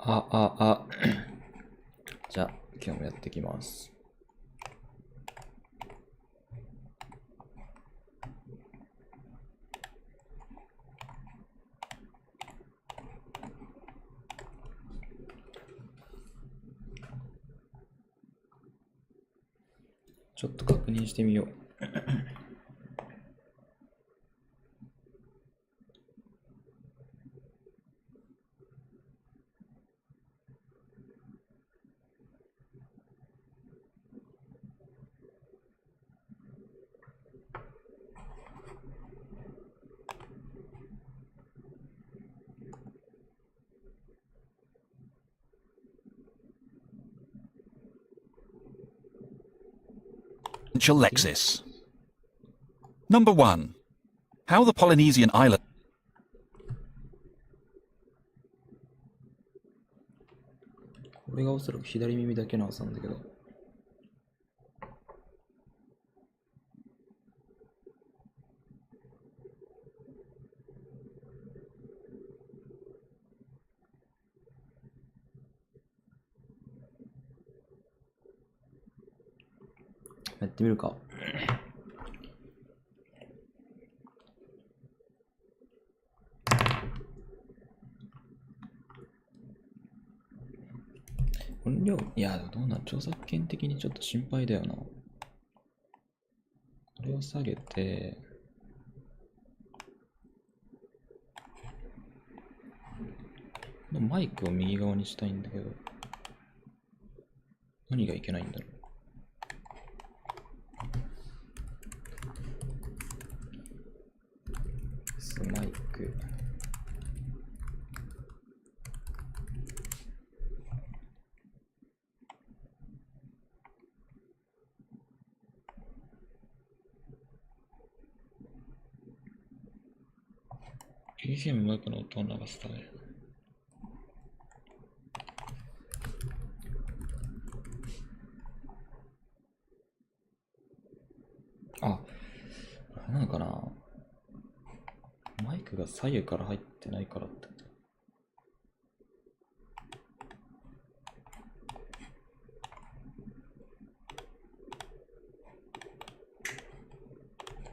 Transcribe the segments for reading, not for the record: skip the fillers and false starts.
じゃあ、今日もやっていきます。ちょっと確認してみよう。Lexis. Number 1. How the Polynesian island. これがおそらく左耳だけのはずなんだけど。やってみるか。音量、いや、どうなん、著作権的にちょっと心配だよな。これを下げて、マイクを右側にしたいんだけど、何がいけないんだろう。マイク。BGM マイクの音を流すため。あ、これなのかな。マイクが左右から入ってないからってこと。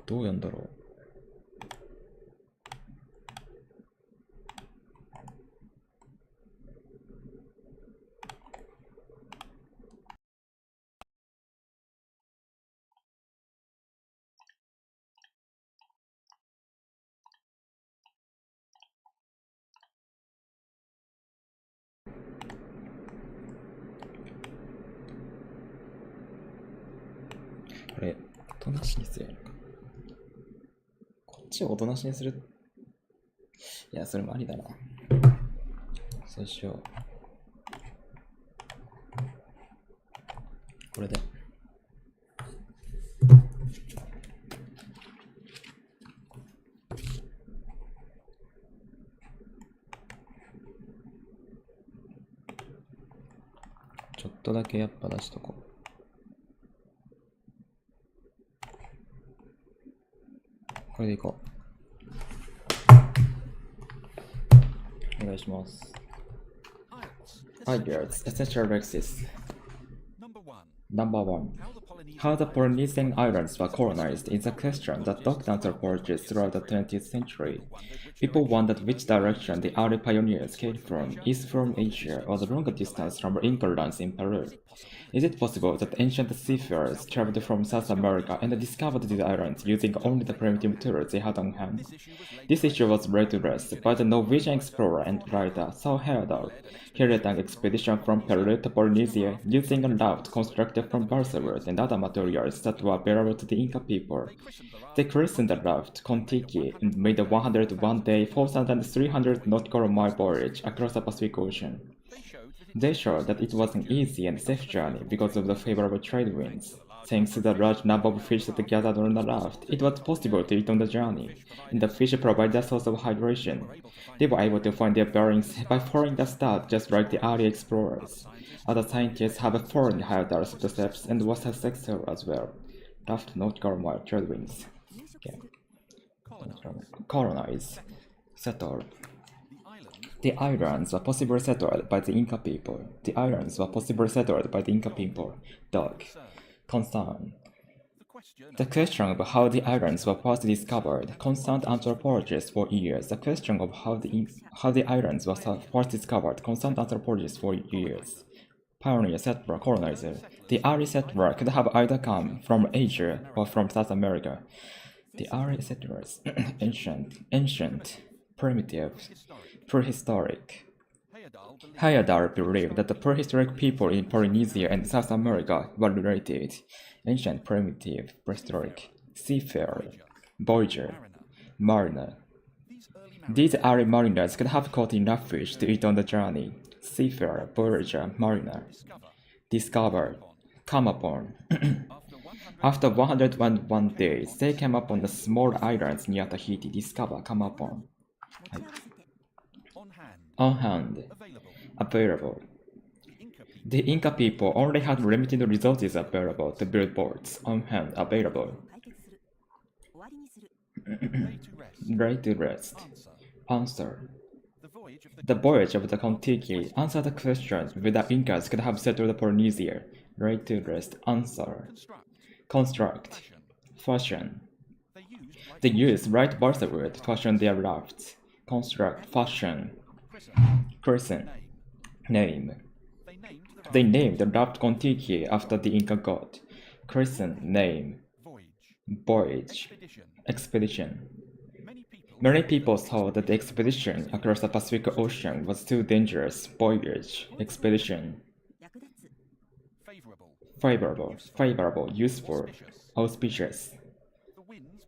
どうやんだろう。これ、音なしにするのか。こっちを音なしにする。いや、それもありだな。そうしよう。これで。ちょっとだけやっぱ出しとこう。これでいこう。お願いします。Hi girls, essential Alexis. Number 1. How the Polynesian islands were colonized is a question that dogged anthropologists throughout the 20th century. People wondered which direction the early pioneers came from, east from Asia or the longer distance from Inca lands in Peru. Is it possible that ancient seafarers traveled from South America and discovered these islands using only the primitive tools they had on hand? This issue was later addressed by the Norwegian explorer and writer Saul Heyerdahl. He led an expedition from Peru to Polynesia using a raft constructed from balsa wood and other materials that were available to the Inca people. They christened the raft Kon-Tiki and made a 101-day, 4,300 nautical mile voyage across the Pacific Ocean. They showed that it was an easy and safe journey because of the favorable trade winds. Thanks to the large number of fish that gathered on the raft, it was possible to eat on the journey, and the fish provided a source of hydration. They were able to find their bearings by following the stars just like the early explorers. Other scientists have followed Heyerdahl's footsteps and were successful as well. Raft nautical mile trade winds. Okay. Colonize. Settle. The islands were possibly settled by the Inca people. The islands were possibly settled by the Inca people. Dog. Concern. The question of how the islands were first discovered concerned anthropologists for years. The question of how the islands were first discovered concerned anthropologists for years. Pioneer, settler, colonizer. The early settler could have either come from Asia or from South America. The early settlers, ancient, primitive, prehistoric. Hayadar believed that the prehistoric people in Polynesia and South America were related. Ancient, primitive, prehistoric, seafarer, voyager, mariner. These early mariners could have caught enough fish to eat on the journey. Seafarer, voyager, mariner. Discover, come upon. After 101 days, they came upon the small islands near Tahiti. Discover, come upon. On hand, available. The Inca people only had limited resources available to build boats. On hand, available. Lay to rest. Answer. The voyage of the Kon-Tiki answered the question whether Incas could have settled Polynesia. Lay to rest. Answer. Construct. Fashion. They used light balsa wood to fashion their rafts. Construct. Fashion. Christen. Name. They named the raft Kon-Tiki after the Inca god. Christen. Name. Voyage. Expedition. Many people thought that the expedition across the Pacific Ocean was too dangerous. Voyage. Expedition. Favorable, useful, auspicious.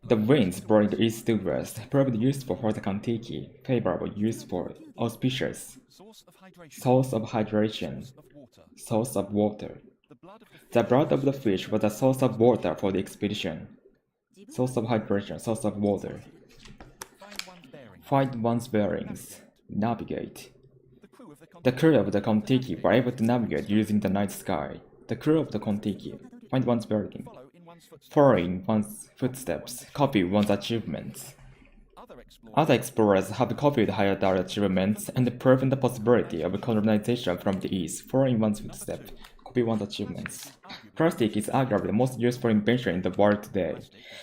The winds blowing east to west proved useful for the Kon-Tiki. Favorable, useful, auspicious. Source of hydration. Source of water. The blood of the fish was a source of water for the expedition. Source of hydration, source of water. Find one's bearings. Navigate. The crew of the Kon-Tiki were able to navigate using the night sky. The crew of the Kon-Tiki. Find one's bearing. Follow in one's footsteps. Copy one's achievements. Other explorers have copied Hayata's achievements and proven the possibility of colonization from the east. Follow in one's footsteps. Copy one's achievements. Plastic is arguably the most useful invention in the world today.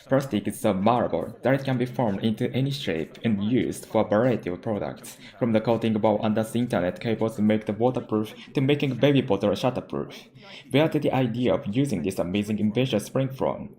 Plastic is so malleable that it can be formed into any shape and used for a variety of products, from the coating of our the internet cables to make the waterproof to making a baby bottle shatterproof. Where did the idea of using this amazing invention spring from?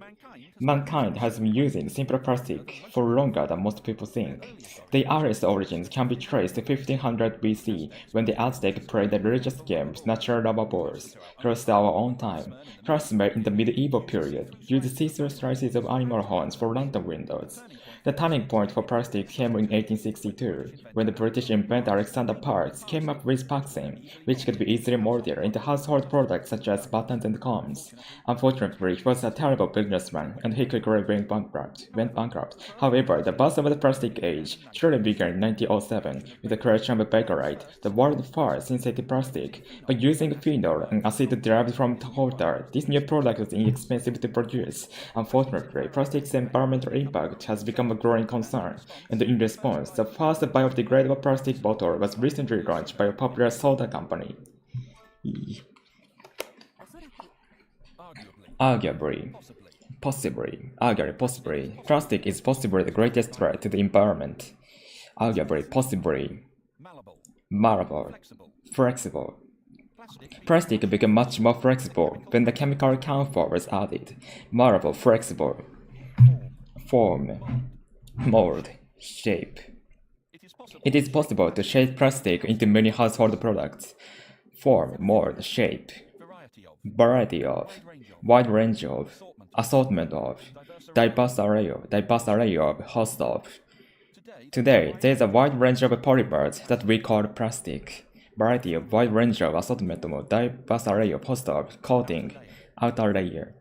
Mankind has been using simple plastic for longer than most people think. The earliest origins can be traced to 1500 BC, when the Aztec played the religious games Natural Rubber Balls. Close to our own time, craftsmen in the medieval period used see-through slices of animal horns for lantern windows. The turning point for plastic came in 1862, when the British inventor Alexander Parkes came up with paxing, which could be easily molded into household products such as buttons and combs. Unfortunately, he was a terrible businessman, and he quickly went bankrupt. However, the birth of the plastic age surely began in 1907 with the creation of Bakelite, the world's first synthetic plastic. By using phenol and acid derived from water, this new product was inexpensive to produce. Unfortunately, plastic's environmental impact has become a growing concern, and in response, the first biodegradable plastic bottle was recently launched by a popular soda company. Arguably, possibly, plastic is possibly the greatest threat to the environment. Arguably, possibly, malleable, flexible. Plastic became much more flexible when the chemical camphor was added. Malleable, flexible. Form, mold, shape. It is possible to shape plastic into many household products. Form, mold, shape. Variety of, wide range of, assortment of, diverse array of, host of. Today, there is a wide range of polymers that we call plastic. Variety of, wide range of, assortment of, diverse array of, host of, coating, outer layer.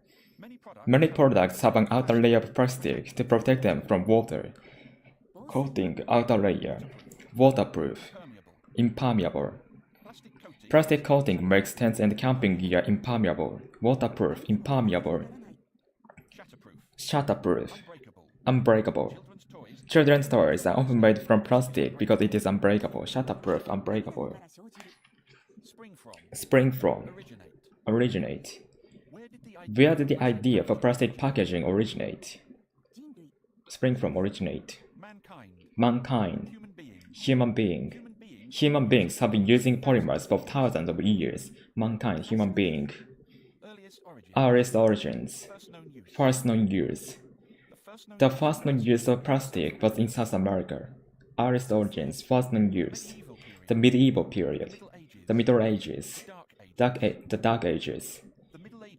Many products have an outer layer of plastic to protect them from water. Coating, outer layer. Waterproof. Impermeable. Plastic coating makes tents and camping gear impermeable. Waterproof, impermeable. Shatterproof. Unbreakable. Children's toys are often made from plastic because it is unbreakable. Shatterproof, unbreakable. Spring from. Originate. Where did the idea for plastic packaging originate? Spring from, originate. Mankind. Human being. Human beings have been using polymers for thousands of years. Mankind, human being. Earliest origins. First known use. The first known use of plastic was in South America. Earliest origins, first known use. The medieval period. The Middle Ages. The Dark Ages.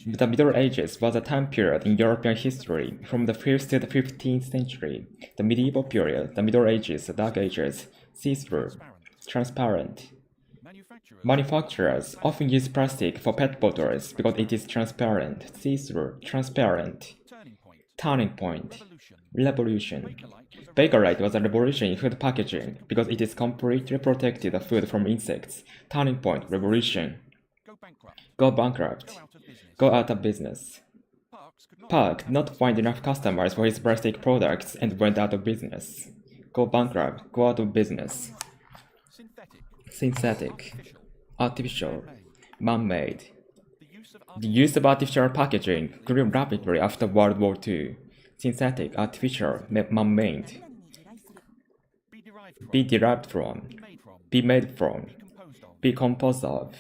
The Middle Ages was a time period in European history from the 5th to the 15th century. The medieval period, the Middle Ages, the Dark Ages, see-through, transparent. Manufacturers often use plastic for pet bottles because it is transparent, see-through, transparent. Turning point, revolution. Bakelite was a revolution in food packaging because it is completely protected the food from insects. Turning point, revolution. Go bankrupt. Go out of business. Park did not find enough customers for his plastic products and went out of business. Go bankrupt. Go out of business. Synthetic. Artificial. Man-made. The use of artificial packaging grew rapidly after World War II. Synthetic, artificial, man-made. Be derived from. Be made from. Be composed of.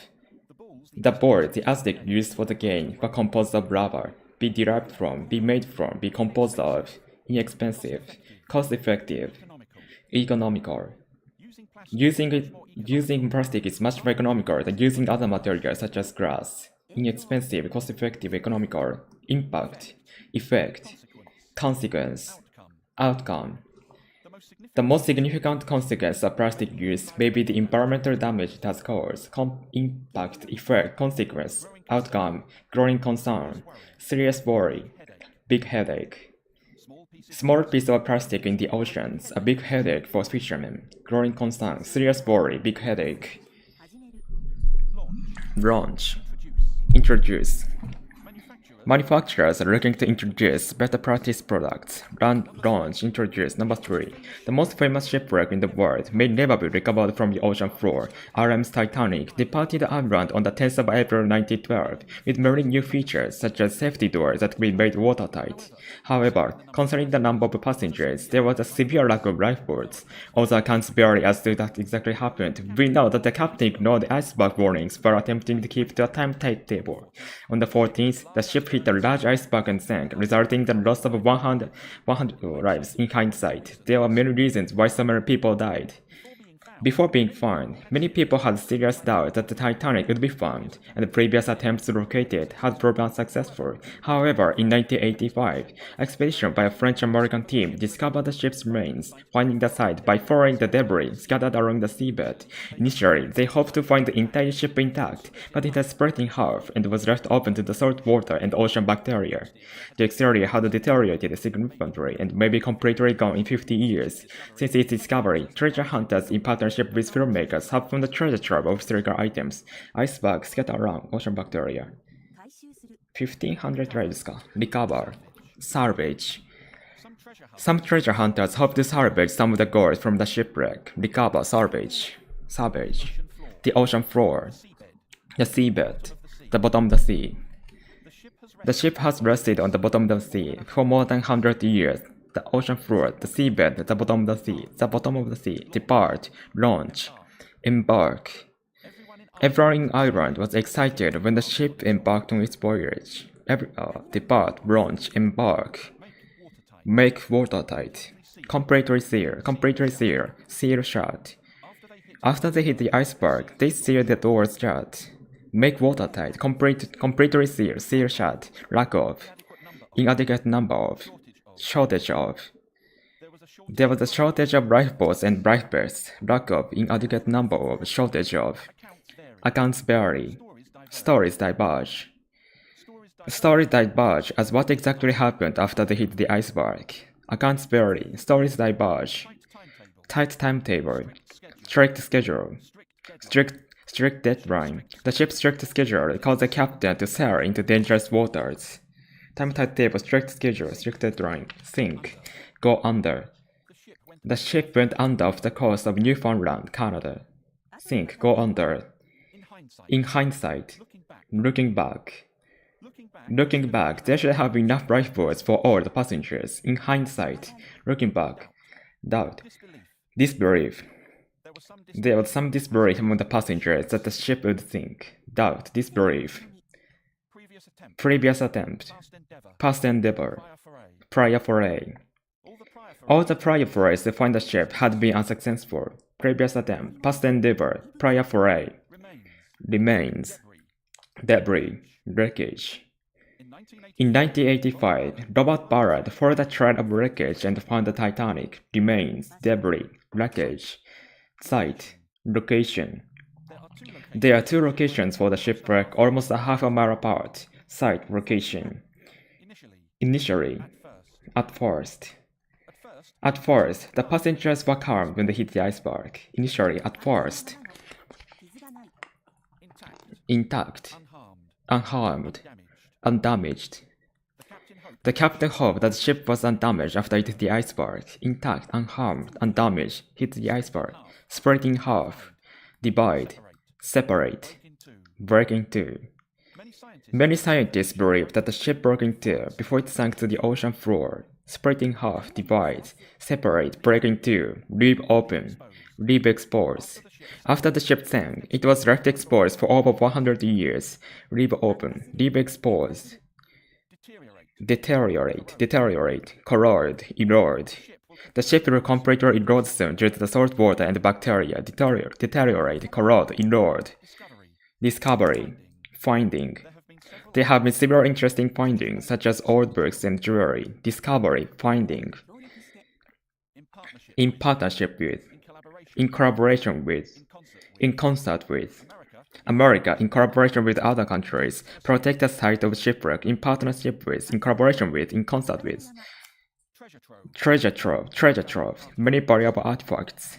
The board the Aztec used for the game were composed of rubber. Be derived from, be made from, be composed of. Inexpensive, cost-effective, economical. Using plastic is much more economical than using other materials such as glass. Inexpensive, cost-effective, economical. Impact, effect, consequence, outcome. The most significant consequence of plastic use may be the environmental damage it has caused. Impact, effect, consequence, outcome, growing concern, serious worry, big headache. Small piece of plastic in the oceans, a big headache for fishermen. Growing concern, serious worry, big headache. Launch, introduce. Manufacturers are looking to introduce better practice products. Launch, introduce. Number 3. The most famous shipwreck in the world may never be recovered from the ocean floor. RM's Titanic departed the island on the 10th of April 1912 with many new features such as safety doors that could be made watertight. However, concerning the number of passengers, there was a severe lack of lifeboats. Although accounts vary as to what exactly happened, we know that the captain ignored the iceberg warnings while attempting to keep to a timetable. On the 14th, the ship hit a large iceberg and sank, resulting in the loss of 100 lives. In hindsight, there were many reasons why so many people died. Before being found, many people had serious doubts that the Titanic would be found, and previous attempts to locate it had proved unsuccessful. However, in 1985, an expedition by a French-American team discovered the ship's remains, finding the site by following the debris scattered along the seabed. Initially, they hoped to find the entire ship intact, but it had split in half and was left open to the salt water and ocean bacteria. The exterior had deteriorated significantly and may be completely gone in 50 years. Since its discovery, treasure hunters in partnership with filmmakers have found a treasure trove of historical items. Icebergs scattered around ocean bacteria. 1500 lives ka. Recover. Salvage. Some treasure hunters hope to salvage some of the gold from the shipwreck. Recover, salvage. Salvage. The ocean floor. The seabed. The bottom of the sea. The ship has rested on the bottom of the sea for more than 100 years. The ocean floor, the seabed, the bottom of the sea, depart, launch, embark. Everyone in Ireland was excited when the ship embarked on its voyage. Depart, launch, embark. Make watertight. Completely seal shut. After they hit the iceberg, they sealed the doors shut. Make watertight, completely seal shut, lack of, inadequate number of. Shortage of. There was a shortage of lifeboats and lifebelts. Lack of, inadequate number of, shortage of. Accounts vary. Stories diverge. Stories diverge as what exactly happened after they hit the iceberg. Accounts vary. Stories diverge. Tight timetable. Strict schedule. Strict deadline. The ship's strict schedule caused the captain to sail into dangerous waters. Timetable, strict schedule, strict deadline, sink, go under. The ship went under off the coast of Newfoundland, Canada. Sink, go under. In hindsight, looking back, there should have been enough lifeboats for all the passengers. In hindsight, looking back, doubt, disbelief. There was some disbelief among the passengers that the ship would sink. Doubt, disbelief. Previous attempt, past endeavor, prior foray. All the prior forays to find the ship had been unsuccessful. Previous attempt, past endeavor, prior foray. Remains, debris, wreckage. In 1985, Robert Ballard followed the trail of wreckage and found the Titanic. Remains, debris, wreckage. Site, location. There are two locations for the shipwreck almost a half a mile apart. Site, location. Initially, at first. At first, the passengers were calm when they hit the iceberg. Initially, at first. Intact, unharmed, undamaged. The captain hoped that the ship was undamaged after it hit the iceberg. Intact, unharmed, undamaged, hit the iceberg. Split in half, divide, separate, break in two. Many scientists believe that the ship broke in two before it sank to the ocean floor. Split in half, divide, separate, break in two, leave open, leave exposed. After the ship sank, it was left exposed for over 100 years. Leave open, leave exposed. Deteriorate, corrode, erode. The ship will completely erode soon due to the salt water and bacteria. Deteriorate, corrode, erode. Discovery, finding. There have been several interesting findings, such as old books and jewelry. Discovery, finding. In partnership with, in collaboration with, in concert with. America, in collaboration with other countries, protect the site of shipwreck in partnership with, in collaboration with, in concert with. Treasure trove, many valuable artifacts.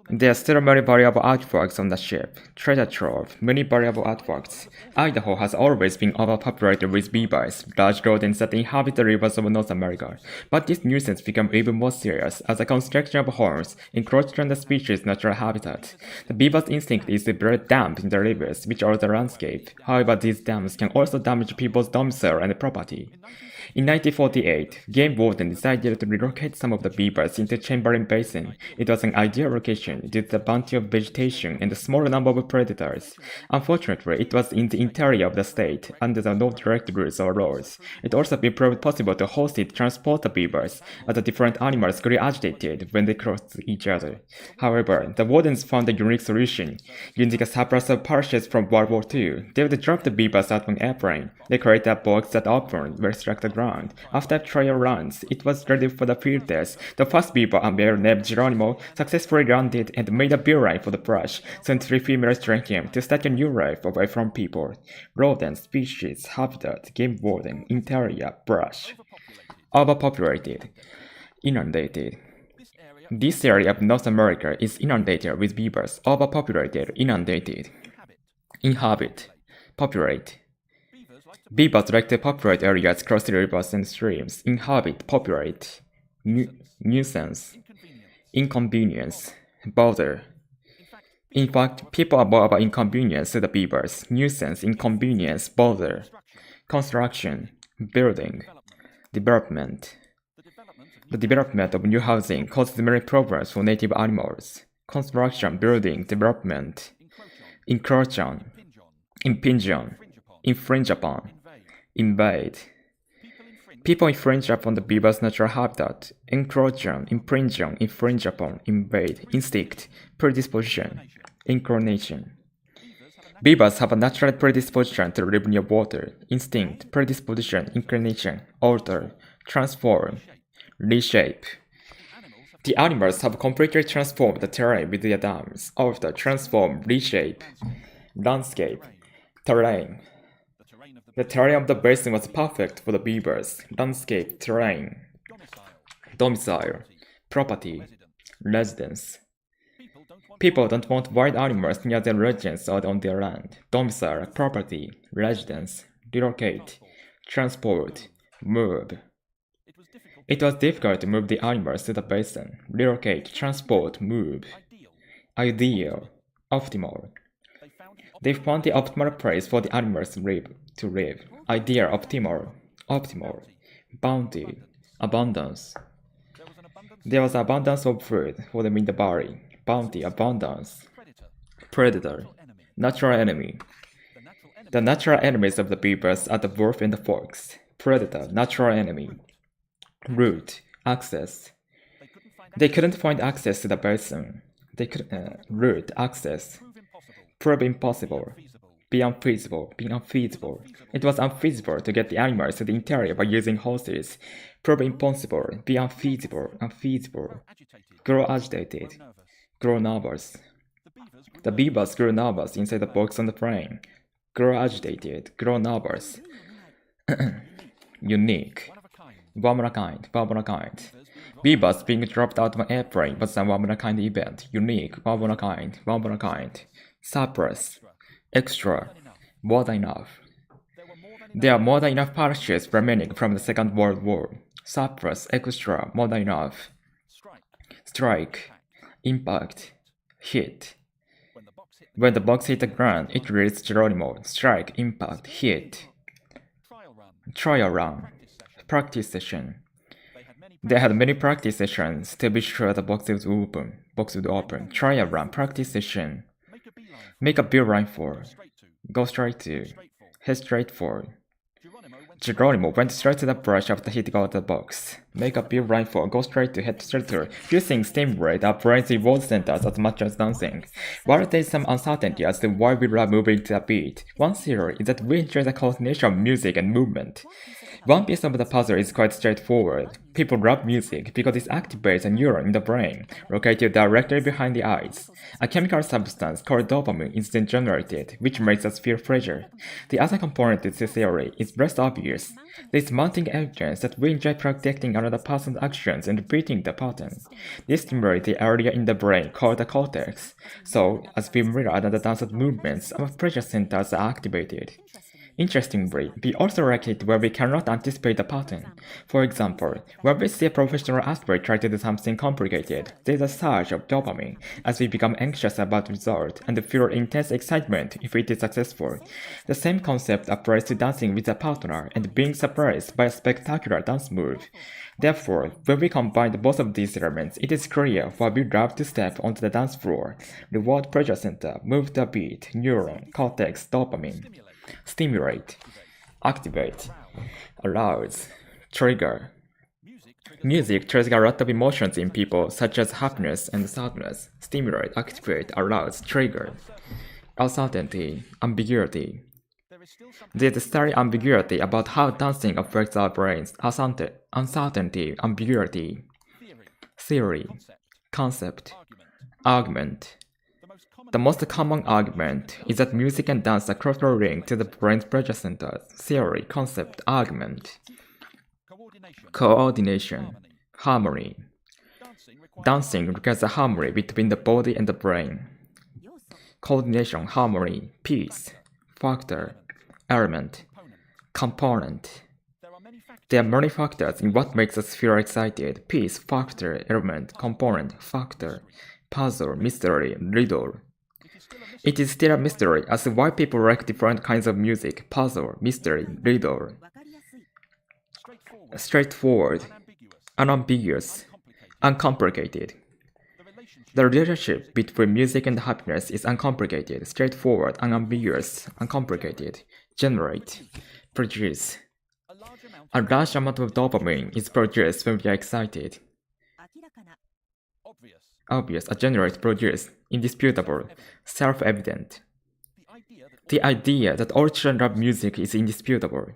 There are still many valuable artifacts on the ship. Treasure trove, many valuable artifacts. Idaho has always been overpopulated with beavers, large rodents that inhabit the rivers of North America. But this nuisance became even more serious as the construction of homes encroached on the species' natural habitat. The beaver's instinct is to build dams in the rivers, which are the landscape. However, these dams can also damage people's domicile and property. In 1948, game warden decided to relocate some of the beavers into Chamberlain Basin. It was an ideal location due to the bounty of vegetation and the small number of predators. Unfortunately, it was in the interior of the state, under the no direct rules or laws. It also proved possible to hostily transport the beavers, as the different animals grew agitated when they crossed each other. However, the wardens found a unique solution. Using a surplus of parachutes from World War II, they would drop the beavers out of an airplane. They created a box that opened where struck the ground. After trial runs, it was ready for the field test. The first beaver, a male named Geronimo, successfully landed and made a beeline for the brush, sent 3 females joined him to start a new life away from people. Rodent, species, habitat, game warden, interior, brush. Overpopulated. Inundated. This area of North America is inundated with beavers. Overpopulated, inundated. Inhabit. Populate. Beavers like to populate areas close to rivers and streams. Inhabit, populate. Nuisance. Inconvenience. Bother. In fact, people are more of an inconvenience to the beavers. Nuisance, inconvenience, bother. Construction. Building. Development. The development of new housing causes many problems for native animals. Construction, building, development. Encroach on. Impinge on. Infringe upon. Invade. People infringe upon the beaver's natural habitat. Encroach on, impinge on, infringe upon, invade. Instinct, predisposition, inclination. Beavers have a natural predisposition to live near water. Instinct, predisposition, inclination, alter, transform, reshape. The animals have completely transformed the terrain with their dams. Alter, transform, reshape. Landscape, terrain. The terrain of the basin was perfect for the beavers. Landscape, terrain. Domicile, property, residence. People don't want wild animals near their residence or on their land. Domicile, property, residence, relocate, transport, move. It was difficult to move the animals to the basin. Relocate, transport, move. Ideal, optimal. They found the optimal place for the animals to live. Ideal, optimal, optimal. Bounty, abundance. There was abundance of food for them in the valley. Bounty, abundance. Predator, natural enemy. The natural enemies of the beavers are the wolf and the fox. Predator, natural enemy. Route, access. They couldn't find access to the basin. Route, access. Prove impossible. Be unfeasible. It was unfeasible to get the animals to the interior by using horses. Prove impossible. Be unfeasible. Grow agitated. Grow nervous. The beavers grew nervous inside the box on the plane. Grow agitated. Grow nervous. Unique. One of a kind. Beavers being dropped out of an airplane was a one of a kind event. Unique. One of a kind. Surplus. Extra. More than enough. There are more than enough parachutes remaining from the Second World War. Surplus. Extra. More than enough. Strike. Impact. Hit. When the box hit the ground, it released Geronimo. Strike. Impact. Hit. Trial run. Practice session. They had many practice sessions to be sure the box would open. Trial run. Practice session. Make a beeline for. Go straight to. Head straight for. Geronimo went straight to the brush after hitting out the box. Make a beeline for. Go straight to. Head straight to. Few things stimulate our brain's reward centers as much as dancing. While there is some uncertainty as to why we love moving to the beat, one theory is that we enjoy the coordination of music and movement. One piece of the puzzle is quite straightforward. People love music because it activates a neuron in the brain, located directly behind the eyes. A chemical substance called dopamine is then generated, which makes us feel pleasure. The other component to this theory is less obvious. There is mounting evidence that we enjoy predicting another person's actions and repeating the pattern. This stimulates the area in the brain called the cortex. So, as we mirror another dancer's movements, our pleasure centers are activated. Interestingly, we also like it where we cannot anticipate the pattern. For example, when we see a professional athlete try to do something complicated, there is a surge of dopamine as we become anxious about the result and feel intense excitement if it is successful. The same concept applies to dancing with a partner and being surprised by a spectacular dance move. Therefore, when we combine both of these elements, it is clear why we love to step onto the dance floor. Reward pleasure center, move the beat, neuron, cortex, dopamine. Stimulate, activate, arouse, trigger. Music triggers a lot of emotions in people, such as happiness and sadness. Stimulate, activate, arouse, trigger. Uncertainty, ambiguity. There's still ambiguity about how dancing affects our brains. Uncertainty, ambiguity. Theory, concept, argument. The most common argument is that music and dance are closely linked to the brain's pleasure centers. Theory, concept, argument. Coordination, harmony. Dancing requires a harmony between the body and the brain. Coordination, harmony, piece, factor, element, component. There are many factors in what makes us feel excited. Piece, factor, element, component, factor, puzzle, mystery, riddle. It is still a mystery as to why people like different kinds of music. Puzzle, mystery, riddle. Straightforward, unambiguous, uncomplicated. The relationship between music and happiness is uncomplicated, straightforward, unambiguous, uncomplicated. Generate, produce. A large amount of dopamine is produced when we are excited. Obvious, generate, produce, indisputable, self-evident. The idea that all children love music is indisputable.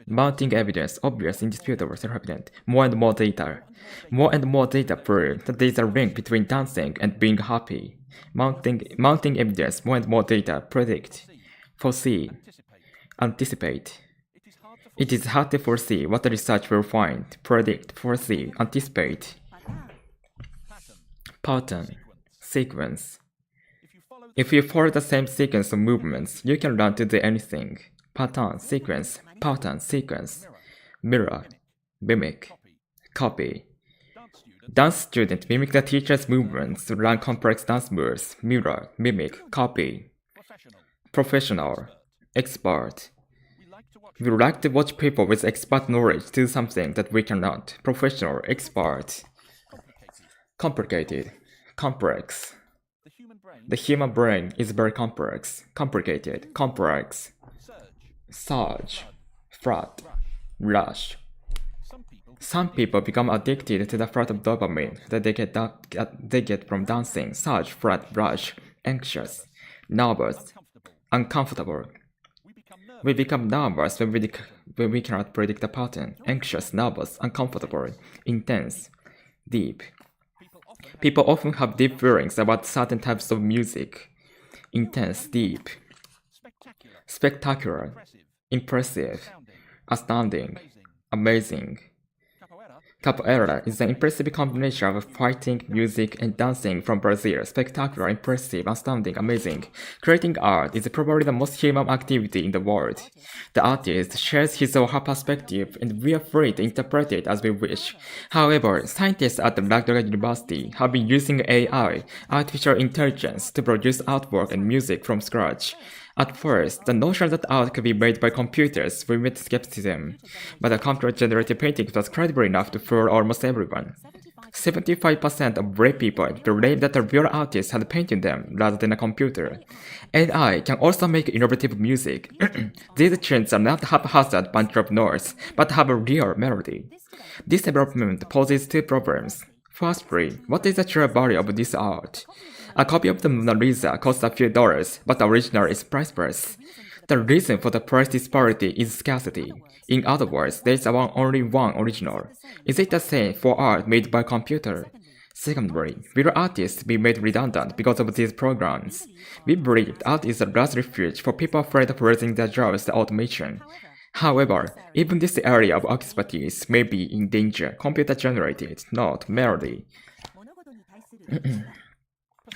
Mounting evidence, obvious, indisputable, self-evident. More and more data. More and more data prove that there is a link between dancing and being happy. Mounting evidence, more and more data, predict, foresee, anticipate. It is hard to foresee what the research will find. Predict, foresee, anticipate. Pattern, sequence. If you follow the same sequence of movements, you can learn to do anything. Pattern, sequence, pattern, sequence. mirror, mimic, copy. Dance student mimic the teacher's movements to learn complex dance moves. Mirror, mimic, copy. Professional, expert. We like to watch people with expert knowledge do something that we cannot. Professional, expert. Complicated, complex. The human brain is very complex. Complicated, complex. Surge, flood, rush. Some people become addicted to the flood of dopamine that they get from dancing. Surge, flood, rush, anxious, nervous, uncomfortable. We become nervous when we cannot predict the pattern. Anxious, nervous, uncomfortable, intense, deep. People often have deep feelings about certain types of music. Intense, deep. Spectacular, impressive, astounding, amazing. Capoeira is an impressive combination of fighting, music, and dancing from Brazil. Spectacular, impressive, astounding, amazing. Creating art is probably the most human activity in the world. The artist shares his or her perspective, and we are free to interpret it as we wish. However, scientists at the Lagos University have been using AI, artificial intelligence, to produce artwork and music from scratch. At first, the notion that art could be made by computers we met skepticism, but the computer-generated painting was credible enough to fool almost everyone. 75% of brave people believe that a real artist had painted them rather than a computer. AI can also make innovative music. These tunes are not haphazard bunch of notes, but have a real melody. This development poses two problems. Firstly, what is the true value of this art? A copy of the Mona Lisa costs a few dollars, but the original is priceless. The reason for the price disparity is scarcity. In other words, there is only one original. Is it the same for art made by computer? Secondly, will artists be made redundant because of these programs? We believe art is a last refuge for people afraid of losing their jobs to automation. However, even this area of expertise may be in danger, computer-generated, not merely.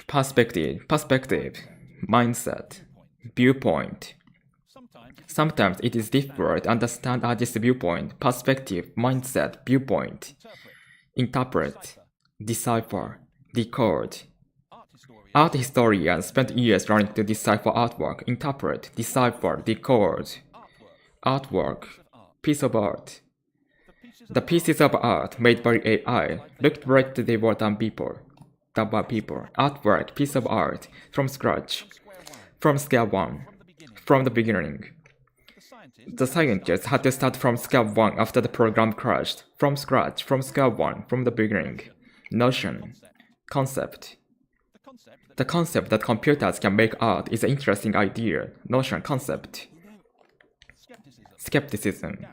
Perspective, mindset, viewpoint. Sometimes it is difficult to understand artist's viewpoint, perspective, mindset, viewpoint. Interpret, decipher, decode. Art historians spent years trying to decipher artwork, interpret, decipher, decode. Artwork, piece of art. The pieces of art made by AI looked like they were done by people. Artwork, piece of art, from scratch, from scale 1, from the beginning. The scientists had to start from scale 1 after the program crashed. From scratch, from scale 1, from the beginning. Notion, concept. The concept that computers can make art is an interesting idea. Notion, concept. Skepticism,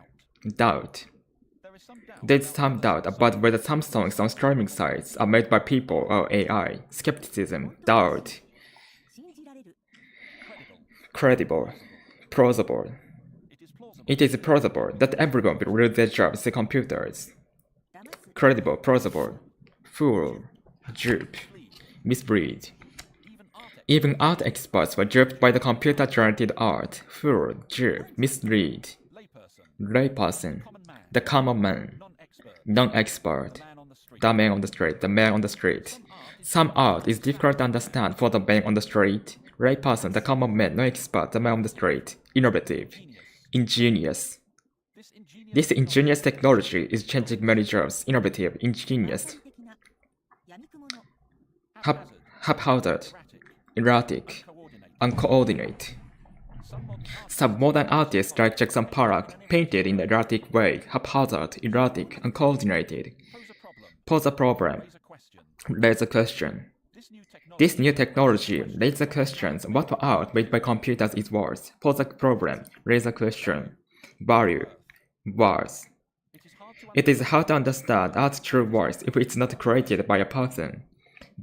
doubt. There's some doubt about whether some songs on streaming sites are made by people or AI. Skepticism, doubt. Credible, plausible. It is plausible that everyone will lose their jobs to computers. Credible, plausible. Fool, dupe, mislead. Even art experts were duped by the computer-generated art. Fool, dupe, mislead. Layperson, the common man. Non-expert, the man on the street, the man on the street. Some art is difficult to understand for the man on the street. Layperson, the common man, non-expert, the man on the street. Innovative, ingenious. This ingenious technology is changing many jobs. Innovative, ingenious. Haphazard, erratic, uncoordinated. Some modern artists like Jackson Pollock painted in an erratic way, haphazard, erratic, uncoordinated. Pose a problem. Raise a question. This new technology raises questions what art made by computers is worth. Pose a problem. Raise a question. Value. Worth. It is hard to understand art's true worth if it's not created by a person.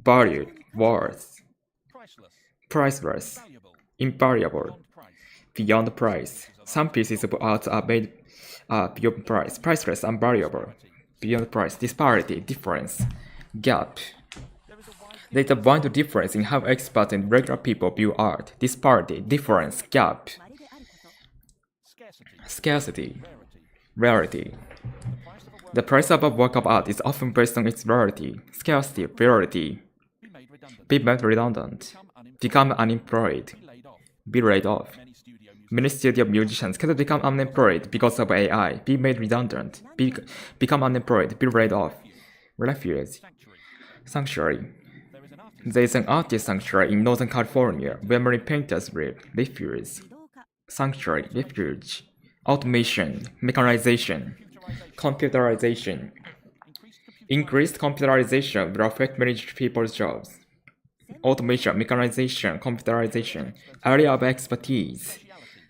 Value. Worth. Priceless. Invaluable. Beyond price. Some pieces of art are made beyond price. Priceless, unvaluable. Beyond price. Disparity, difference, gap. There is a wide difference in how experts and regular people view art. Disparity, difference, gap. Scarcity, Rarity. The price of a work of art is often based on its rarity, scarcity, rarity. Be made redundant. Become unemployed. Be laid off. Many studio musicians cannot become unemployed because of AI. Be made redundant. Become unemployed. Be laid off. Refuge. Sanctuary. There is an artist sanctuary in Northern California where many painters live. Refuge. Sanctuary. Refuge. Automation. Mechanization. Computerization. Increased computerization will affect many people's jobs. Automation, mechanization, computerization. Area of expertise.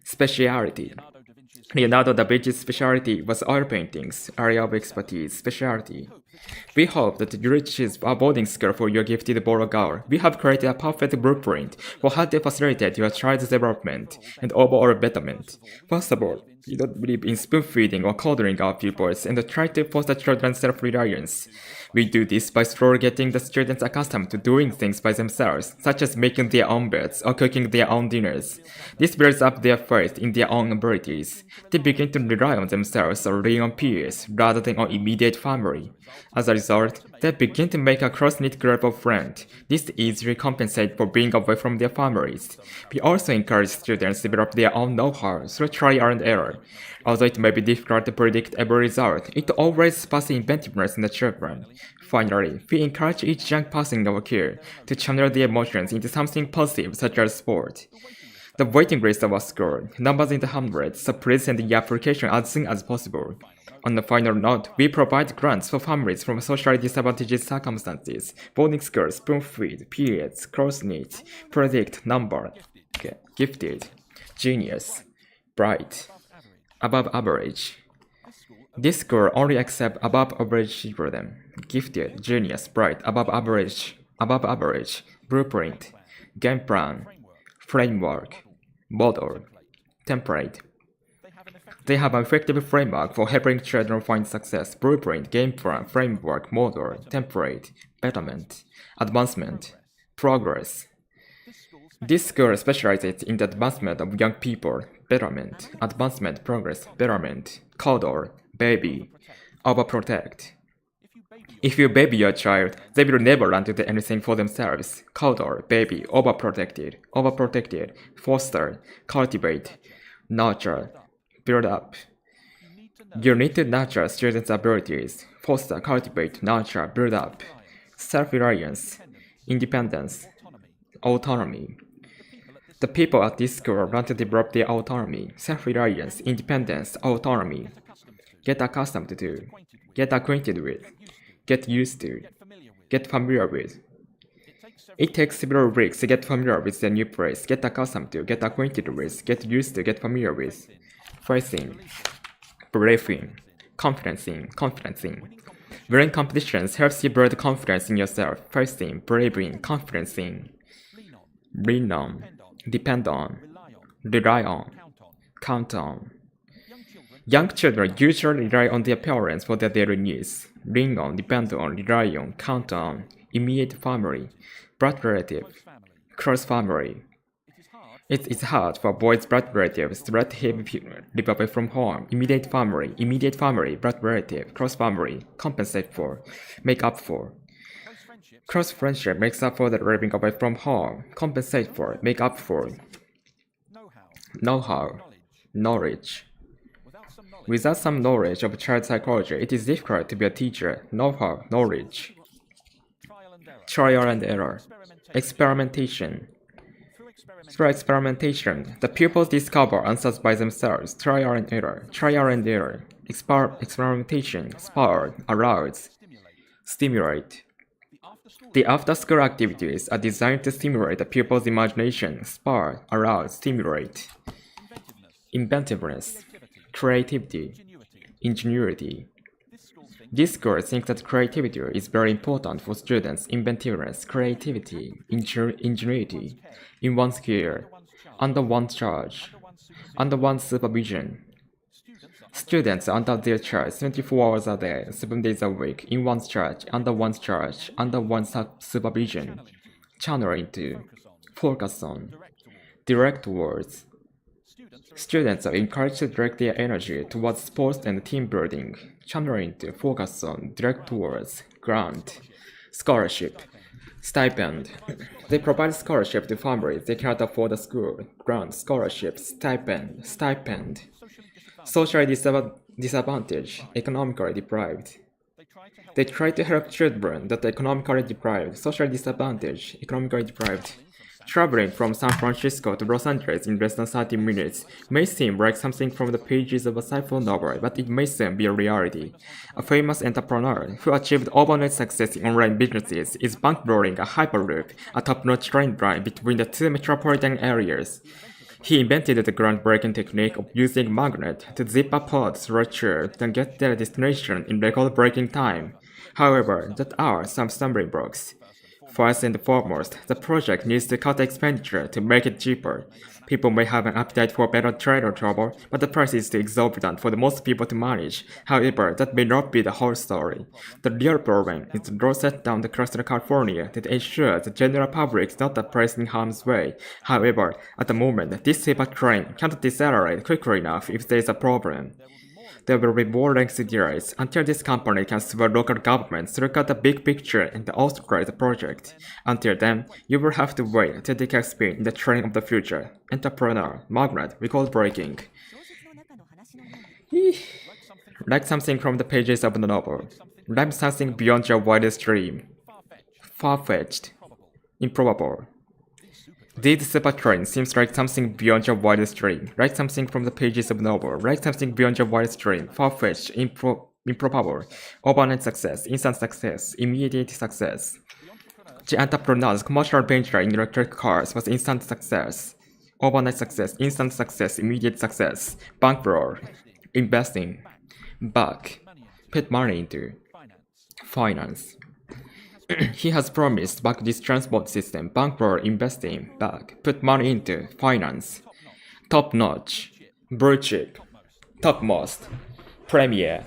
Speciality. Leonardo da Vinci's specialty was oil paintings. Area of expertise. Specialty. We hope that you reach a boarding school for your gifted boy or girl. We have created a perfect blueprint for how to facilitate your child's development and overall betterment. First of all, we don't believe in spoon-feeding or coddling our pupils and try to foster children's self-reliance. We do this by slowly getting the students accustomed to doing things by themselves, such as making their own beds or cooking their own dinners. This builds up their faith in their own abilities. They begin to rely on themselves or rely on peers rather than on immediate family. As a result, they begin to make a close-knit group of friends. This easily compensates for being away from their families. We also encourage students to develop their own know-how through trial and error. Although it may be difficult to predict every result, it always sparks inventiveness in the children. Finally, we encourage each young person in our care to channel their emotions into something positive such as sport. The waiting list of our school, numbers in the hundreds, so please send your application as soon as possible. On a final note, we provide grants for families from socially disadvantaged circumstances, boarding schools, spoon-feed, periods, close-knit, predict, number, gifted, genius, bright, above average. This school only accepts above average children. Gifted, genius, bright, above average, blueprint, game plan, framework, model, template. They have an effective framework for helping children find success. Blueprint, game plan, framework, model, template, betterment, advancement, progress. This school specializes in the advancement of young people. Betterment, advancement, progress, betterment, cuddle, baby, overprotect. If you baby your child, they will never learn to do anything for themselves. Cuddle, baby, overprotected, foster, cultivate, nurture, build up. You need to nurture students' abilities. Foster, cultivate, nurture, build up. Self-reliance, independence, autonomy. The people at this school learn to develop their autonomy, self-reliance, independence, autonomy. Get accustomed to, get acquainted with, get used to, get familiar with. It takes several weeks to get familiar with the new place, get accustomed to, get acquainted with, get used to, get familiar with. Faith in, belief in, confidence in. Winning competitions helps you build confidence in yourself. Faith in, believe in, confidence in. Lean on, depend on, rely on, count on. Young children usually rely on their parents for their daily needs. Lean on, depend on, rely on, count on, immediate family, blood relative, close family. It is hard for boys' blood relatives to let him live away from home. Immediate family, blood relative, close family, compensate for, make up for. Close friendship makes up for the living away from home. Compensate for, make up for. Know-how, knowledge. Without some knowledge of child psychology, it is difficult to be a teacher. Know-how, knowledge. Trial and error. Experimentation. Through experimentation, the pupils discover answers by themselves. Trial and error. Experimentation. Spur, arouse, stimulate. The after-school activities are designed to stimulate the pupil's imagination. Spur, arouse, stimulate. Inventiveness, creativity, ingenuity. This school thinks that creativity is very important for students. Inventiveness, creativity, ingenuity, in one's care, under one's charge, under one's supervision. Students are under their charge 24 hours a day, 7 days a week, in one's charge, under one's supervision. Channel into, focus on, direct towards, Students are encouraged to direct their energy towards sports and team building, channeling to focus on direct towards grant, scholarship, stipend. They provide scholarship to families they cannot afford a school, grant, scholarship, stipend. Socially disadvantaged, economically deprived. They try to help children that are economically deprived, socially disadvantaged, economically deprived. Traveling from San Francisco to Los Angeles in less than 30 minutes may seem like something from the pages of a sci-fi novel, but it may soon be a reality. A famous entrepreneur who achieved overnight success in online businesses is bankrolling a Hyperloop, a top-notch train line between the two metropolitan areas. He invented the groundbreaking technique of using magnet to zip a pod through a tube and get their destination in record-breaking time. However, there are some stumbling blocks. First and foremost, the project needs to cut expenditure to make it cheaper. People may have an appetite for better trade or travel, but the price is too exorbitant for the most people to manage. However, that may not be the whole story. The real problem is the law set down across California that ensures the general public is not placed in harm's way. However, at the moment, this saber train can't decelerate quickly enough if there is a problem. There will be more lengthy delays until this company can sue local governments to look at the big picture and authorize the project. Until then, you will have to wait till they can spin in the train of the future. Entrepreneur, magnet, record breaking. Like something from the pages of the novel. Like something beyond your wildest dream. Far-fetched. Improbable. This super train seems like something beyond your wildest dream, like something from the pages of a novel, like something beyond your wildest dream, far-fetched, improbable, overnight success, instant success, immediate success. The entrepreneur's commercial venture in electric cars was instant success, overnight success, instant success, immediate success, bankroll, investing, back, put money into, finance. He has promised back this transport system, bankroll, investing, back, put money into, finance, top-notch, blue chip, topmost, premier.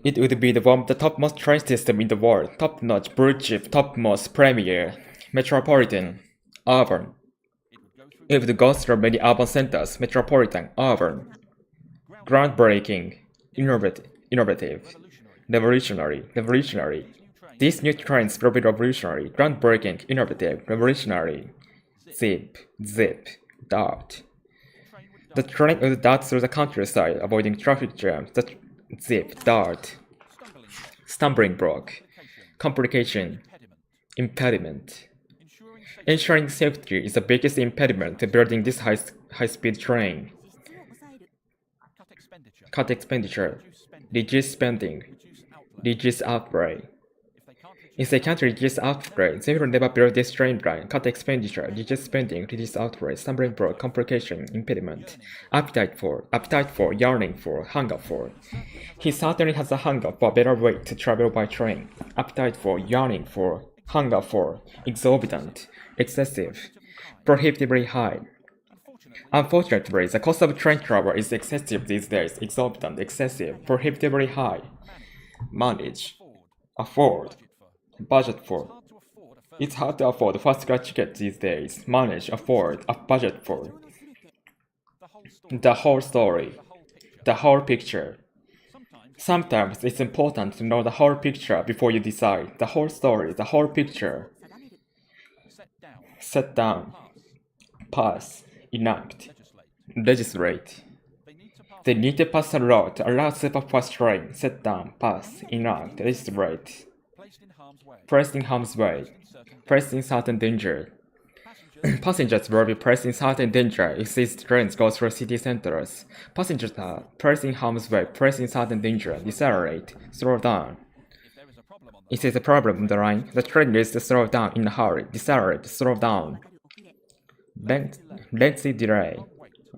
It would be the topmost train system in the world, top-notch, blue chip, topmost, premier, metropolitan, urban. It would go through many urban centers, metropolitan, urban, groundbreaking, innovative, revolutionary. These new trends will be revolutionary, groundbreaking, innovative, revolutionary. Zip, dart. The train would dart through the countryside, avoiding traffic jams. The zip, dart. Stumbling block. Complication. Impediment. Ensuring safety is the biggest impediment to building this high-speed train. Cut expenditure. Reduce spending. Reduce outlay. If they can't reduce outlay, they will never build this train line. Cut expenditure, reduce spending, reduce outlay, stumbling block, complication, impediment. Appetite for, yearning for, hunger for. He certainly has a hunger for a better way to travel by train. Appetite for, yearning for, hunger for, exorbitant, excessive, prohibitively high. Unfortunately, the cost of train travel is excessive these days. Exorbitant, excessive, prohibitively high. Manage, afford. Budget for. It's hard to afford first-class tickets these days. Manage, afford, budget for. The whole story. The whole picture. Sometimes it's important to know the whole picture before you decide. The whole story, the whole picture. Set down. Pass. Enact. Legislate. They need to pass a law to allow superfast train. Set down. Pass. Enact. Legislate. Placed in harm's way. Placed in certain danger. Passengers will be placed in certain danger if these trains go through city centers. Passengers are placed in harm's way, placed in certain danger, decelerate, slow down. If there's a problem on the line, the train needs to slow down in a hurry, decelerate, slow down. Lengthy delay,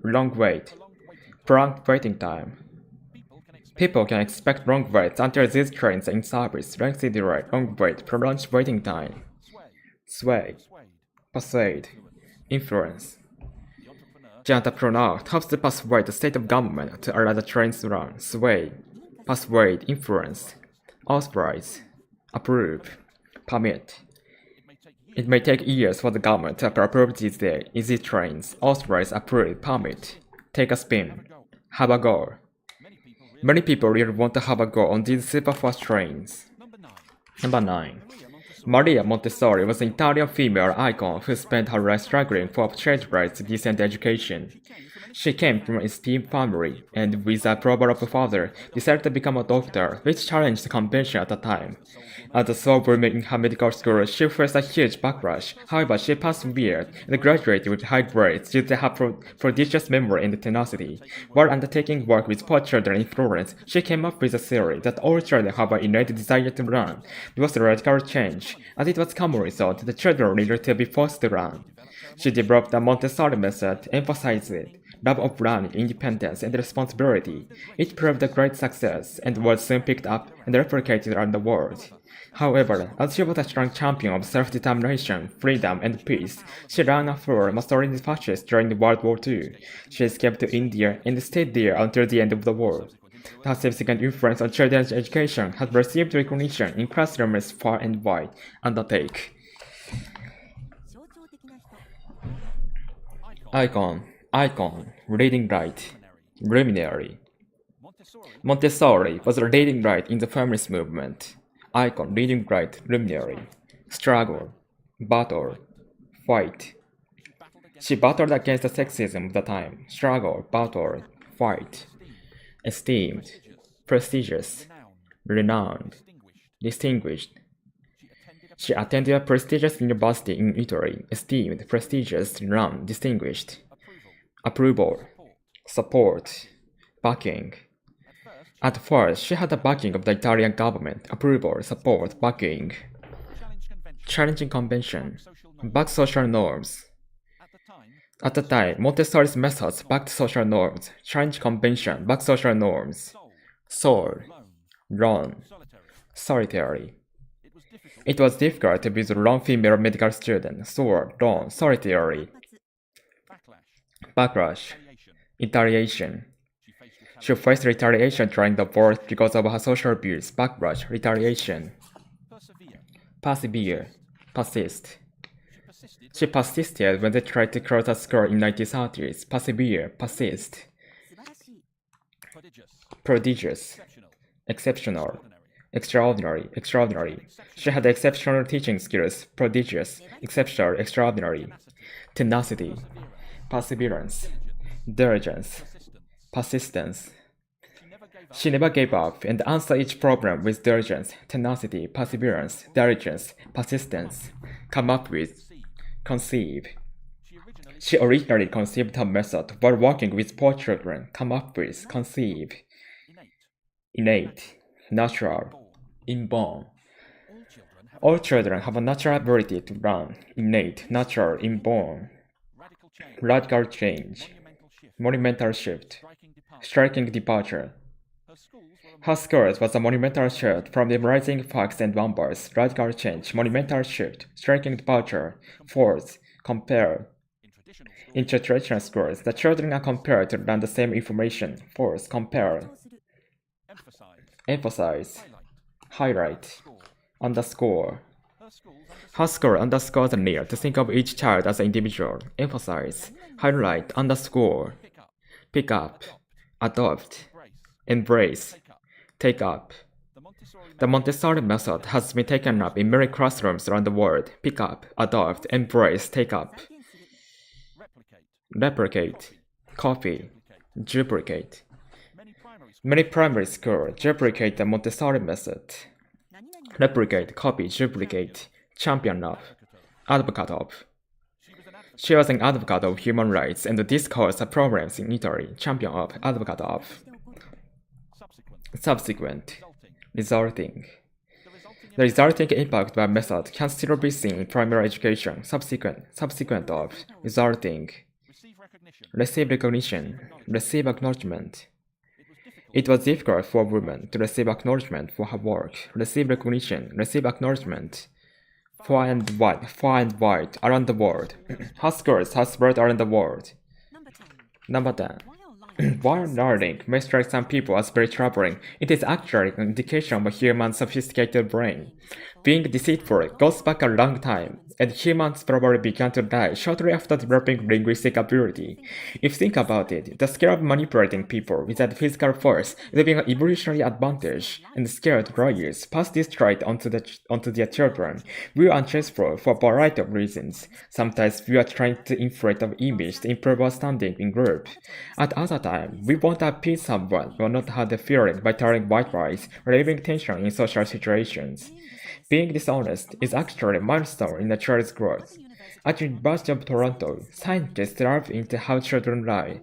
long wait, prolonged waiting time. People can expect long waits until these trains are in service. Lengthy delay, long wait, prolonged waiting time. Sway, persuade, influence. The entrepreneur helps to persuade the state of government to allow the trains to run. Sway, persuade, influence, authorize, approve, permit. It may take years for the government to approve these easy trains. Authorize, approve, permit. Take a spin. Have a go. Many people really want to have a go on these super fast trains. Number 9. Maria Montessori was an Italian female icon who spent her life struggling for children's rights and decent education. She came from an esteemed family, and with the approval of her father, decided to become a doctor, which challenged the convention at the time. As a sole woman in her medical school, she faced a huge backlash. However, she persevered and graduated with high grades due to her prodigious memory and tenacity. While undertaking work with poor children in Florence, she came up with a theory that all children have an innate desire to learn. It was a radical change, as it was commonly thought that children needed to be forced to learn. She developed the Montessori method, emphasizing love of learning, independence, and responsibility. It proved a great success and was soon picked up and replicated around the world. However, as she was a strong champion of self-determination, freedom, and peace, she ran for Mussolini's fascists during World War II. She escaped to India and stayed there until the end of the war. Her significant influence on children's education has received recognition in classrooms far and wide. Undertake. Icon, reading light, luminary. Montessori was a leading light in the feminist movement. Icon, leading light, luminary. Struggle, battle, fight. She battled against the sexism of the time. Struggle, battle, fight. Esteemed, prestigious, renowned, distinguished. She attended a prestigious university in Italy. Esteemed, prestigious, renowned, distinguished. Approval, support, backing. At first, she had the backing of the Italian government. Approval, support, backing. Challenging convention, backed social norms. At the time, Montessori's methods backed social norms. Challenge convention, backed social norms. Soul, lone, solitary. It was difficult to be the lone female medical student. Soul, lone, solitary. Backlash, retaliation. She faced retaliation during the war because of her social views. Backlash, retaliation. Persevere, persist. She persisted when they tried to close her school in 1930s. Persevere, persist. Prodigious, exceptional, extraordinary, extraordinary. She had exceptional teaching skills. Prodigious, exceptional, extraordinary. Tenacity, perseverance, diligence, persistence. She never gave up and answered each problem with diligence, tenacity, perseverance, diligence, persistence. Come up with, conceive. She originally conceived her method while working with poor children. Come up with, conceive. Innate, natural, inborn. All children have a natural ability to learn. Innate, natural, inborn. Radical change, monumental shift, striking departure. Her scores was a monumental shift from memorizing facts and numbers. Radical change, monumental shift, striking departure. Force, compare. In traditional schools, the children are compared to learn the same information. Force, compare. Emphasize, highlight, underscore. Her score underscores the need to think of each child as an individual. Emphasize, highlight, underscore. Pick up, adopt, embrace, take up. The Montessori method has been taken up in many classrooms around the world. Pick up, adopt, embrace, take up. Replicate, copy, duplicate. Many primary schools duplicate the Montessori method. Replicate, copy, duplicate. Champion of, advocate of. She was an advocate of human rights and discussed programs in Italy. Champion of, advocate of. Subsequent, resulting. The resulting impact by method can still be seen in primary education. Subsequent of, resulting. Receive recognition, receive acknowledgement. It was difficult for women to receive acknowledgement for her work. Receive recognition, receive acknowledgement. Far and wide, around the world. Her scores have spread around the world. Number 10. While learning may strike some people as very troubling, it is actually an indication of a human's sophisticated brain. Being deceitful goes back a long time, and humans probably began to die shortly after developing linguistic ability. If you think about it, the skill of manipulating people without physical force is being an evolutionary advantage, and skilled lawyers pass this trait onto their children. We are untraceable for a variety of reasons. Sometimes we are trying to inflate our image to improve our standing in group. At other times, we want to appease someone or not have the feeling by telling white lies, relieving tension in social situations. Being dishonest is actually a milestone in a child's growth. At the University of Toronto, scientists delved into how children lie.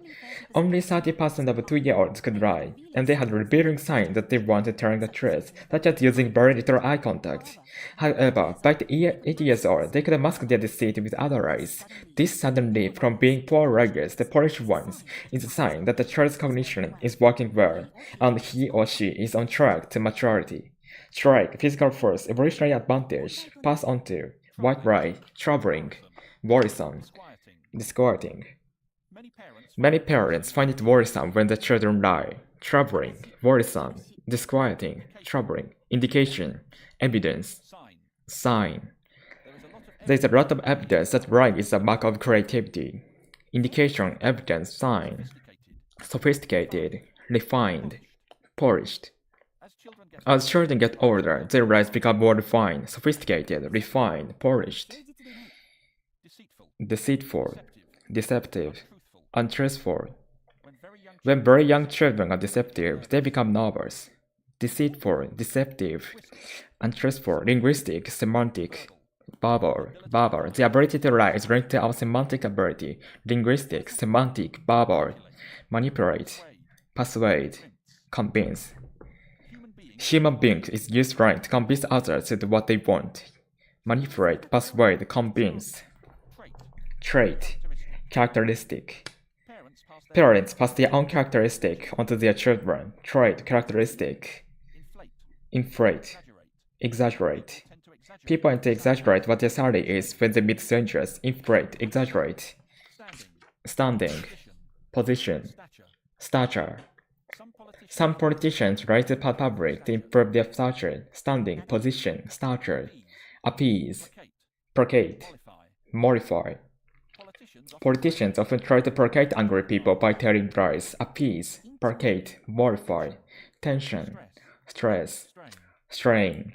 Only 30% of 2-year-olds could lie, and they had revealing signs that they wanted telling the truth, such as using very little eye contact. However, by the 8 years old, they could mask their deceit with other lies. This sudden leap from being poor liars to polished ones is a sign that the child's cognition is working well, and he or she is on track to maturity. Strike, physical force, evolutionary advantage, pass on to, white lie, troubling, worrisome, disquieting. Many parents find it worrisome when the children lie. Troubling, worrisome, disquieting, troubling. Indication, evidence, sign. There is a lot of evidence that lying is a mark of creativity. Indication, evidence, sign. Sophisticated, refined, polished. As children get older, their lives become more refined, sophisticated, refined, polished. Deceitful, deceptive, untruthful. When very young children are deceptive, they become nervous. Deceitful, deceptive, untruthful, linguistic, semantic, verbal. The ability to lie is linked to our semantic ability. Linguistic, semantic, verbal. Manipulate, persuade, convince. Human beings is used right to convince others to do what they want. Manipulate, persuade, convince. Trait, characteristic. Parents pass their own characteristic onto their children. Trait, characteristic. Inflate, exaggerate. People tend to exaggerate what their salary is when they meet strangers. Inflate, exaggerate. Standing, position, stature. Some politicians rise to public to improve their stature, standing, position, stature. Appease, placate, mollify. Politicians often try to placate angry people by telling lies. Appease, placate, mollify. Tension, stress, strain.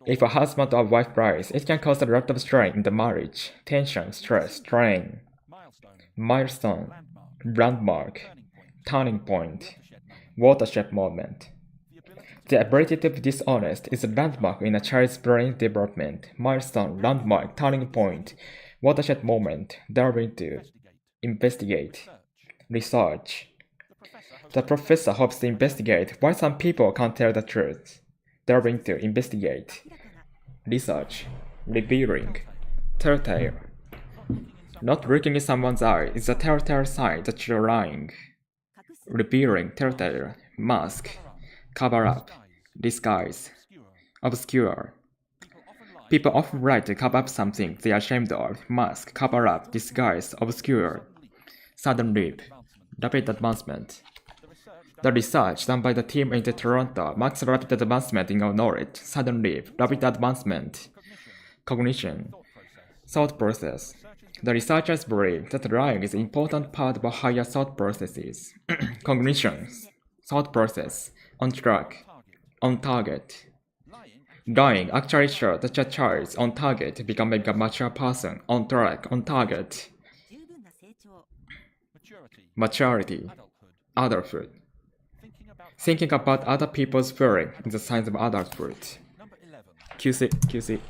If a husband or wife lies, it can cause a lot of strain in the marriage. Tension, stress, strain. Milestone, landmark, turning point. Watershed moment. The ability to be dishonest is a landmark in a child's brain development. Milestone, landmark, turning point, watershed moment, delve into, investigate, research. The professor hopes to investigate why some people can't tell the truth. Delve into, investigate, research, revealing, telltale. Not looking in someone's eye is a telltale sign that you're lying. Revealing, telltale, mask, cover up, disguise, obscure. People often lie to cover up something they are ashamed of. Mask, cover up, disguise, obscure. Sudden leap, rapid advancement. The research done by the team in Toronto marks a rapid advancement in our knowledge. Sudden leap, rapid advancement. Cognition, thought process. The researchers believe that lying is an important part of higher thought processes. Cognition, thought process, on track, on target. Lying actually shows that your child is on target to becoming a mature person, on track, on target. Maturity, adulthood. Thinking about other people's feelings is a sign of adulthood. QC.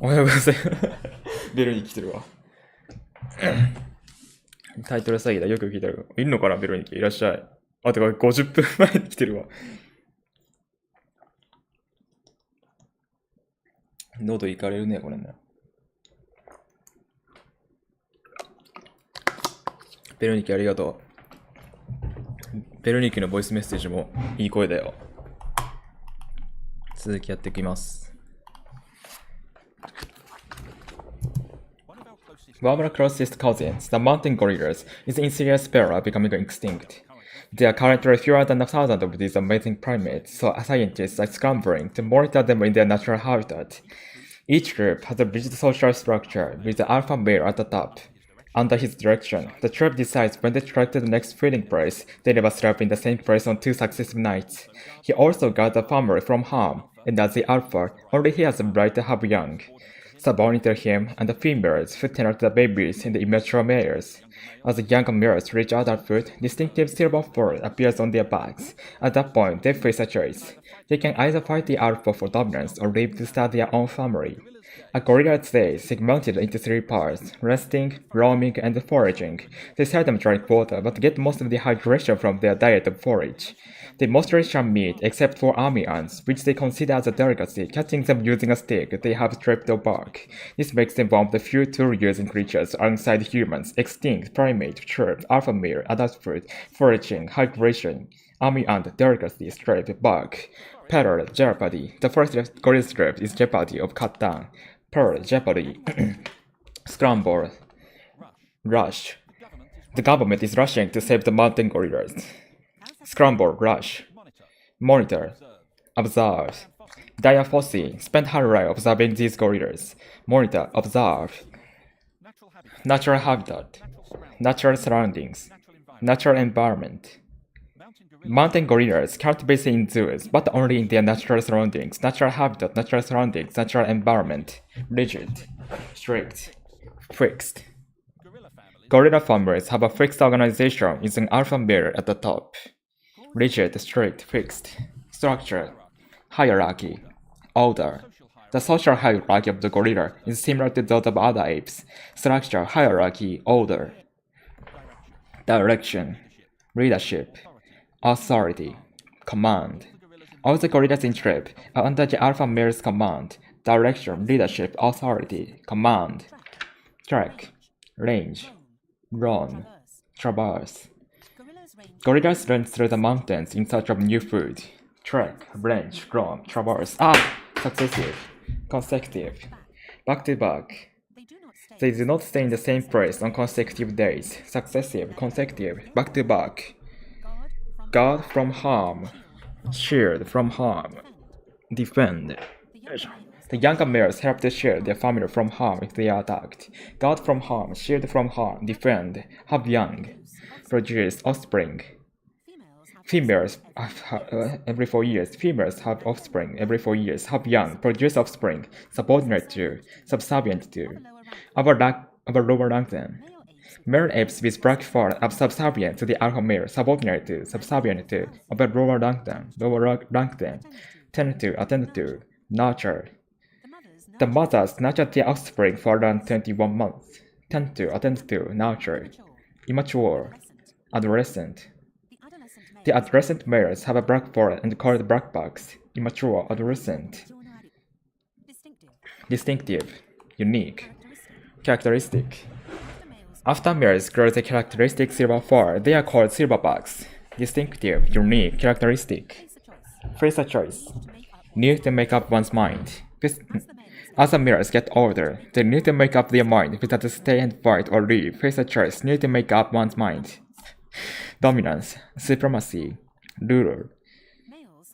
おはようございます。ベルに来てるわ。タイトル詐欺だ。よく聞いてる。いるのかなベルに来て。いらっしゃい。あ、てか50分前に来てるわ。喉いかれるね、これね。ベルニキありがとう。ベルニキのボイスメッセージもいい声だよ。続きやっていきます。One of the closest cousins, the mountain gorillas, is in serious peril of becoming extinct. There are currently fewer than 1,000 of these amazing primates, so scientists are scrambling to monitor them in their natural habitat. Each group has a rigid social structure, with the alpha male at the top. Under his direction, the troop decides when to trek to the next feeding place. They never sleep in the same place on 2 successive nights. He also guards the family from harm, and as the alpha, only he has the right to have young. Subordinate to him and the females who tend to the babies and the immature males. As the young males reach adulthood, distinctive silver fur appears on their backs. At that point, they face a choice. They can either fight the alpha for dominance or leave to start their own family. A gorilla's day is segmented into 3 parts: resting, roaming, and foraging. They seldom drink water but get most of the hydration from their diet of forage. They mostly shun meat except for army ants, which they consider as a delicacy, catching them using a stick they have stripped of bark. This makes them one of the few tool-using creatures alongside humans: extinct, primate, troop, alpha male, adulthood, foraging, hydration, army ant, delicacy, stripped, bark. Peril, jeopardy. The first gorilla script is jeopardy of cut down. Peril, jeopardy. Scramble, rush. The government is rushing to save the mountain gorillas. Scramble, rush. Monitor, observe. Diaphosy, spend her life observing these gorillas. Monitor, observe. Natural habitat, natural surroundings, natural environment. Mountain gorillas can't be seen in zoos, but only in their natural surroundings. Natural habitat, natural surroundings, natural environment. Rigid, strict, fixed. Gorilla families have a fixed organization with an alpha male at the top. Rigid, strict, fixed. Structure, hierarchy, order. The social hierarchy of the gorilla is similar to those of other apes. Structure, hierarchy, order. Direction, leadership, authority, command. All the gorillas in troop are under the alpha male's command. Direction, leadership, authority, command. Track, range, run, traverse. Gorillas run through the mountains in search of new food. Track, range, run, traverse. Successive, consecutive, back to back. They do not stay in the same place on consecutive days. Successive, consecutive, back to back. Guard from harm, shield from harm, defend. The younger males help to shield their family from harm if they are attacked. Guard from harm, shield from harm, defend, have young, produce offspring. Females every 4 years. Females have offspring every 4 years. Have young, produce offspring, subordinate to, subservient to, lower rank than. Male apes with black fur are subservient to the alpha male, subordinate to, subservient to, lower rank than, tend to, attend to, nurture. The mothers nurture their offspring for around 21 months. Tend to, attend to, nurture. Immature, adolescent. The adolescent males have a black fur and called blackbacks. Immature, adolescent. Distinctive, unique, characteristic. After males grow the characteristic silver fur, they are called silverbacks. Distinctive, unique, characteristic. Face a choice. Need to make up one's mind. As the males get older, they need to make up their mind whether to stay and fight or leave. Face a choice. Need to make up one's mind. Dominance, supremacy, ruler.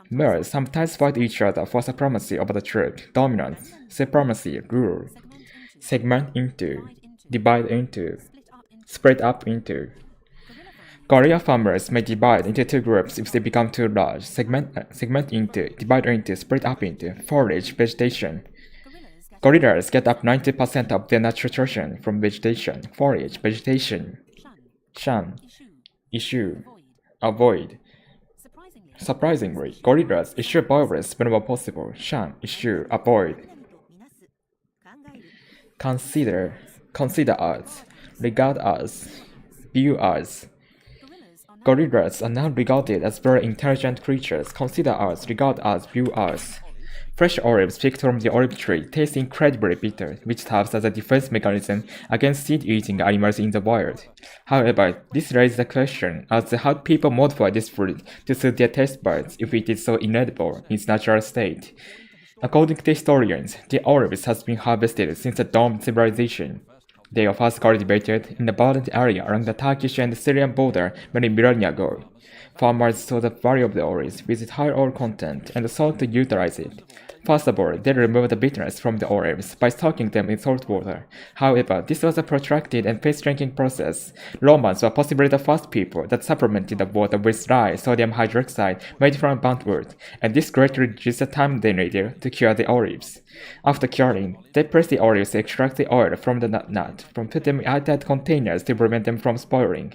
Males sometimes fight each other for supremacy over the troop. Dominance, supremacy, rule. Segment into, divide into, split up into. Gorilla farmers may divide into 2 groups if they become too large. Segment into, divide into, split up into. Forage, vegetation. Gorillas get up 90% of their nutrition from vegetation. Forage, vegetation. Shun, issue, avoid. Surprisingly, gorillas issue violence whenever possible. Shun, issue, avoid. Consider us, regard us, view us. Gorillas are now regarded as very intelligent creatures. Consider us, regard us, view us. Fresh olives picked from the olive tree taste incredibly bitter, which serves as a defense mechanism against seed-eating animals in the wild. However, this raises the question as to how people modify this fruit to suit their taste buds if it is so inedible in its natural state. According to historians, the olives has been harvested since the dawn of civilization. They were first cultivated in the verdant area along the Turkish and Syrian border many millennia ago. Farmers saw the value of the olives with its high oil content and sought to utilize it. First of all, they removed the bitterness from the olives by soaking them in salt water. However, this was a protracted and painstaking process. Romans were possibly the first people that supplemented the water with dry sodium hydroxide made from burnt wood, and this greatly reduced the time they needed to cure the olives. After curing, they pressed the olives to extract the oil from the nut, put them in airtight containers to prevent them from spoiling.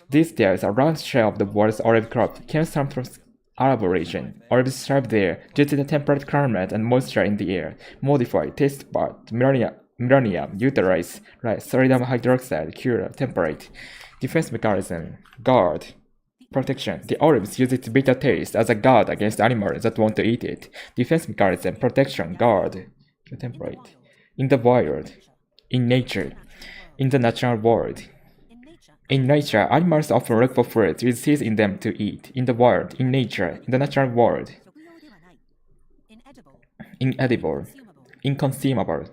These days, a large share of the world's olive crop came from Arab region. Olives thrive there due to the temperate climate and moisture in the air. Modified taste bud millennia utilize sodium hydroxide cure temperate. Defense mechanism. Guard. Protection. The olives use its bitter taste as a guard against animals that want to eat it. Defense mechanism. Protection. Guard. Temperate. In the wild. In nature. In the natural world. In nature, animals often look for fruits with seeds in them to eat. In the wild, in nature, in the natural world. Inedible. Inconsumable.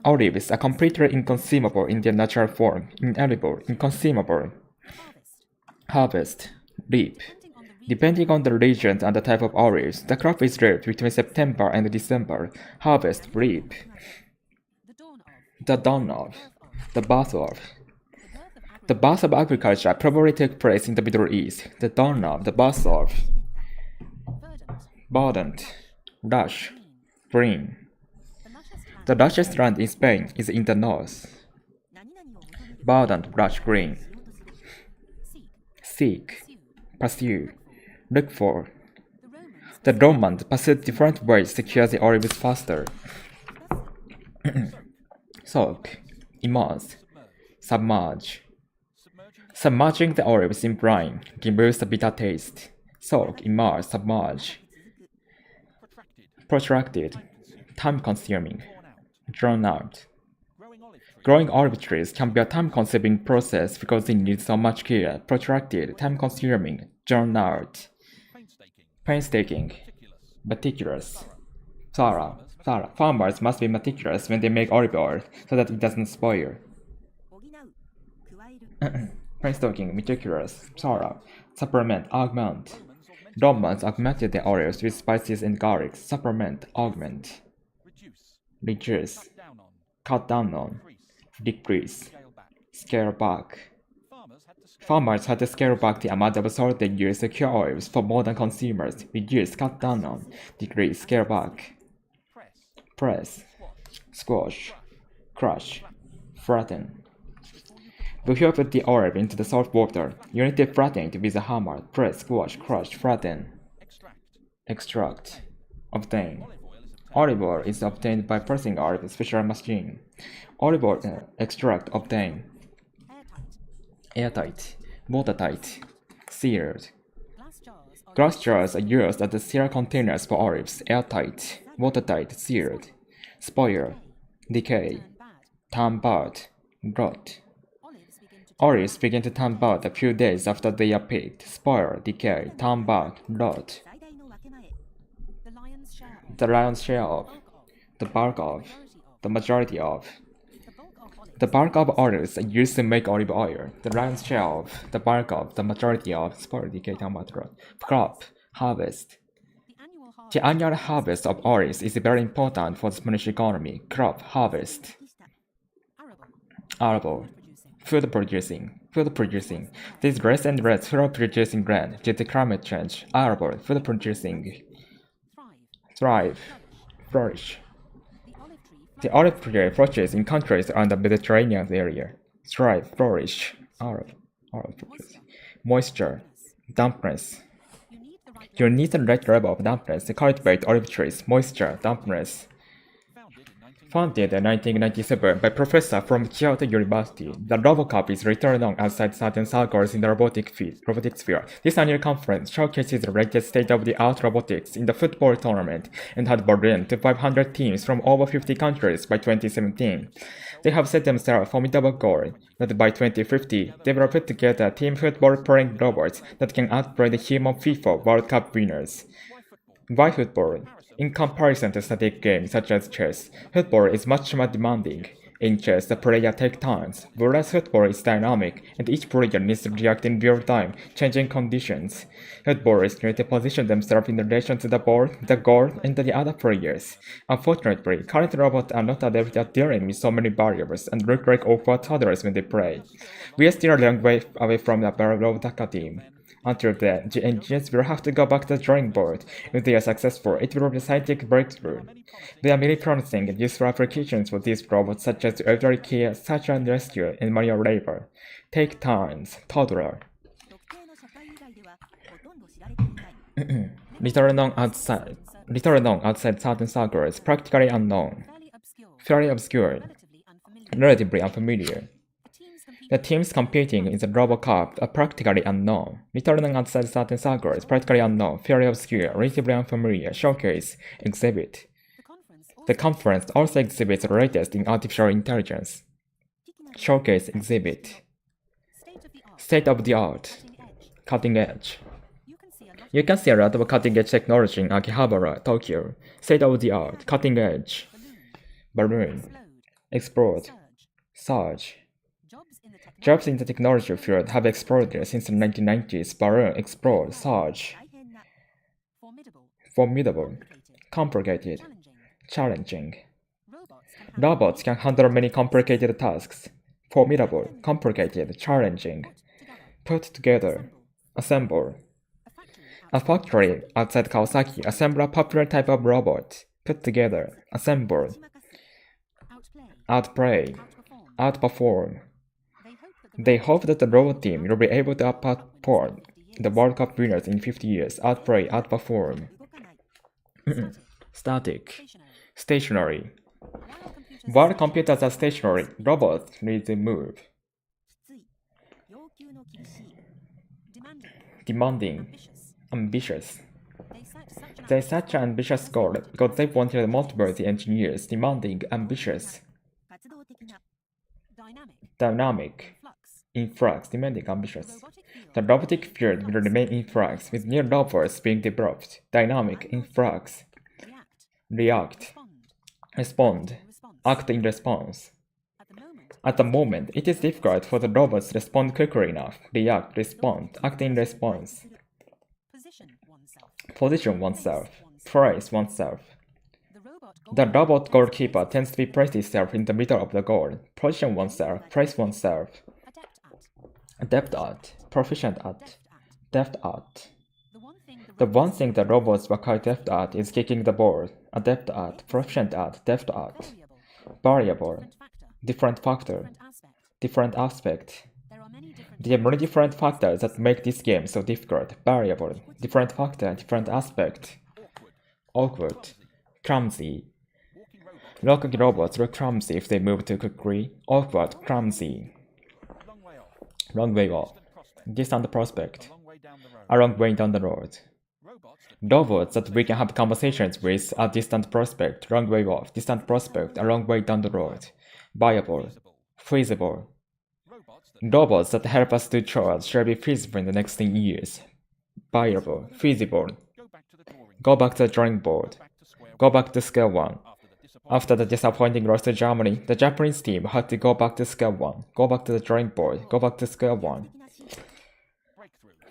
Olives are completely inconsumable in their natural form. Inedible. Inconsumable. Harvest. Reap. Depending on the region and the type of olives, the crop is reaped between September and December. Harvest. Reap. The dawn of. The birth of. The birth of agriculture probably took place in the Middle East. The dawn of, the birth of. Verdant. Lush. Green. The lushest land in Spain is in the north. Verdant, lush, green. Seek. Pursue. Look for. The Romans pursued different ways to cure the olives faster. Soak. Immerse. Submerge. Submerging the olives in brine removes the bitter taste. Soak, immerse, submerge. Protracted. Time-consuming. Drawn out. Growing olive trees can be a time-consuming process because it needs so much care. Protracted, time-consuming, drawn out. Painstaking. Meticulous. Thorough. Farmers must be meticulous when they make olive oil so that it doesn't spoil. Painstaking, meticulous, thorough. Supplement, augment. Romans augmented the olives with spices and garlic. Supplement, augment. Reduce. Cut down on. Decrease. Scale back. Farmers had to scale back the amount of salt they use to cure olives for modern consumers. Reduce, cut down on. Decrease, scale back. Press. Squash. Crush. Flatten. Before you put the olive into the salt water, you need to flatten it with a hammer. Press, squash, crush, flatten. Extract. Obtain. Olive oil is obtained by pressing olive in a special machine. Olive oil extract obtained. Airtight. Watertight. Sealed. Glass jars are used as the seal containers for olives. Airtight. Watertight. Sealed. Spoil. Decay. Turn bad. Rot. Olives begin to turn bad a few days after they are picked. Spoil, decay, turn bad, rot. The lion's share of. The bulk of. The majority of. The bulk of olives are used to make olive oil. The lion's share of. The bulk of. The majority of. Spoil, decay, turn bad, rot. Crop. Harvest. The annual harvest of olives is very important for the Spanish economy. Crop. Harvest. Arable. Food producing. There's less and less food producing land due to climate change. Arable. Food producing. Thrive. Flourish. The olive tree flourishes in countries around the Mediterranean area. Thrive. Flourish. Olive moisture. Dampness. You need the right level of dampness to cultivate olive trees. Moisture. Dampness. Founded in 1997 by professor from Kyoto University, the RoboCup is little known outside certain circles in the robotics field. This annual conference showcases the latest state-of-the-art robotics in the football tournament and had brought in to 500 teams from over 50 countries by 2017. They have set themselves a formidable goal that by 2050, they will put together team football playing robots that can outplay the human FIFA World Cup winners. Why football? In comparison to static games such as chess, football is much more demanding. In chess, the player takes turns, whereas football is dynamic, and each player needs to react in real time, changing conditions. Footballers need to position themselves in relation to the board, the goal, and the other players. Unfortunately, current robots are not adept at dealing with so many variables and look like awkward toddlers when they play. We are still a long way away from the robot team. Until then, the engineers will have to go back to the drawing board. If they are successful, it will be a scientific breakthrough. There are many promising and useful applications for these robots, such as elderly care, search and rescue, and manual labor. Take turns, toddler. Little known outside certain circles, practically unknown, fairly obscure, relatively unfamiliar. The teams competing in the Robot Cup are practically unknown. Little known outside certain circles, practically unknown, fairly obscure, relatively unfamiliar, showcase, exhibit. The conference also exhibits the latest in artificial intelligence. Showcase, exhibit. State of the art, cutting edge. You can see a lot of cutting edge technology in Akihabara, Tokyo. State of the art, cutting edge. Balloon, explode, surge. Jobs in the technology field have exploded since the 1990s. Balloon, explode, surge. Formidable, complicated, challenging. Robots can handle many complicated tasks. Formidable, complicated, challenging. Put together, assemble. A factory outside Kawasaki assembled a popular type of robot. Put together, assemble. Outplay, outperform. They hope that the robot team will be able to outperform the World Cup winners in 50 years. Outplay, outperform. Static, stationary. While computers are stationary, robots need to move. Demanding, ambitious. They set an ambitious goal because they wanted to motivate the engineers. Demanding, ambitious. Dynamic, in flux, demanding, ambitious. The robotic field will remain in flux, with new robots being developed. Dynamic, in flux. React, respond, act in response. At the moment, it is difficult for the robots to respond quickly enough. React, respond, act in response. Position oneself, praise oneself. The robot goalkeeper tends to be placed itself in the middle of the goal. Position oneself, praise oneself. Adept at, proficient at, deft at. The one thing the robots were quite deft at is kicking the ball. Adept at, proficient at, deft at. Variable, different factor, different aspect. There are many different factors that make this game so difficult. Variable, different factor, different aspect. Awkward, clumsy. Walking robots look clumsy if they move too quickly. Awkward, clumsy. Long way off. Distant prospect. A long way down the road. Robots that we can have conversations with are distant prospect, long way off. Distant prospect, a long way down the road. Viable, feasible. Robots that help us do chores shall be feasible in the next 10 years. Viable, feasible. Go back to the drawing board. Go back to scale 1. After the disappointing loss to Germany, the Japanese team had to go back to scale 1. Go back to the drawing board. Go back to scale 1.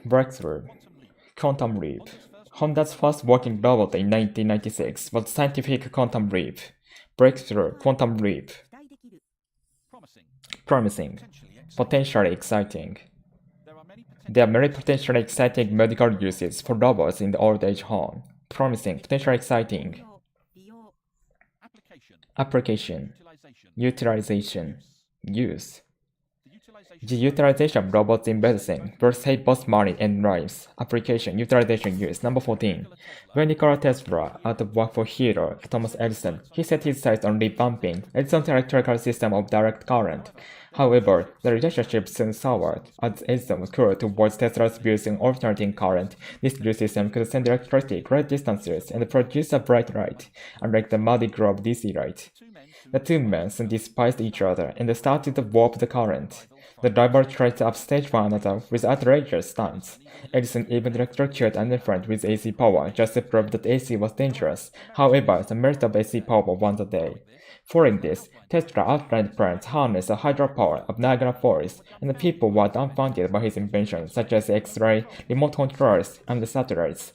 Breakthrough. Quantum leap. Honda's first working robot in 1996 was scientific quantum leap. Breakthrough. Quantum leap. Promising. Potentially exciting. There are many potentially exciting medical uses for robots in the old age home. Promising. Potentially exciting. Application, utilization, use. The utilization of robots in medicine will save both money and lives. Application, utilization, use. Number 14. When Nikola Tesla out of work for Hero, Thomas Edison, he set his sights on revamping Edison's electrical system of direct current. However, the relationship soon soured, as Edison was cruel towards Tesla's views in alternating current. This new system could send electricity great distances and produce a bright light, unlike the muddy glow of DC light. The two men soon despised each other and started to warp the current. The driver tried to upstage one another with outrageous stunts. Edison even electrocuted an elephant with AC power just to prove that AC was dangerous. However, the merit of AC power won the day. Following this, Tesla outlined plans to harness the hydropower of Niagara Falls, and the people were dumbfounded by his inventions such as X-ray, remote controllers, and the satellites.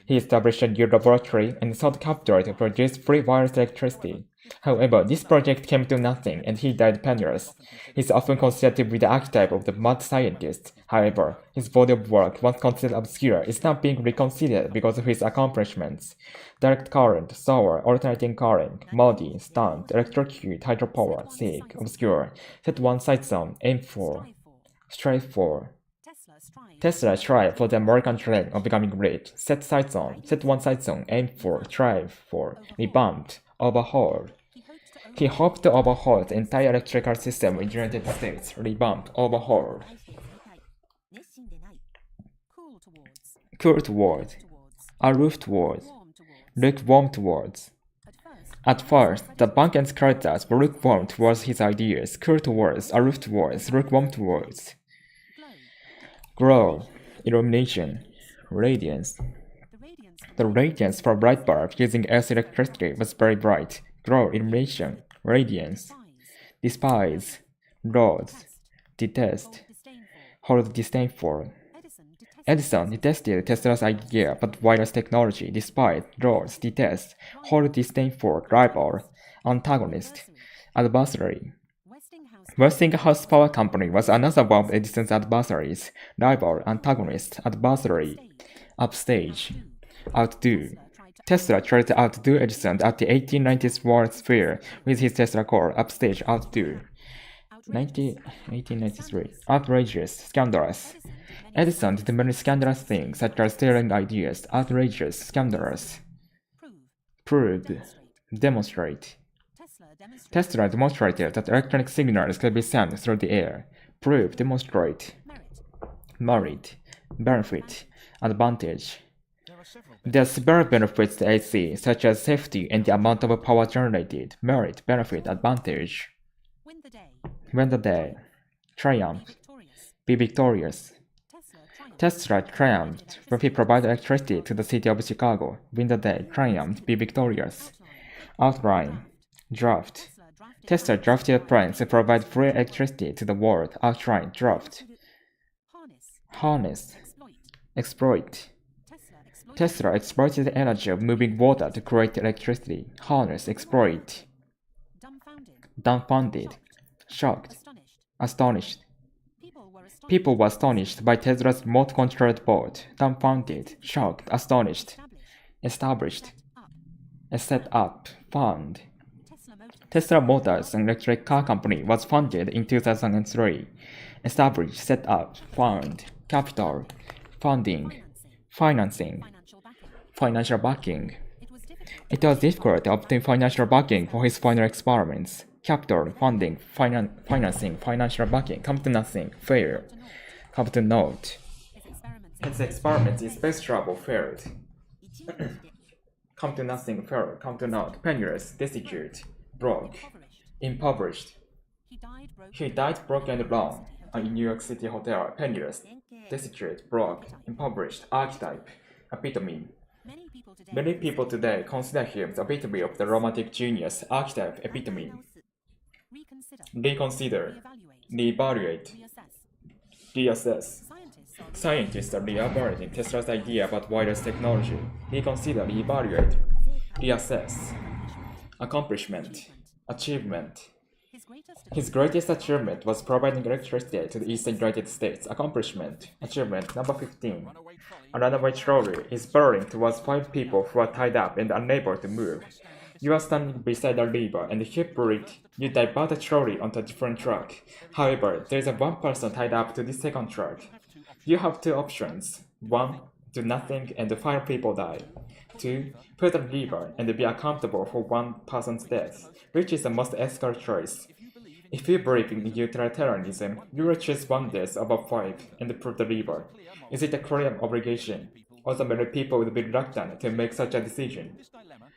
He established a new laboratory and sought capital to produce free wireless electricity. However, this project came to nothing and he died penniless. He is often considered to be the archetype of the mad scientist. However, his body of work, once considered obscure, is now being reconsidered because of his accomplishments. Direct current, solar, alternating current, muddy, stunt, electrocute, hydropower, sick, obscure, set one sight zone, aim for, strive for. Tesla strive for the American dream of becoming rich. Set sight zone, set one sight zone, aim for, strive for, revamped, overhaul. He hoped to overhaul the entire electrical system in the United States. Revamp, overhaul. Cool towards, aloof towards, lukewarm towards. At first, the bank and creditors were lukewarm towards his ideas. Cool towards, aloof towards, lukewarm towards. Glow, illumination, radiance. The radiance from light bulb using Earth's electricity was very bright. Glow, illumination, radiance. Despise, loathe, detest, hold disdain for. Edison detested Tesla's idea, but wireless technology, despised, loathed, detest, hold disdain for, rival, antagonist, adversary. Westinghouse Power Company was another one of Edison's adversaries, rival, antagonist, adversary, upstage, outdo. Tesla tried to outdo Edison at the 1890s World's Fair with his Tesla core, upstage, outdo. 1893. Outrageous, scandalous. Edison did many scandalous things, such as stealing ideas. Outrageous, scandalous. Proved, demonstrate. Tesla demonstrated that electronic signals could be sent through the air. Prove, demonstrate. Merit, benefit, advantage. There are several benefits to AC, such as safety and the amount of power generated. Merit, benefit, advantage. Win the day. Triumph. Be victorious. Tesla triumphed when he provided electricity to the city of Chicago. Win the day. Triumph. Be victorious. Outline. Draft. Tesla drafted plans to provide free electricity to the world. Outline. Draft. Harness. Exploit. Tesla exploited the energy of moving water to create electricity. Harness. Exploit. Dumbfounded. Shocked. Astonished. People were astonished by Tesla's remote-controlled boat. Dumbfounded. Shocked. Astonished. Established. Set up. Fund. Tesla Motors, an electric car company, was founded in 2003. Established. Set up. Fund. Capital. Funding. Financing. Financial backing. It was difficult to obtain financial backing for his final experiments. Capital, funding, financing, financial backing, come to nothing, fail. Come to naught. His experiments in space travel failed. Come to nothing, fail, come to naught, penniless, destitute, broke, impoverished. He died broke and alone in New York City hotel, penniless, destitute, broke, impoverished, archetype, epitome. Many people today consider him the epitome of the romantic genius, archetype, epitome. Reconsider, reevaluate, reassess. Scientists are reevaluating Tesla's idea about wireless technology. Reconsider, reevaluate, reassess. Accomplishment, achievement. His greatest achievement was providing electricity to the eastern United States. Accomplishment, achievement number 15. A runaway trolley is burrowing towards 5 people who are tied up and unable to move. You are standing beside a lever and hip it. You divert the trolley onto a different track. However, there is one person tied up to the second track. You have 2 options. 1. Do nothing and 5 people die. 2. Pull the lever and be accountable for 1 person's death, which is the most ethical choice. If you believe in utilitarianism, you will choose 1 death over 5 and pull the lever. Is it a clear obligation? Also, many people would be reluctant to make such a decision.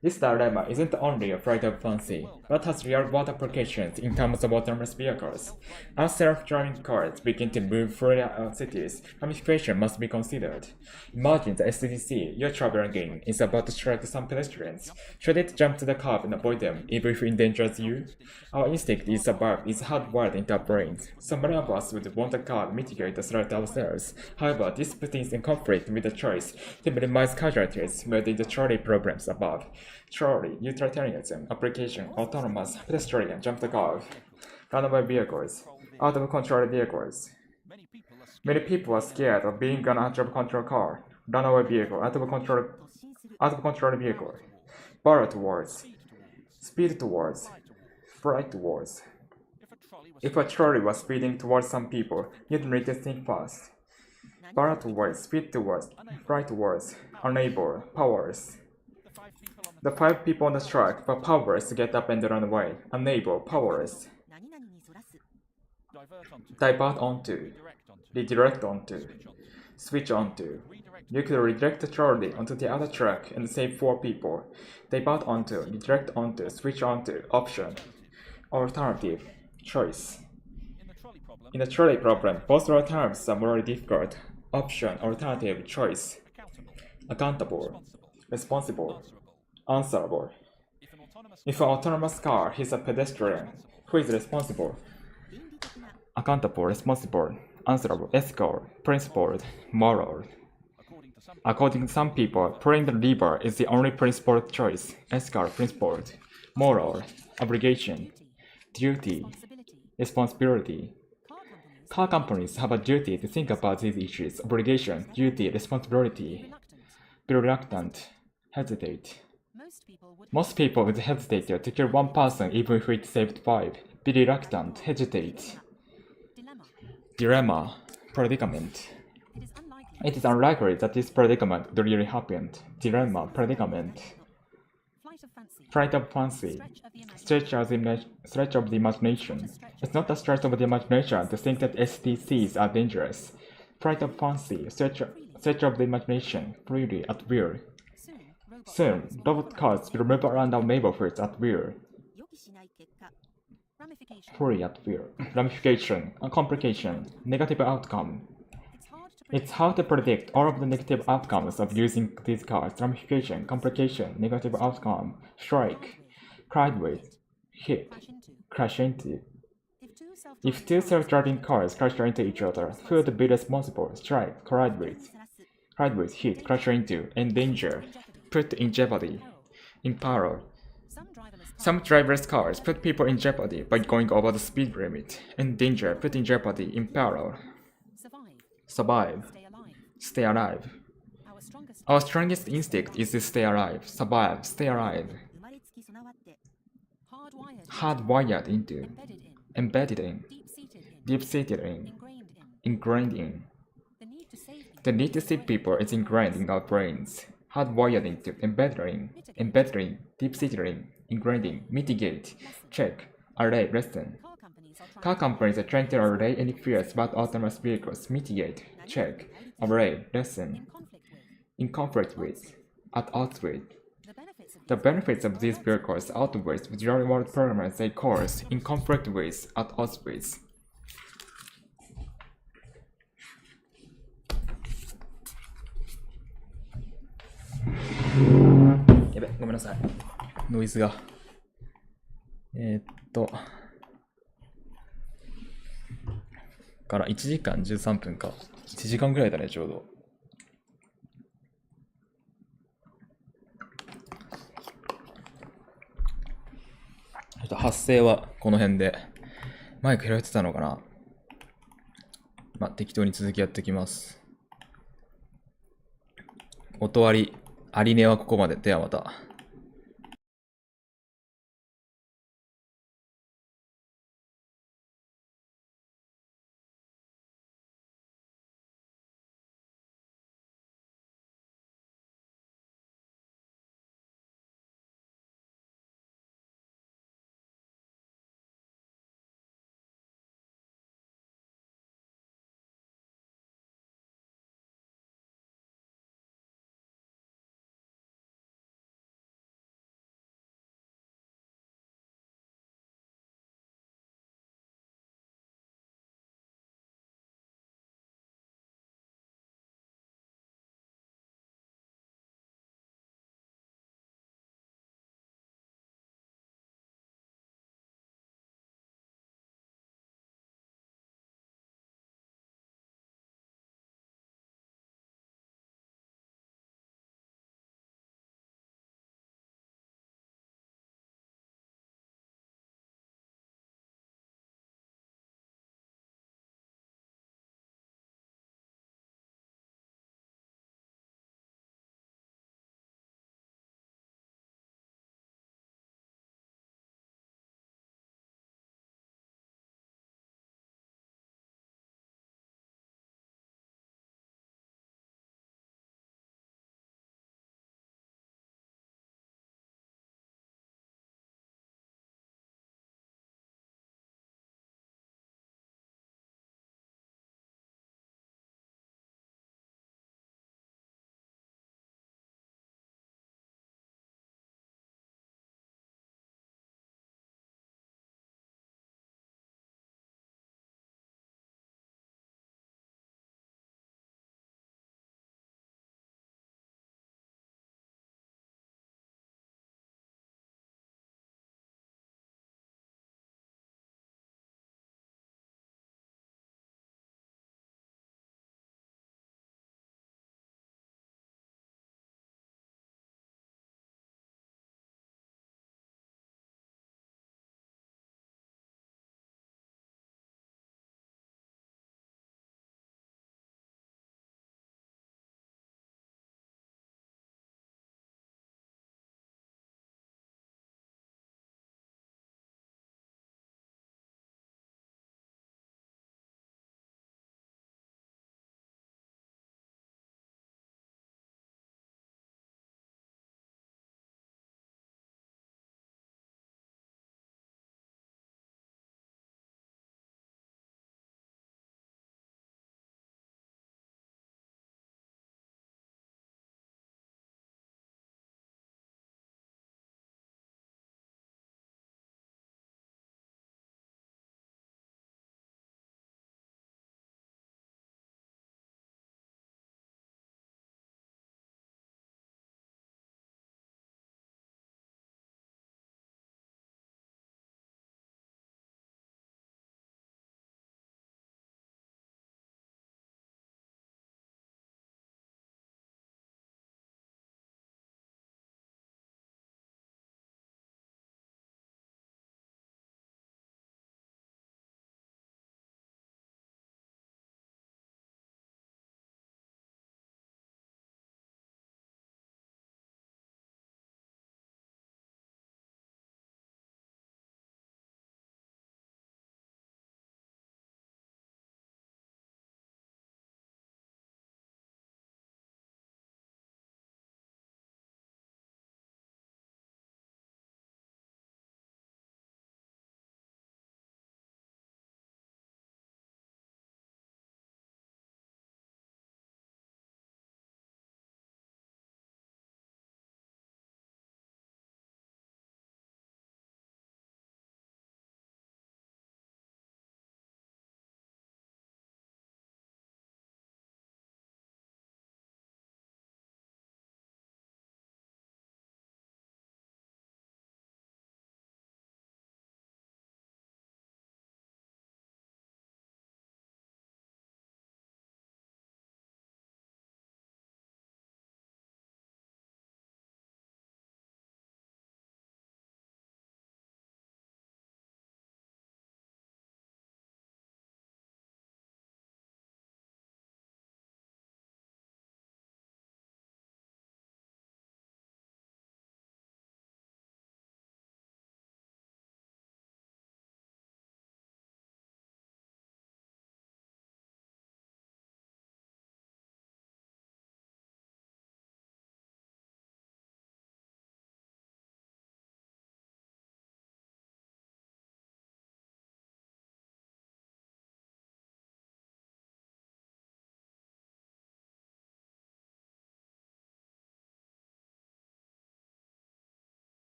This dilemma isn't only a flight of fancy, but has real-world applications in terms of autonomous vehicles. As self-driving cars begin to move through our cities, ramification must be considered. Imagine the SDC you're traveling in is about to strike some pedestrians. Should it jump to the curb and avoid them, even if it endangers you? Our instinct to survive is hardwired into our brains, so many of us would want a car to mitigate the threat ourselves. However, this puts us in conflict with the choice to minimize casualties within the trolley programs above. Trolley, utilitarianism, application, autonomous, pedestrian, jump the curve, runaway vehicles, out-of-control vehicles. Many people are scared of being an out-of-control car, runaway vehicle, out-of-control vehicle. Barrel towards, speed towards, flight towards. If a trolley was speeding towards some people, you'd need to think fast. Barrel towards, speed towards, flight towards, unable, powerless. The 5 people on the track were powerless to get up and run away, unable, powerless. Divert onto, redirect onto, switch onto. You could redirect the trolley onto the other track and save 4 people. Divert onto, redirect onto, switch onto, option. Alternative, choice. In the trolley problem, both alternatives are morally difficult. Option, alternative, choice. Accountable, responsible, answerable. If an autonomous car hits a pedestrian, who is responsible? Accountable, responsible, answerable, ethical, principled, moral. According to some people, pulling the lever is the only principled choice. Ethical, principled, moral, obligation, duty, responsibility. Car companies have a duty to think about these issues: obligation, duty, responsibility. Be reluctant, hesitate. Most people would hesitate to kill 1 person even if it saved 5. Be reluctant, hesitate. Dilemma, predicament. It is unlikely that this predicament would really happen. Dilemma, predicament. Flight of fancy, stretch of the imagination. It's not a stretch of the imagination to think that STCs are dangerous. Flight of fancy, stretch of the imagination, freely at will. Soon, robot cars will move around our neighborhoods at will. Free at will. Ramification, a complication, negative outcome. It's hard to predict all of the negative outcomes of using these cars. Ramification, complication, negative outcome, strike, collide with, hit, crash into. If 2 self-driving cars crash into each other, who would be responsible? Strike, collide with, hit, crash into, endanger, put in jeopardy, imperil. Some driverless cars put people in jeopardy by going over the speed limit. Endanger, put in jeopardy, imperil. Survive, stay alive. Our strongest instinct is to stay alive, survive, stay alive. Hardwired into, embedded in, deep-seated in, ingrained in. The need to save people is ingrained in our brains. Hardwired into, embedded in, deep-seated in, ingrained in, mitigate, check, array, lesson. Car companies are trying to array any fears about autonomous vehicles, mitigate, check, array, lesson, in conflict with, at odds with. The benefits of these vehicles outweighs the real-world problems they cause, in conflict with, at odds with. やべ、ごめんなさい。ノイズが。から1時間13分か。1時間ぐらいだね、ちょうど。ちょっと発声はこの辺で。マイク拾えてたのかな。まあ、適当に続きやっていきます。音割り、アリネはここまで。ではまた。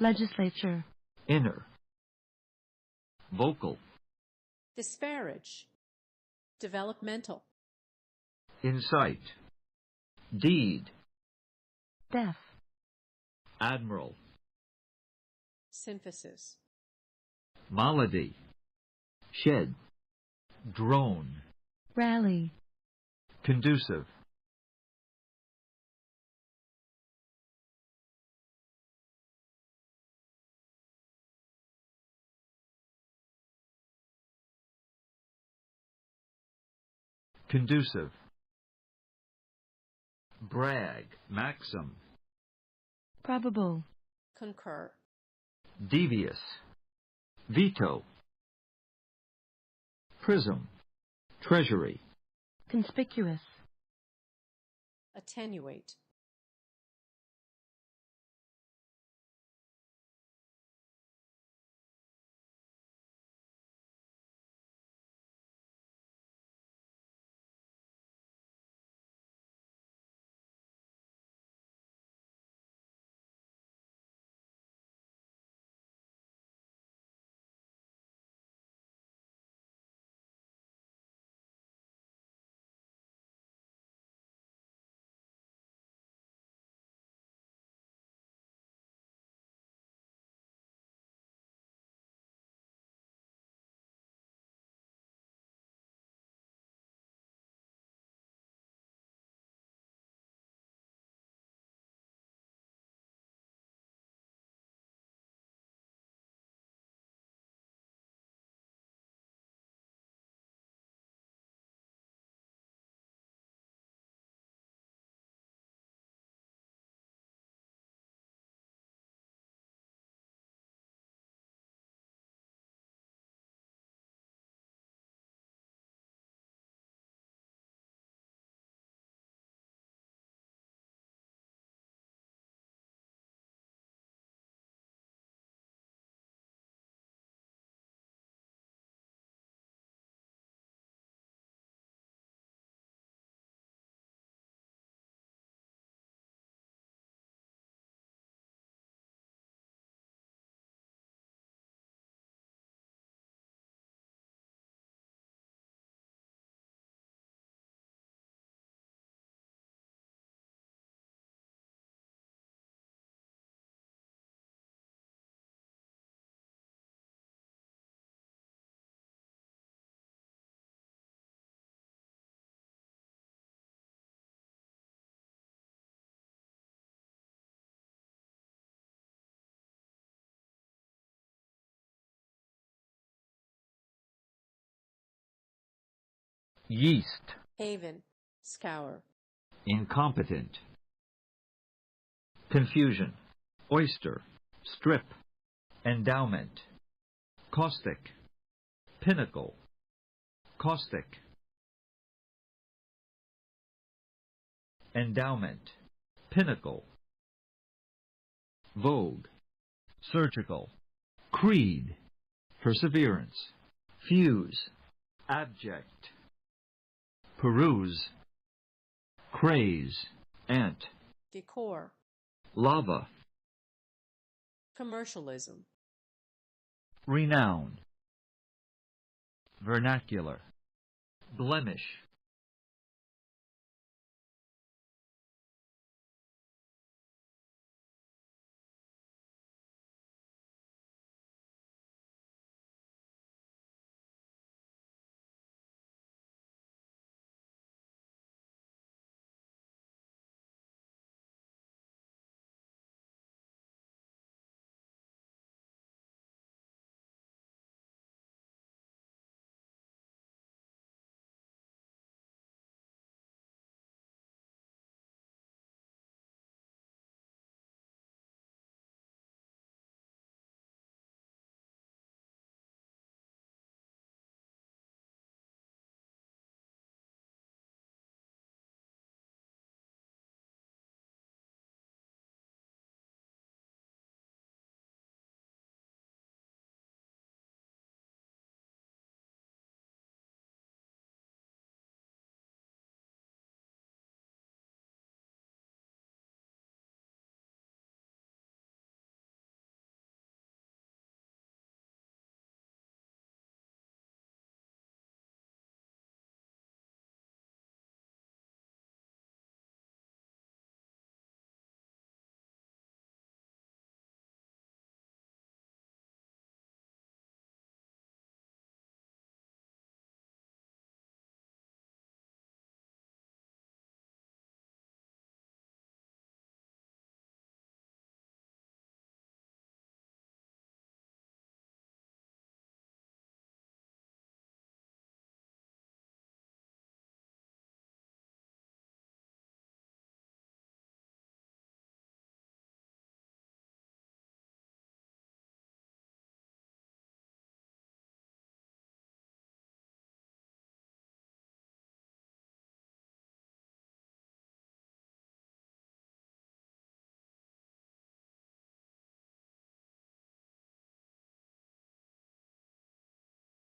legislature, inner, vocal, disparage, developmental, incite, deed, deaf, admiral, synthesis, malady, shed, drone, rally, conducive, conducive, brag, maxim, probable, concur, devious, veto, prism, treasury, conspicuous, attenuate, yeast, haven, scour, incompetent, confusion, oyster, strip, endowment, caustic, pinnacle, caustic, endowment, pinnacle, vogue, surgical, creed, perseverance, fuse, abject, peruse, craze, ant, decor, lava, commercialism, renown, vernacular, blemish,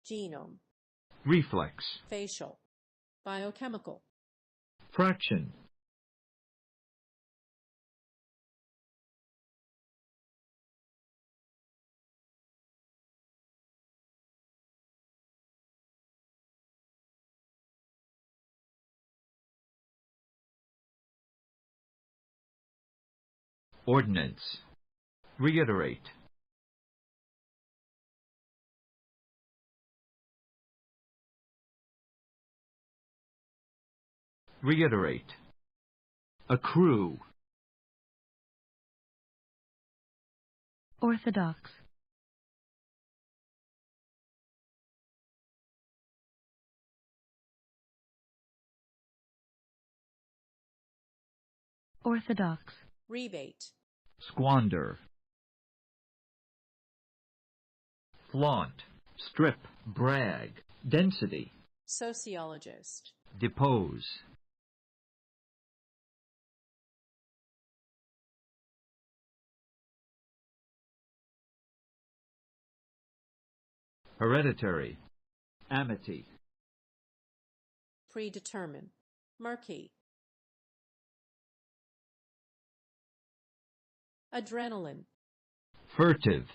genome, reflex, facial, biochemical, fraction, ordinance, reiterate, reiterate, accrue, Orthodox. Orthodox. rebate, squander, flaunt, strip, brag, density, sociologist, depose, hereditary, amity, predetermine, murky, adrenaline, furtive,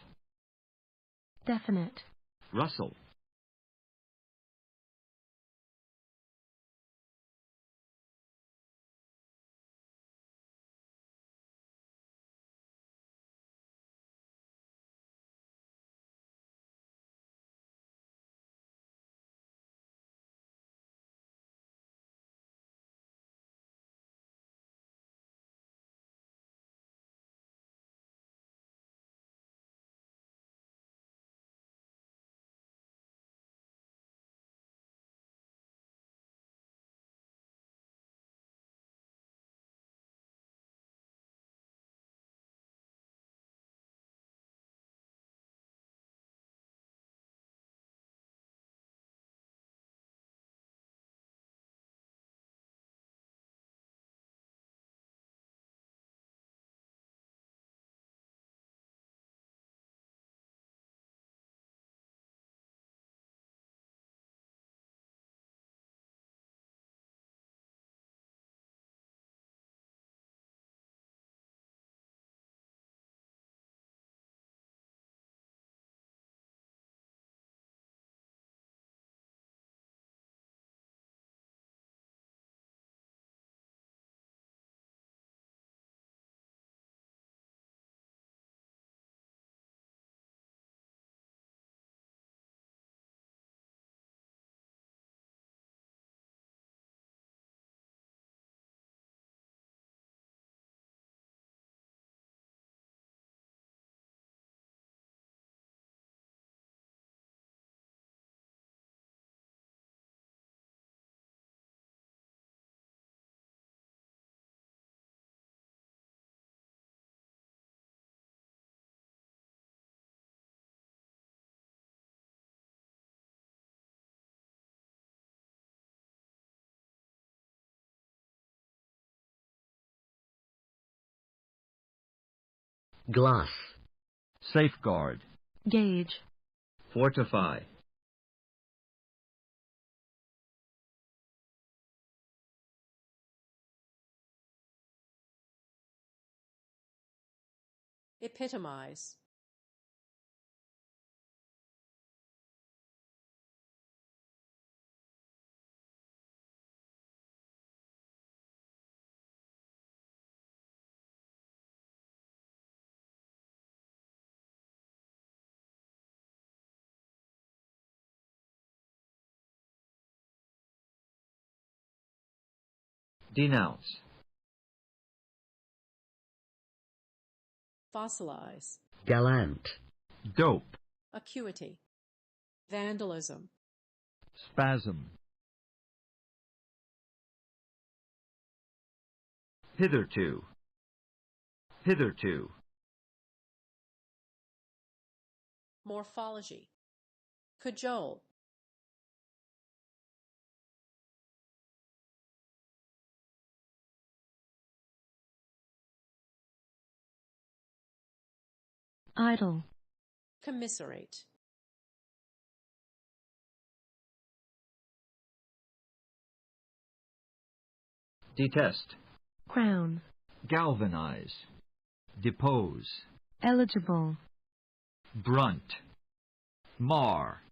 Definite. rustle, glass, safeguard, Gauge. fortify, epitomize, denounce, fossilize, gallant, dope, acuity, vandalism, spasm, hitherto, hitherto, morphology, cajole, Idle. commiserate, detest, crown, galvanize, depose, eligible, brunt, mar,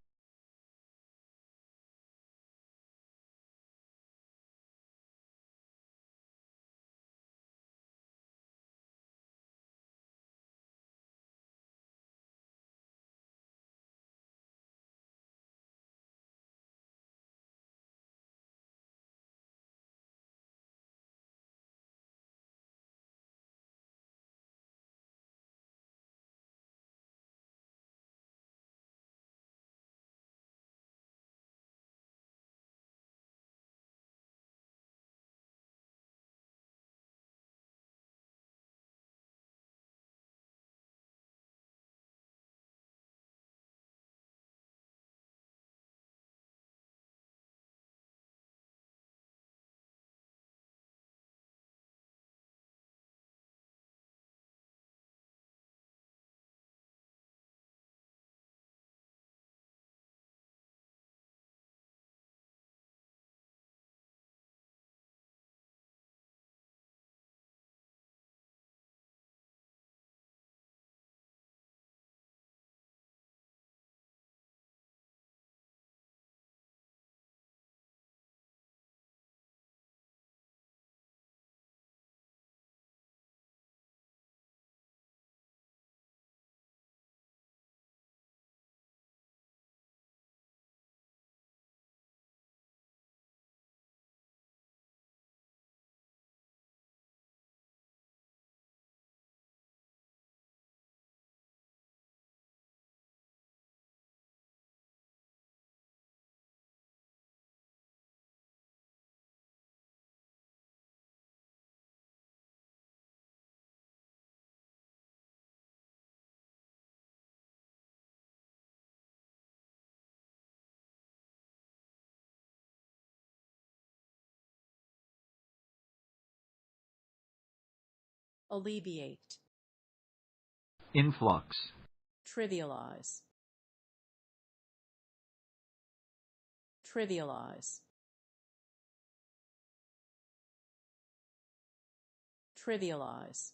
alleviate, influx, trivialize, trivialize, trivialize,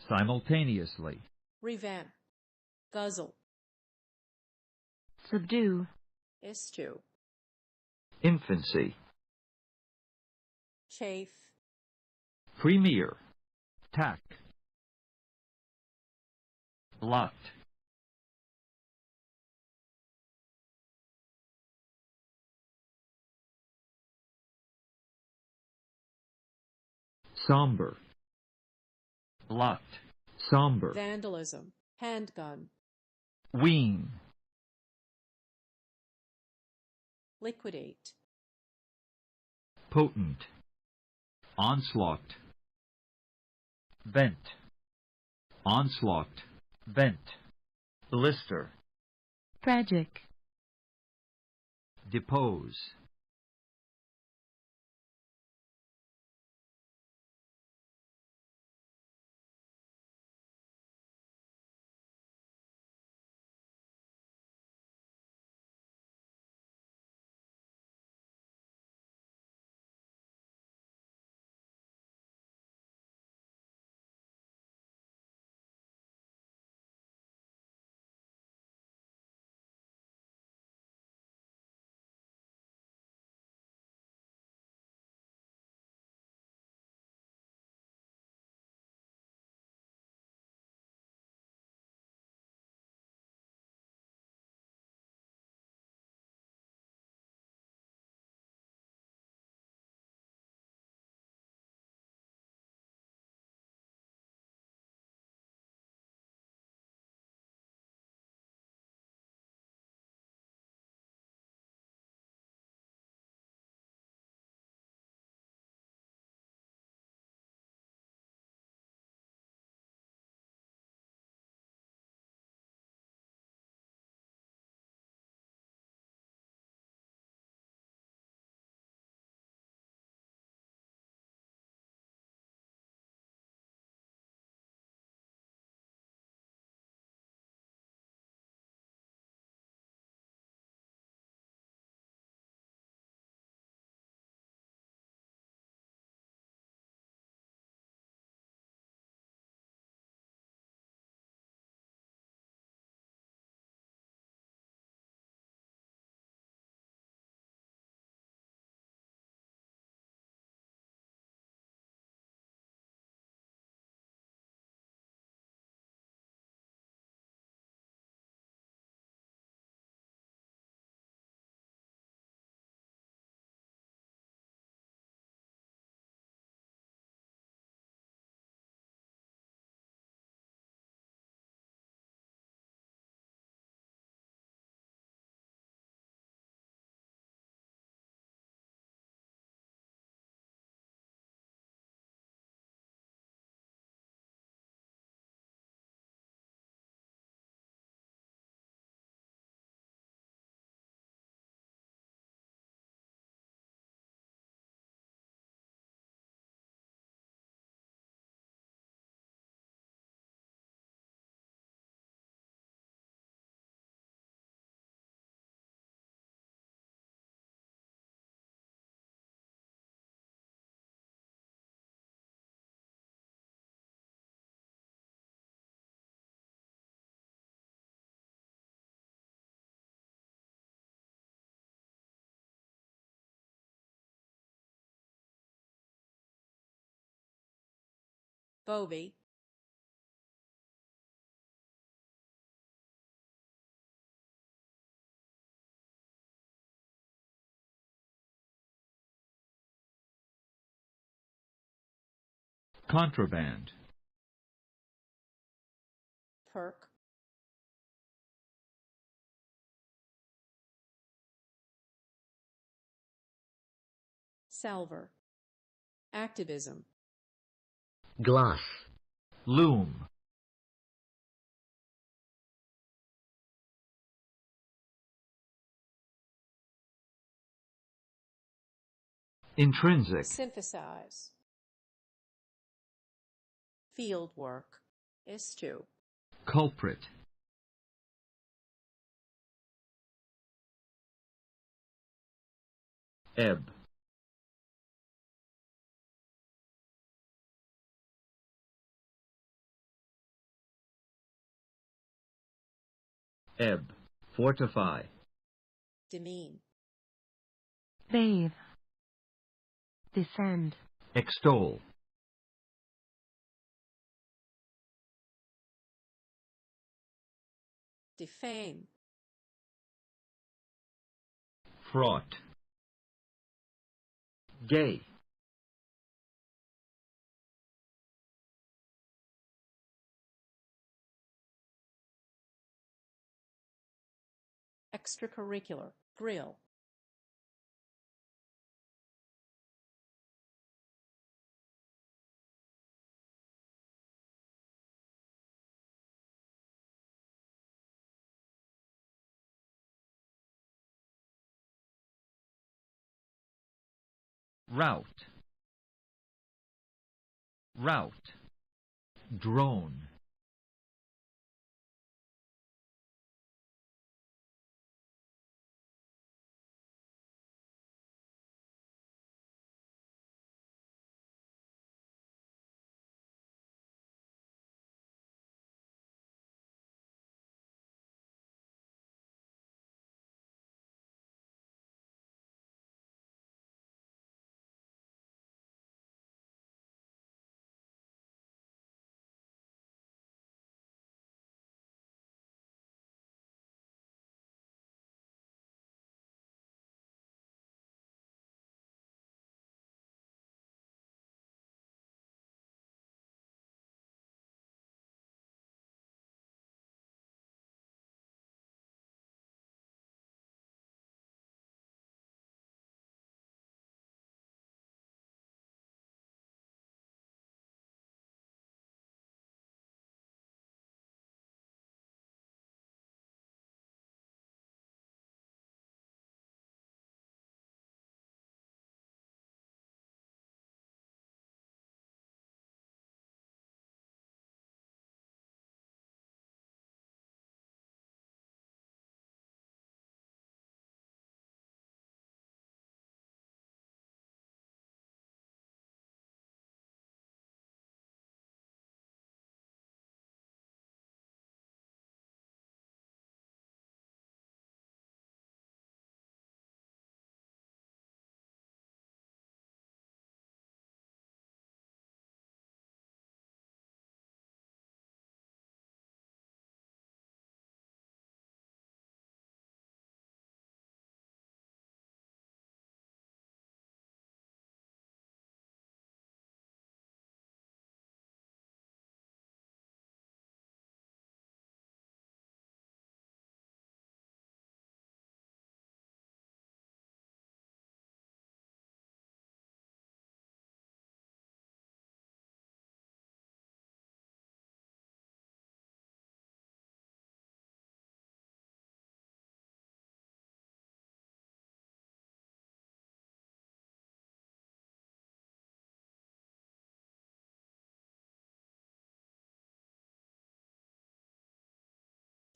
simultaneously, revamp, guzzle, subdue, eschew, infancy, chafe, premier, tack, blot, somber, blot, somber, vandalism, handgun, wean, liquidate, potent, onslaught, vent, onslaught, vent, blister, tragic, depose, Phobie, Contraband. Perk, Salver, Activism, Glass. Loom. Intrinsic. Synthesize, Field Work, Eschew, Culprit. Ebb. Ebb. Fortify. Demean, bathe, descend, Extol. Defame, Fraught. Gay. Extracurricular, Drill, Route. Route. Drone.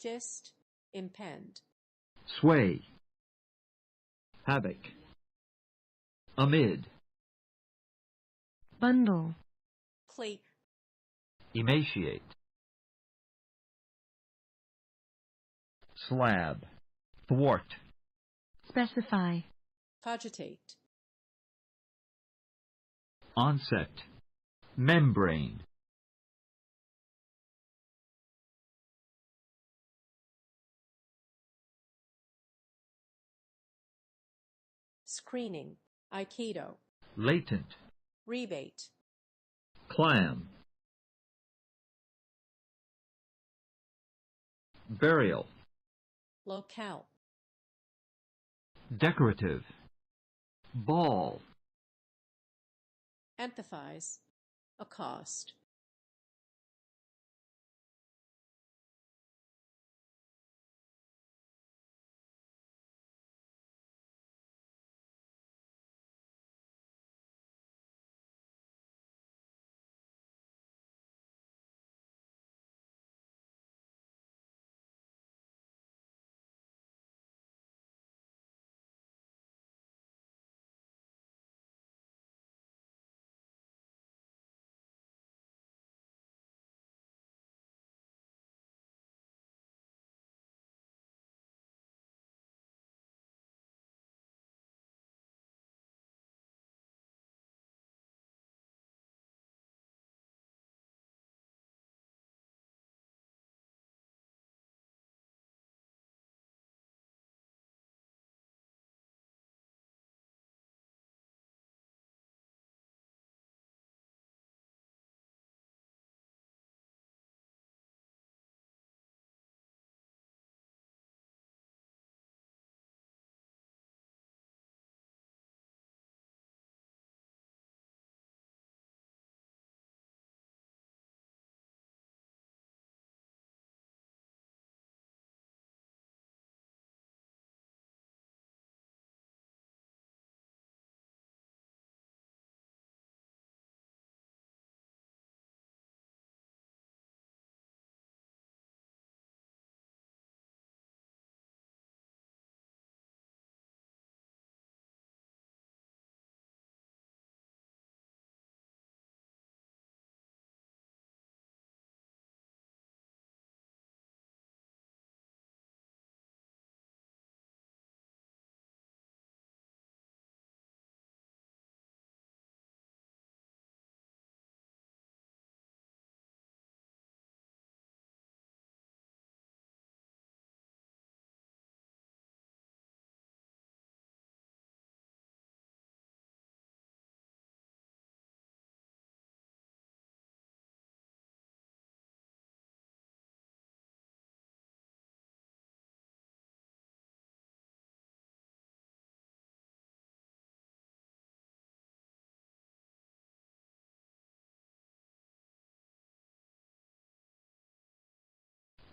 Gist, Impend, Sway. Havoc. Amid. bundle, Cleak, Emaciate. Slab. Thwart. specify, Cogitate, Onset. Membrane. preening, aikido, latent, rebate, clam, burial, locale, decorative, ball, empathize, accost.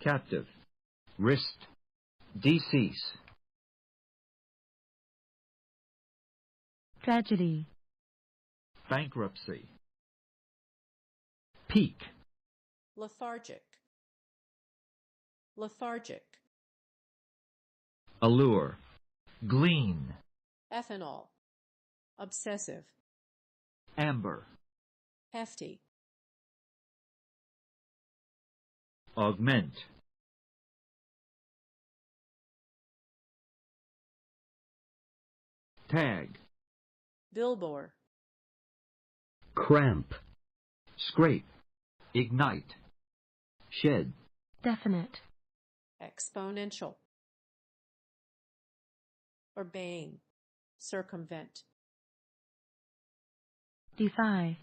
captive, wrist, decease, tragedy, bankruptcy, peak, lethargic, lethargic, allure, glean, ethanol, obsessive, amber, hefty, augment, tag, billboard, cramp, scrape, ignite, shed, definite, exponential, urbane, circumvent, defy,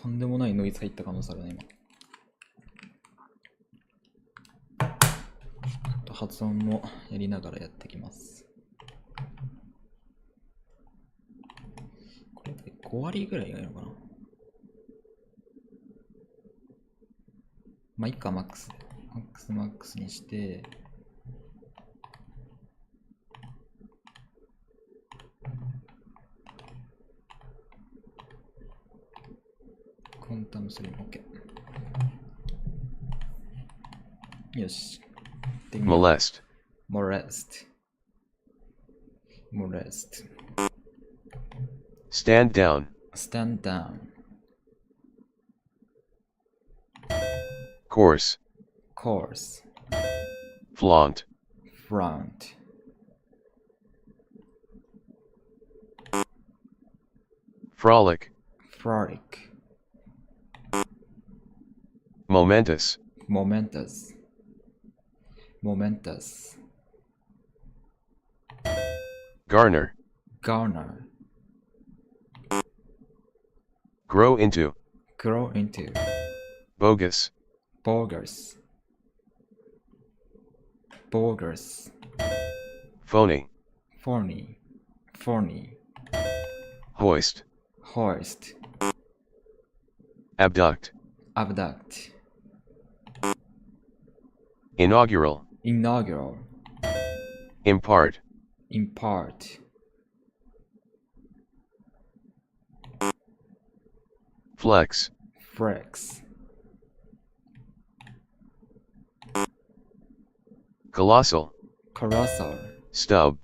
とんでもないノイズ入った可能性あるね、今。発音もやりながらやってきます。これで5割ぐらいがいいのかな。まあ、いっか、マックスにして、コンタムスリーも OK。よし。molest, stand down, course, flaunt, frolic, momentous, garner, grow into, bogus, phony, hoist, abduct, inaugural, impart, flex, colossal, stub,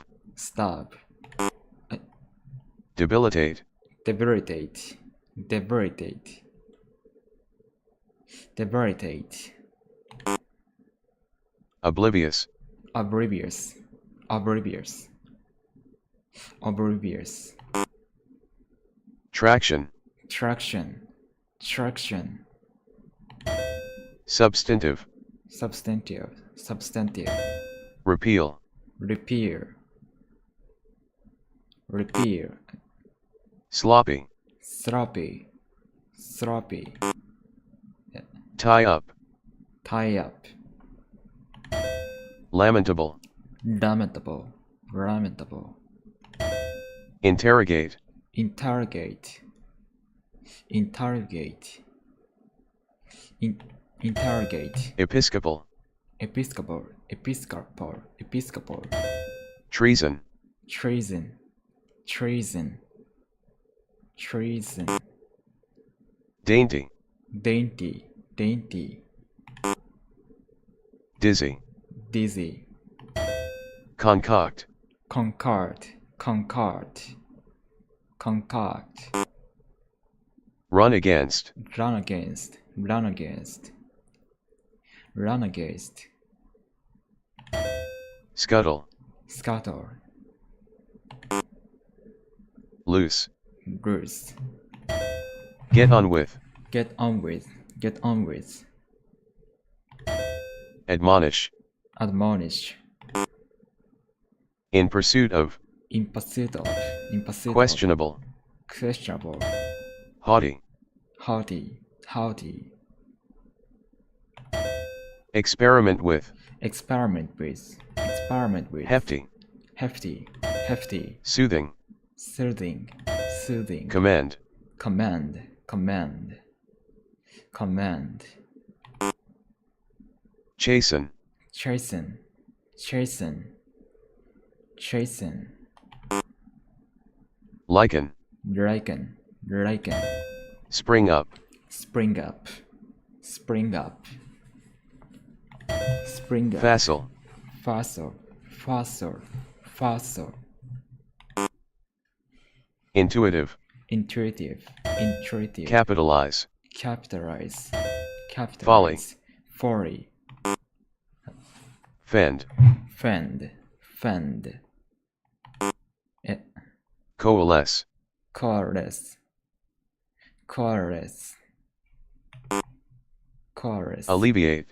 debilitate, oblivious, traction, substantive, repeal, sloppy, tie up, lamentable, interrogate, episcopal, treason, dainty, dizzy, concoct, run against, scuttle, loose, get on with, admonish, in pursuit of, questionable, haughty, experiment with, hefty, soothing, command, chasten, lichen, spring up, facile, intuitive, capitalize, folly, fend, coalesce, alleviate,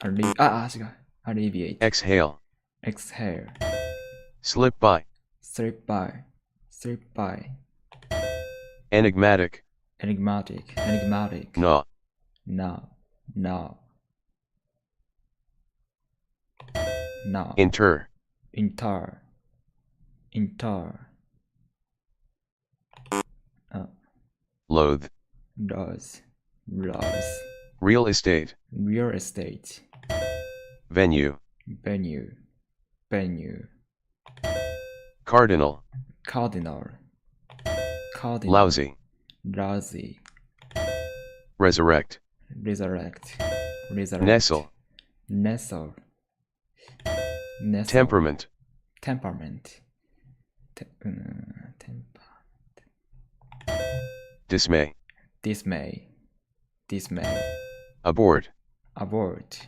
alleviate, exhale, exhale, slip by, slip by, slip by, Enigmatic. enigmatic, enigmatic, No. now, now, now, Inter. inter, inter, Loathe. does, loves, Real estate. real estate, Venue. venue, venue, Cardinal. cardinal, cardinal, Lousy. lousy, Resurrect. resurrect, resurrect, Nestle. nestle, nestle, Temperament. temperament, Dismay. dismay, dismay, Aboard. abort,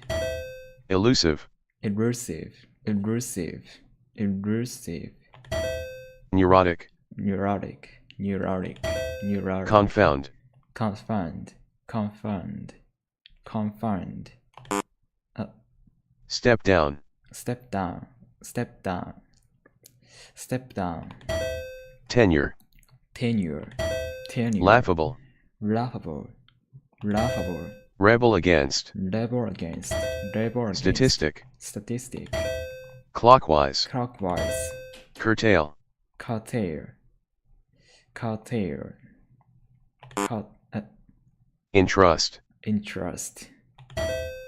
Elusive. elusive, elusive, elusive, Neurotic. neurotic, neurotic, neurotic, Confound. confound, confound, confound, Step down. step down, step down, step down, Tenure. tenure, tenure, Laughable. laughable, laughable, Rebel against. rebel against, rebel against, Statistic. statistic, Clockwise. clockwise, Curtail. curtail, curtail, Entrust. interest,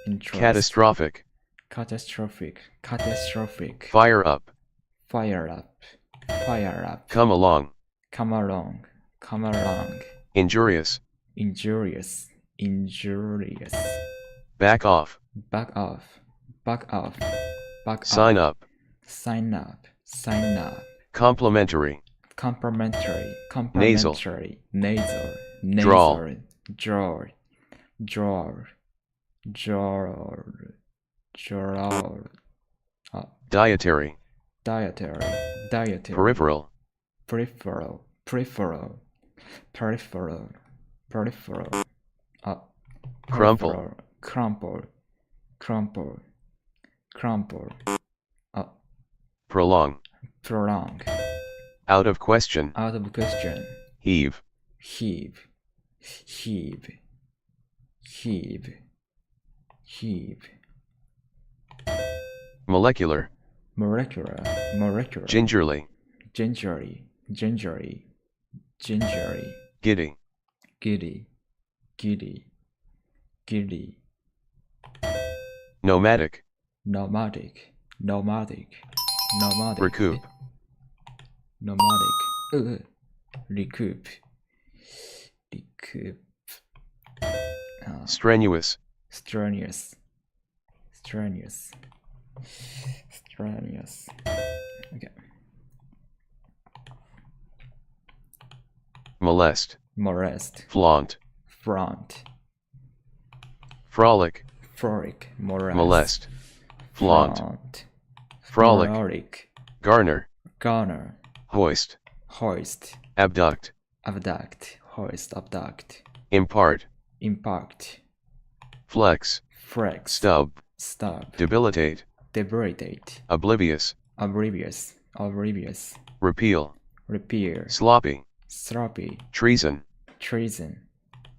interest, Catastrophic. catastrophic, catastrophic, Fire up. fire up, fire up, Come along. come along, come along, Injurious. injurious, injurious, Back off. back off, back off, back Sign off, up. sign up, sign up, Complimentary. complimentary, Nasal. complimentary, nasal, Drawl. nasal, draw, draw, draw, draw, Dietary. dietary, dietary, Peripheral. peripheral, peripheral, peripheral, peripheral, Crumple. peripheral, crumple, crumple, crumple, Prolong. prolong, Out of question. out of question, Heave. heave, heave, heave, heave, Molecular. molecular, molecular, Gingerly. gingery, gingery, gingery, Giddy. giddy, giddy, giddy, Nomadic. nomadic, nomadic, nomadic, Recoup. nomadic, recoup, recoup, Strenuous. strenuous, strenuous, strenuous. Okay. Molest. Molest, Flaunt. front, Frolic. frolic, Molest. Flaunt. front, Frolic. frolic, Garner. garner, Hoist. hoist, Abduct. abduct, hoist, abduct, Impart. impact, Flex. flex, Stub. stub, Debilitate. debilitate, Oblivious. oblivious, oblivious, Repeal. repair, Sloppy. sloppy, Treason. treason,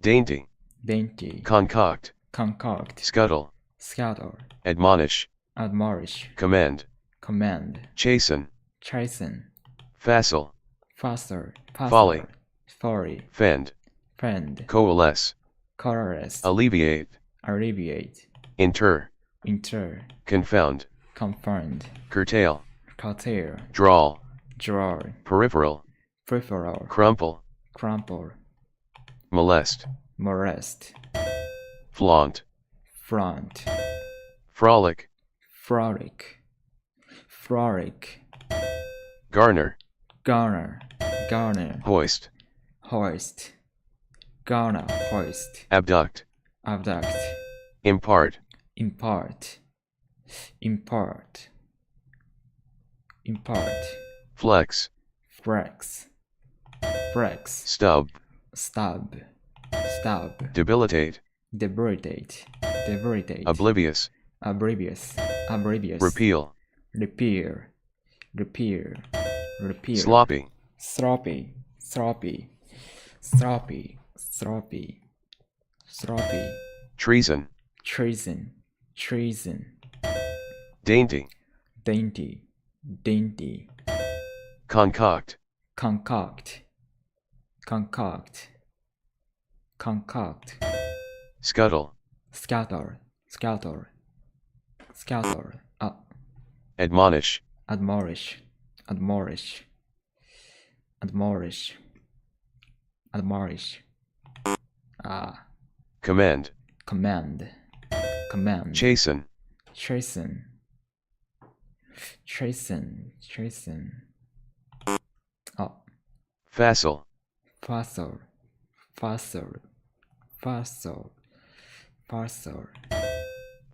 Dainty. dainty, Concoct. concoct, Scuttle. scuttle, Admonish. admonish, Commend. command, Chasten. chasten, Facile. faster, Folly. folly, Fend. fend, Coalesce. colorless, Alleviate. alleviate, Inter. inter, Confound. confound, Curtail. curtail, Drawl. draw, Peripheral. peripheral, Crumple. crumple, Molest. molest, Flaunt. front, Frolic. frolic, frolic, Garner. garner, garner, Hoist. hoist, garner, hoist, Abduct. abduct, Impart. impart, impart, impart, Flex. flex, flex, Stub. stub, stub, Debilitate. debilitate, debilitate, Oblivious. oblivious, oblivious, Repeal. repair, repair, repeat, sloppy, sloppy, sloppy, sloppy, sloppy, sloppy, treason, treason, treason, dainty, dainty, dainty, concoct, concoct, concoct, concoct, scuttle, scatter, scatter, scatter, admonish, admonish, admonish, admonish, admonish, command, command, command, chasten, chasten, chasten, chasten, facile, facile, facile, facile, facile,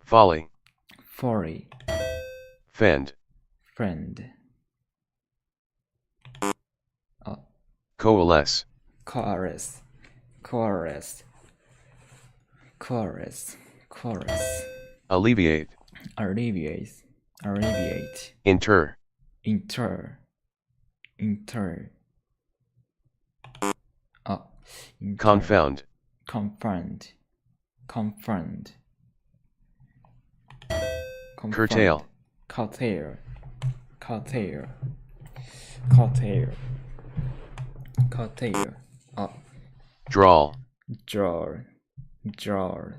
folly, folly, fend, friend, coalesce, chorus, chorus, chorus, chorus, alleviate, alleviate, alleviate, inter, inter, inter, inter, confound, confound, confound, curtail, curtail, curtail, curtail, curtail, drawl, draw, draw,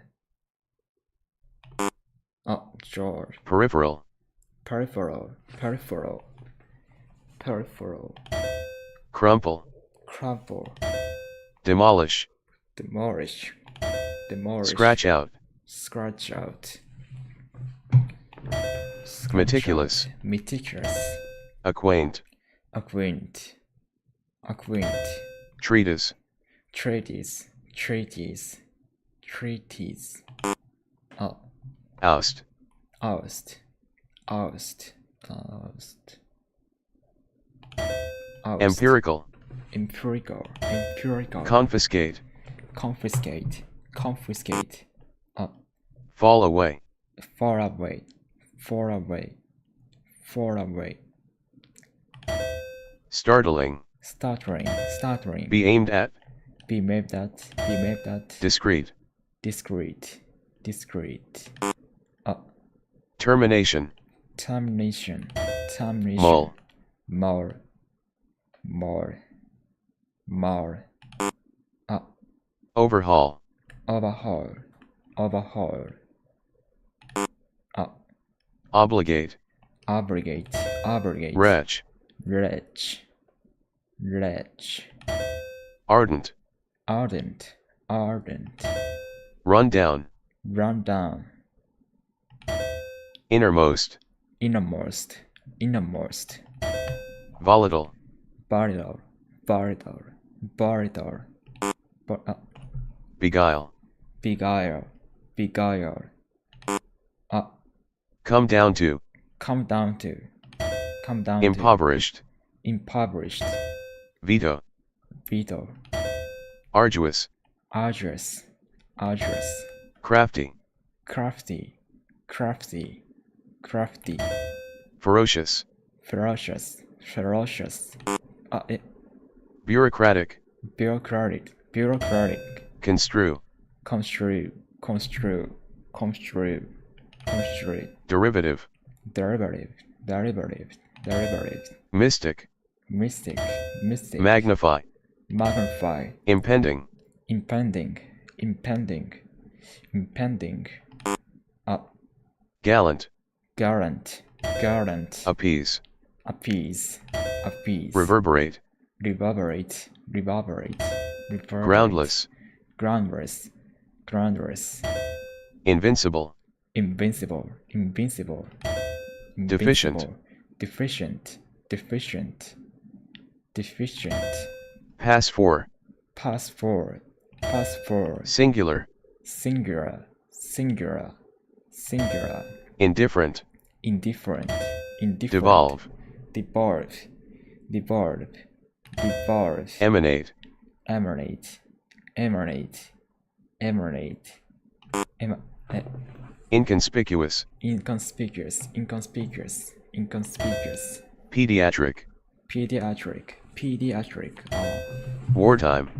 draw, peripheral, peripheral, peripheral, peripheral, crumple, crumple, demolish, demolish, demolish, scratch out, scratch out, meticulous, meticulous, acquaint, acquaint, acquaint, treatise, treatise, treatise, treatise, oust, oust, oust, oust, empirical, empirical, empirical, confiscate, confiscate, confiscate, fall away, far away, far away, far away, startling, stuttering, stuttering, be aimed at, be made at, discreet, discreet, discreet, termination, termination, termination, mull, more, more, more, overhaul, overhaul, overhaul, obligate, obligate, obligate, wretch, wretch, wretch, ardent, ardent, ardent, run down, run down, innermost, innermost, innermost, volatile, volatile, volatile, volatile, beguile, beguile, beguile, come down to, come down to, come down impoverished, to, impoverished, veto, veto, arduous, arduous, arduous, crafty, crafty, crafty, crafty, ferocious, ferocious, ferocious, bureaucratic, bureaucratic, bureaucratic, construe, construe, construe, construe, construe, derivative, derivative, derivative, derivative, mystic, mystic, mystic, magnify, magnify, impending, impending, impending, impending, gallant, gallant, gallant, appease, appease, appease, reverberate, reverberate, reverberate, reverberate, groundless, groundless, groundless, invincible, invincible, invincible, deficient, deficient, deficient, deficient, pass for, pass forward, pass forward, singular, singular, singular, singular, indifferent, indifferent, indifferent, devolve, devolve, devolve, devolve, emanate, emanate, emanate, emanate, inconspicuous, inconspicuous, inconspicuous, inconspicuous, pediatric, pediatric, wartime,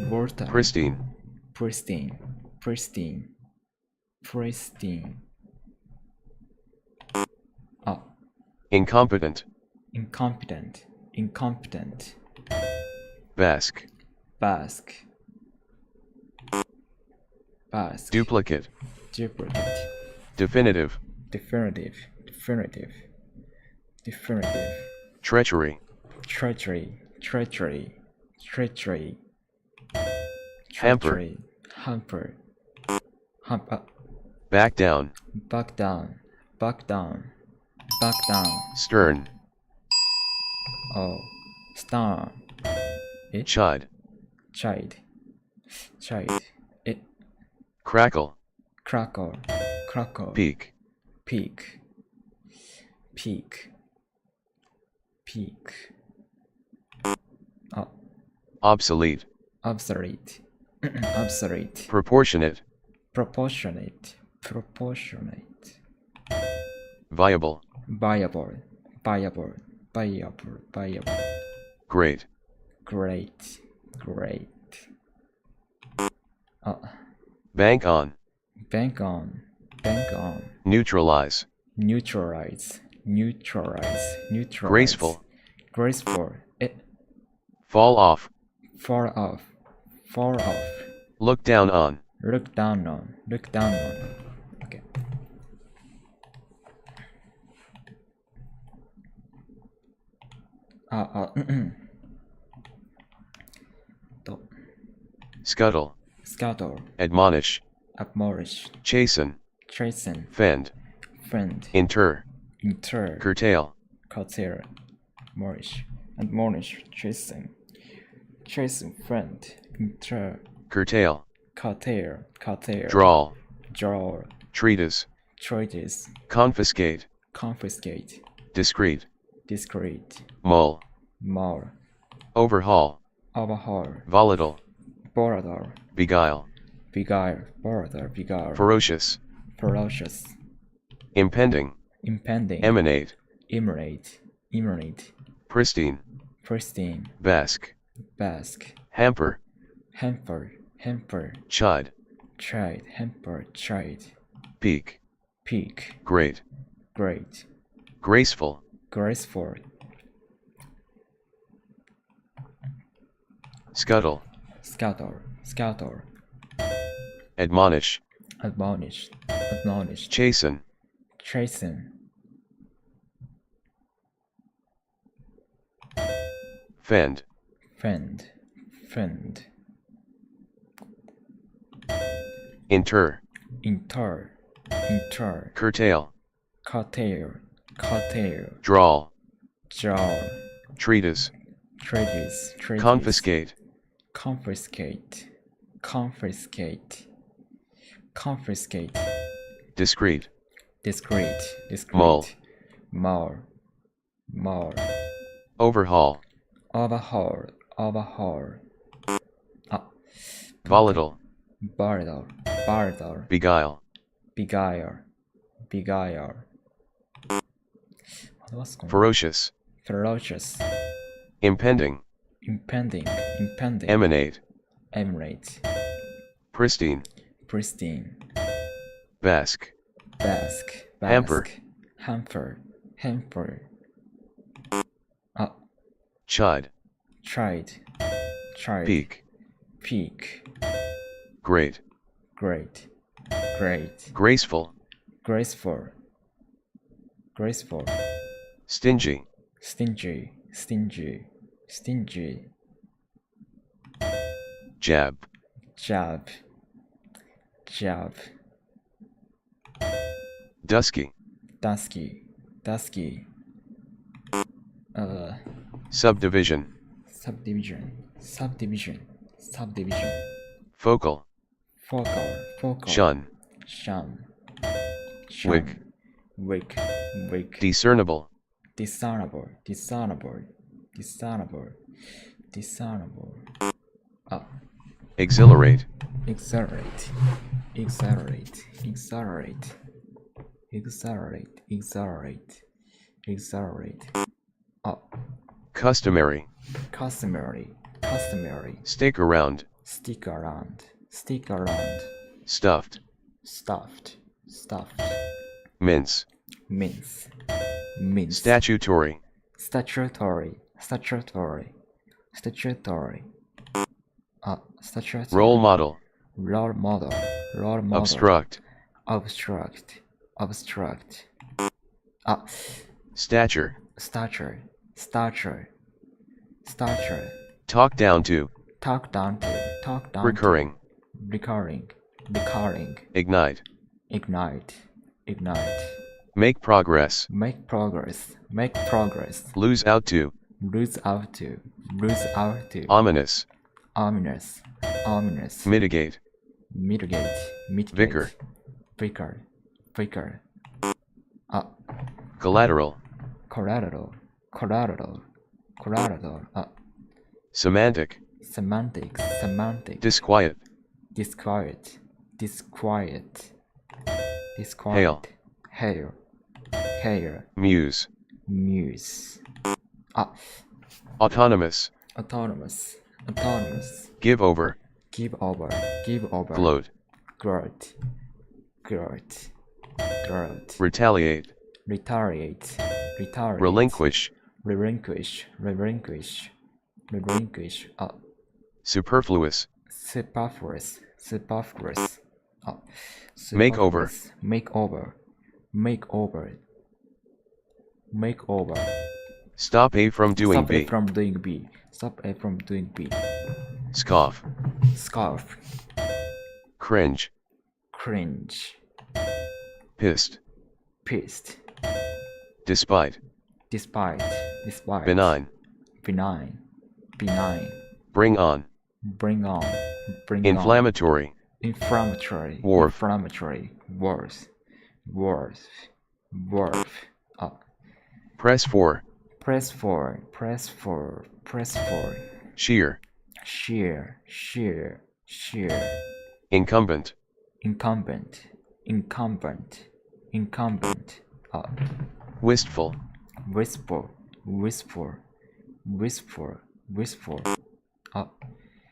wartime, pristine, pristine, incompetent, incompetent, Basque, duplicate, definitive, treachery, hamper, back down, stern, star, chide, crackle, peak, obsolete, proportionate, viable, great, bank on, neutralize, graceful, fall off, look down on, okay. scuttle, admonish, chasten, fend, inter, curtail, admonish, chasten, friend, curtail, draw, treatise, confiscate, discreet, mull, overhaul, volatile, beguile, ferocious, impending, emanate, pristine, Basque, hamper, chide, peak, great, graceful, scuttle, admonish, chasten, fend, inter, curtail, drawl, treatise, confiscate, discreet, mull, overhaul, volatile, beguile, ferocious, impending, emanate, pristine, Basque, hamper, chide, peak, great, graceful, stingy, jab, dusky, subdivision, focal, shun, wig, discernible, exhilarate, exhilarate, Customary. customary, Stick around. stick around, Stuffed. stuffed, Mince. mince, Statutory. statutory, statutory, Role model. role model, Obstruct. obstruct, Stature. stature, Talk down to. talk down to, Recurring. recurring, Ignite. ignite, Make progress. make progress, Lose out to. lose out to, Ominous. ominous, Mitigate. mitigate, Vicar. vicar, Collateral. collateral, Semantic. semantic, Disquiet. disquiet, hair, Muse. muse, Autonomous. autonomous, Give over. give over, Gloat. gloat, Retaliate. retaliate, Relinquish. relinquish, Superfluous. superfluous, Makeover. makeover, Stop A from doing stop A B. from doing B, stop A from doing B, Scoff. scarf, Cringe. cringe, Pissed. pissed, Despite. despite, Benign. benign, Bring on. bring on, Inflammatory. inflammatory, Wharf. worth, Press for. press for, Sheer. sheer, Incumbent. incumbent, Wistful. whisper,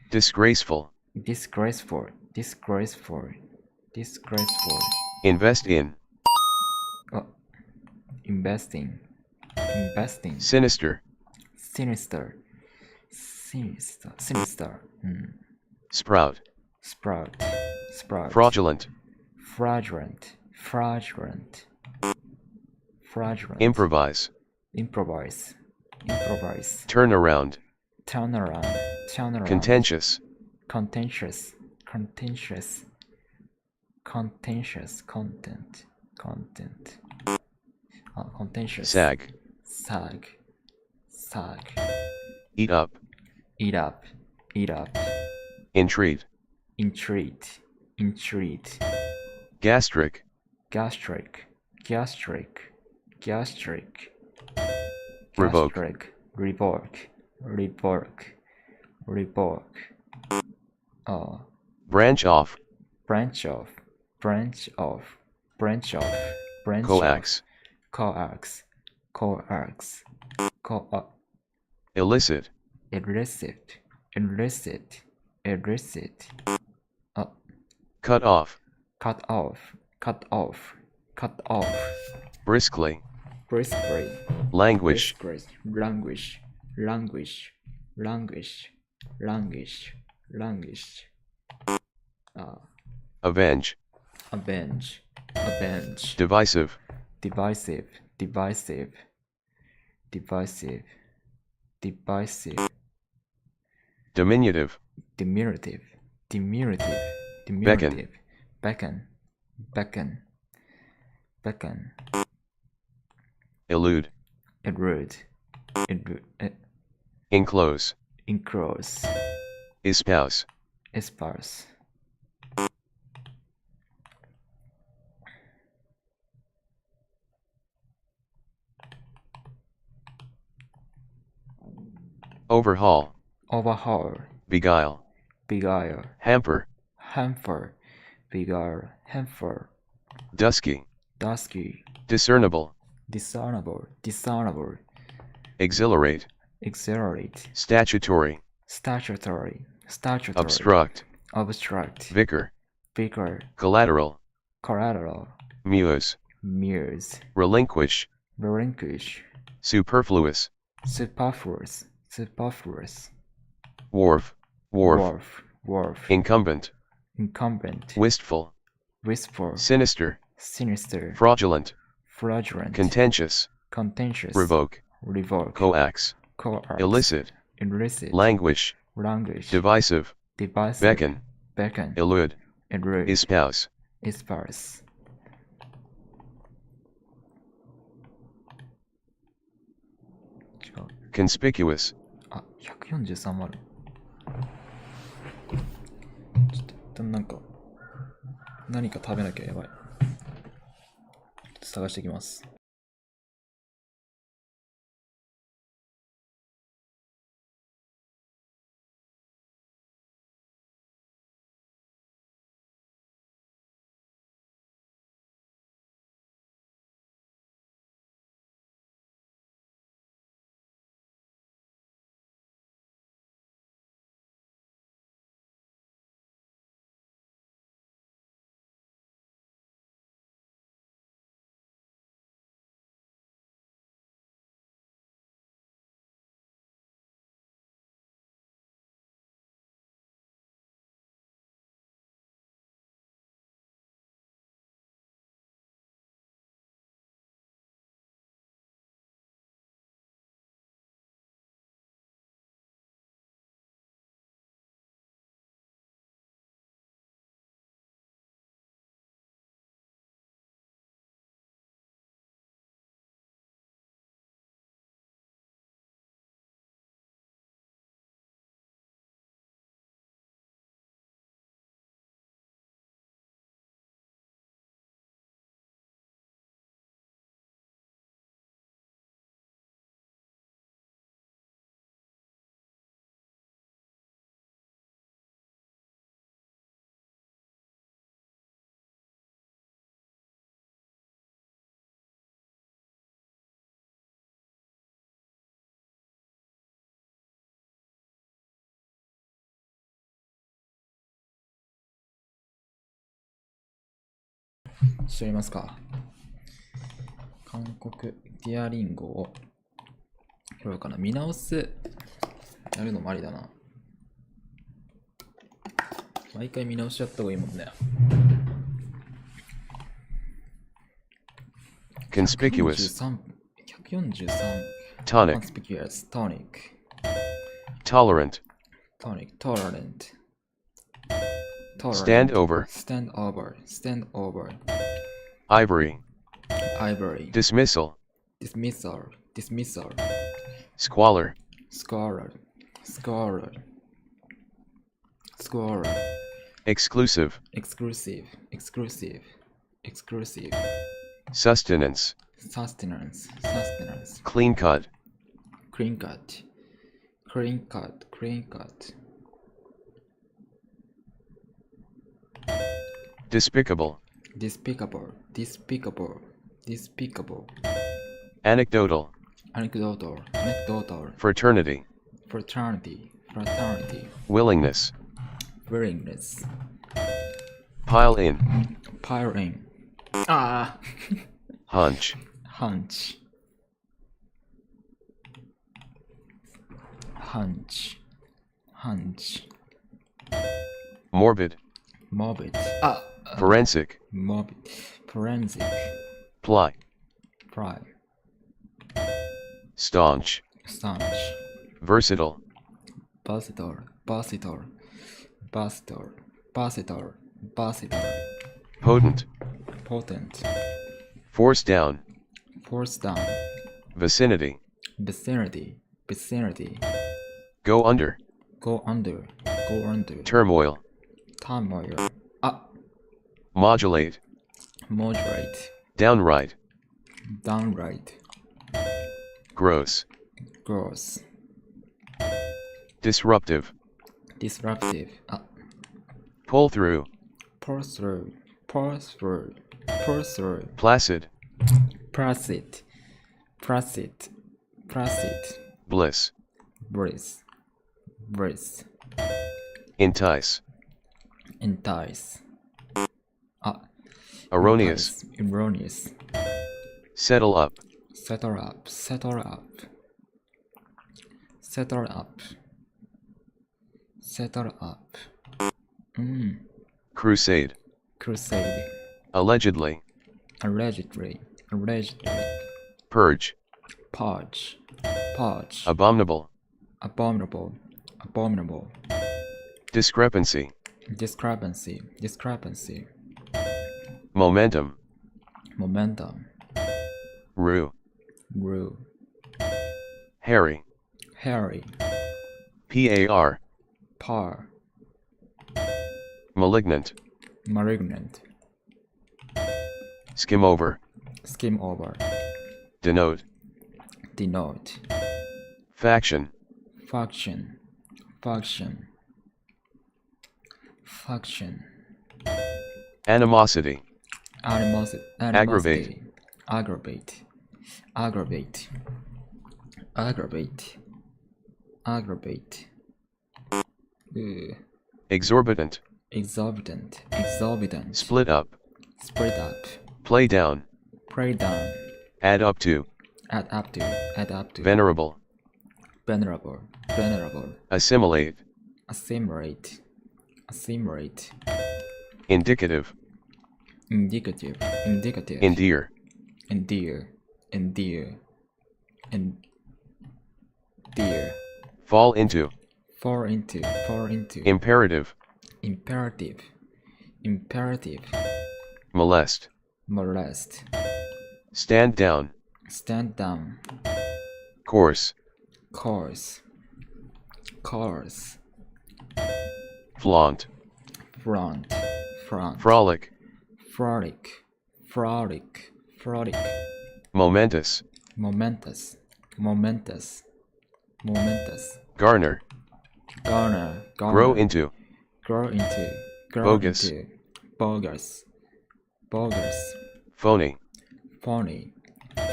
Disgraceful. disgraceful, Invest in. investing, Sinister. sinister, Sprout. sprout, Fraudulent. fragrant, Improvise. improvise, Turn around. turn around, Contentious. contentious, contentious, Sag. Eat up. eat up, Entreat. entreat, Gastric. gastric, Revoke. revoke, Branch off. branch off, Coax. coax, Illicit. illicit, Cut off. cut off, Briskly. briskly, Languish. languish, Avenge. avenge, Divisive. divisive, Diminutive. diminutive, Beckon. beckon, Elude. erude, Enclose. enclose, Espouse. esparse, Overhaul. overhaul, Beguile. Hamper. hamper, hamper, Dusky. dusky, Discernible. discernible, Exhilarate. Accelerate. statutory, Statutory. obstruct, Obstruct. vicar, Vicar. collateral, Collateral. muse, Muse. relinquish, Relinquish. superfluous, Superfluous. wharf, Wharf. incumbent, Incumbent. wistful, Wistful. sinister, Sinister. fraudulent, Fraudulent. contentious, Contentious. revoke, coax, Coax. illicit, Illicit. languish, Language. divisive, Divisive. beckon, elude, Elude. espouse, Espouse.違う。 conspicuous, あ、143もある。ちょっと一旦何か食べなきゃやばい。ちょっと探してきます。知りますか？韓国ディアリンゴをどうかな、見直すやるのもありだな。毎回見直しやった方がいいもんね。conspicuous, 143 tonic, conspicuous tonic tolerant, tolerant stand over, stand over ivory, ivory dismissal, dismissal squalor, squalor exclusive, exclusive sustenance, sustenance clean cut, clean cut despicable, despicable anecdotal, fraternity, willingness, pile in, ah hunch, morbid, ah forensic, forensic ply, pride staunch, versatile, versatile potent, force down, vicinity, go under, turmoil, ah modulate, downright, gross, disruptive, ah pull through, placid, placid, bliss, breeze, breeze, entice, entice, erroneous, erroneous, settle up, settle up, settle up, settle up, settle up, crusade, crusade, allegedly, allegedly, allegedly, purge, purge, purge, abominable, abominable, abominable, discrepancy, discrepancy, discrepancy, momentum, momentum, rue, rue, hairy, hairy, par, par, malignant, malignant, skim over, skim over, denote, denote, faction, faction, faction, faction, animosity, animosity, Aggravate. aggravate, aggravate, aggravate, aggravate, exorbitant, exorbitant, exorbitant, split up, split up, play down, play down, add up to, add up to, add up to, venerable, venerable, venerable, assimilate, assimilate, assimilate, indicative, indicative, indicative, endear, endear, endear, endear, fall into, fall into, fall into, imperative, imperative, imperative, molest, molest, stand down, stand down, course, course, course, flaunt, front, front, frolic, frolic, frolic, frolic, momentous, momentous, momentous, momentous, garner, garner, garner, grow into, grow into, grow bogus, into, bogus, bogus, phony, phony,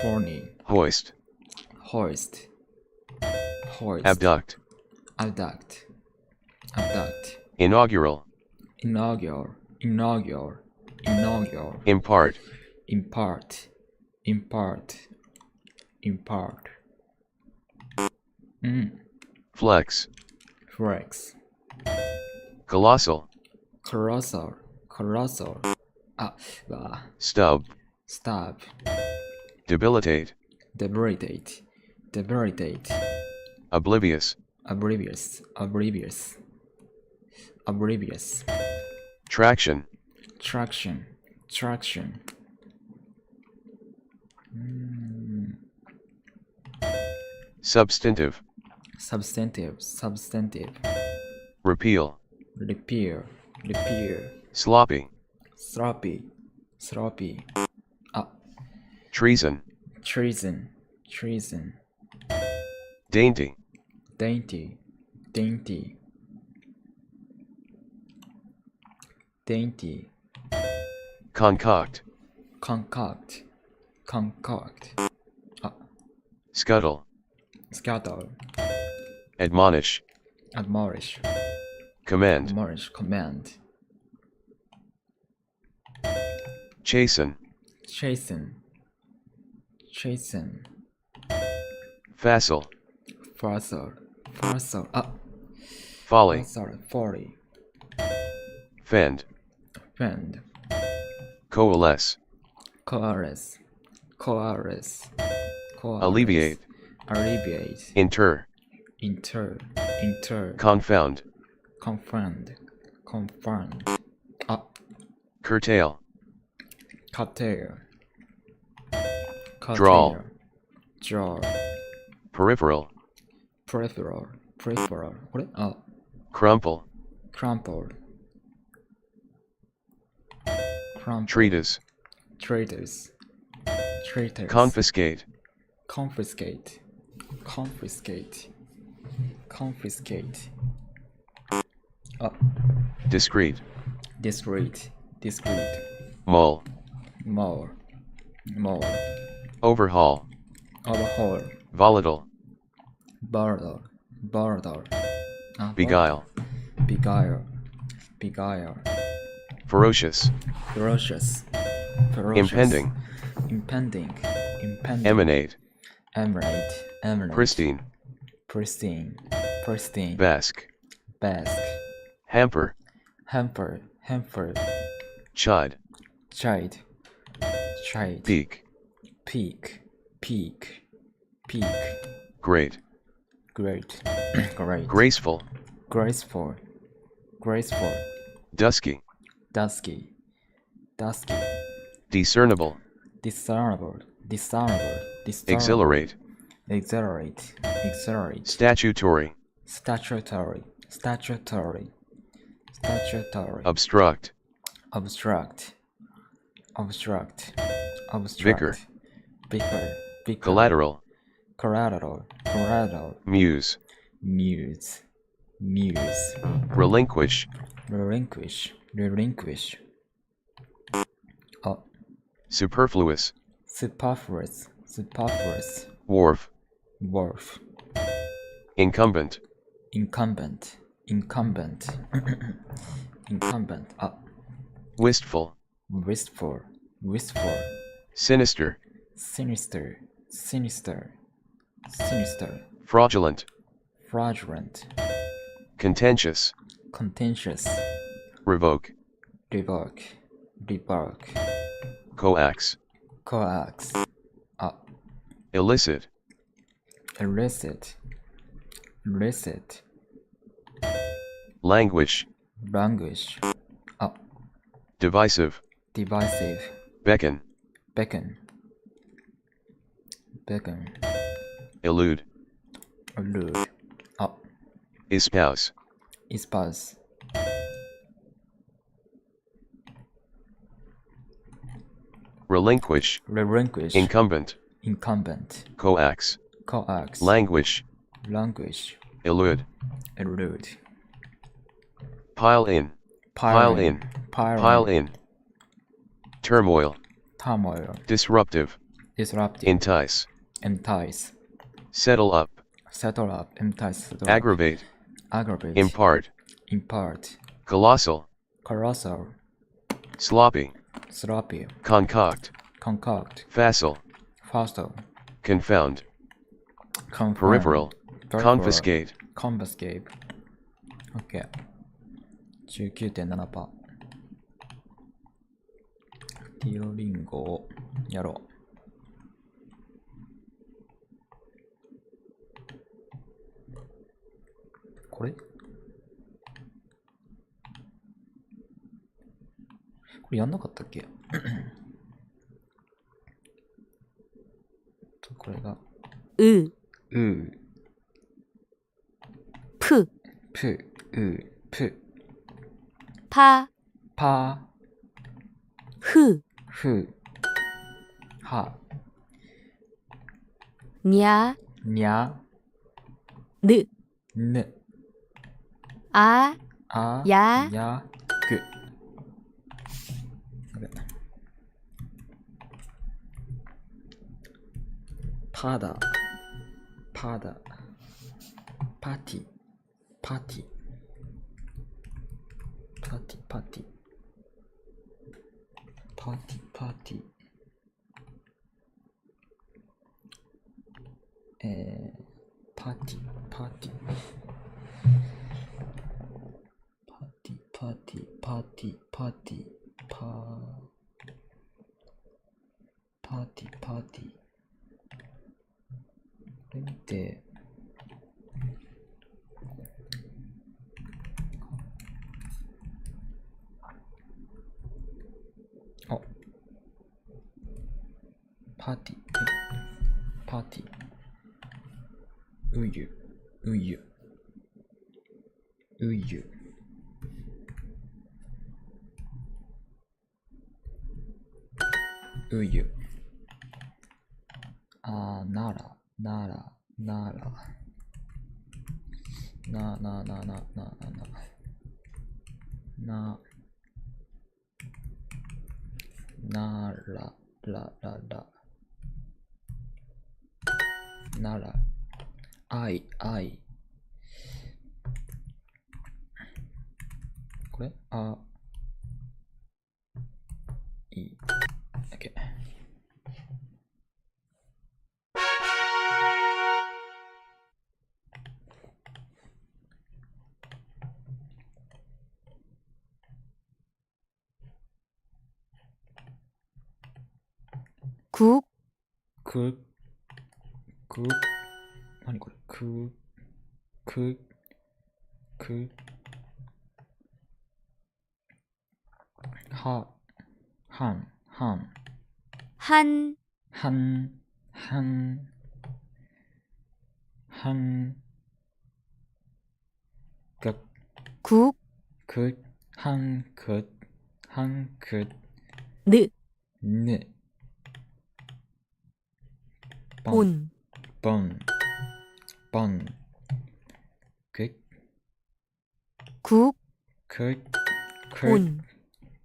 phony, hoist, hoist, hoist, abduct, abduct, abduct, inaugural, inaugural, inaugural, inaugural, impart, impart, impart, impart, flex, flex, colossal, colossal, colossal, stub, stab, debilitate, debilitate, debilitate, oblivious, oblivious, oblivious, oblivious, traction, traction, traction, substantive, substantive, substantive, repeal, repair, repair, sloppy, sloppy, sloppy, treason, treason, treason, dainty, dainty, dainty, dainty, concoct, concoct, concoct, scuttle, scuttle, admonish, admonish, command, admonish, command, chasten, chasten, chasten, facile, facile, facile, folly, facile, folly, fend, fend, coalesce, coalesce, coalesce, coalesce, alleviate, alleviate, inter, inter, confound, confound, confound, curtail, curtail, drawl, draw, peripheral, peripheral, peripheral, crumple, crumple, crumple, treatise, traitors, traitors, confiscate, confiscate, confiscate, confiscate, discreet, discreet, discreet, mull, more, more, overhaul, overhaul, volatile, volatile, border, beguile, beguile, ferocious, ferocious, impending, emanate, pristine, bask, hamper, chide, peak, great, graceful, dusky, discernible, exhilarate, statutory, obstruct, vicar, collateral, muse, relinquish, superfluous, wharf, incumbent, wistful, sinister, fraudulent, contentious, revoke, coax, illicit, languish, divisive, beckon, elude, espouse, relinquish, incumbent, coax, languish, elude, pile in, turmoil, disruptive, entice, settle up, aggravate, impart, colossal, sloppy, concoct, facile, confound, peripheral, confiscate, OK。19.7%。ディオリンゴをやろう。これやんなかったっけこれがうぷぱふはにゃぬあやくパティこれ見てパーティーうゆならこれいい。OK。く、何これる、ねぼん、ボンくく、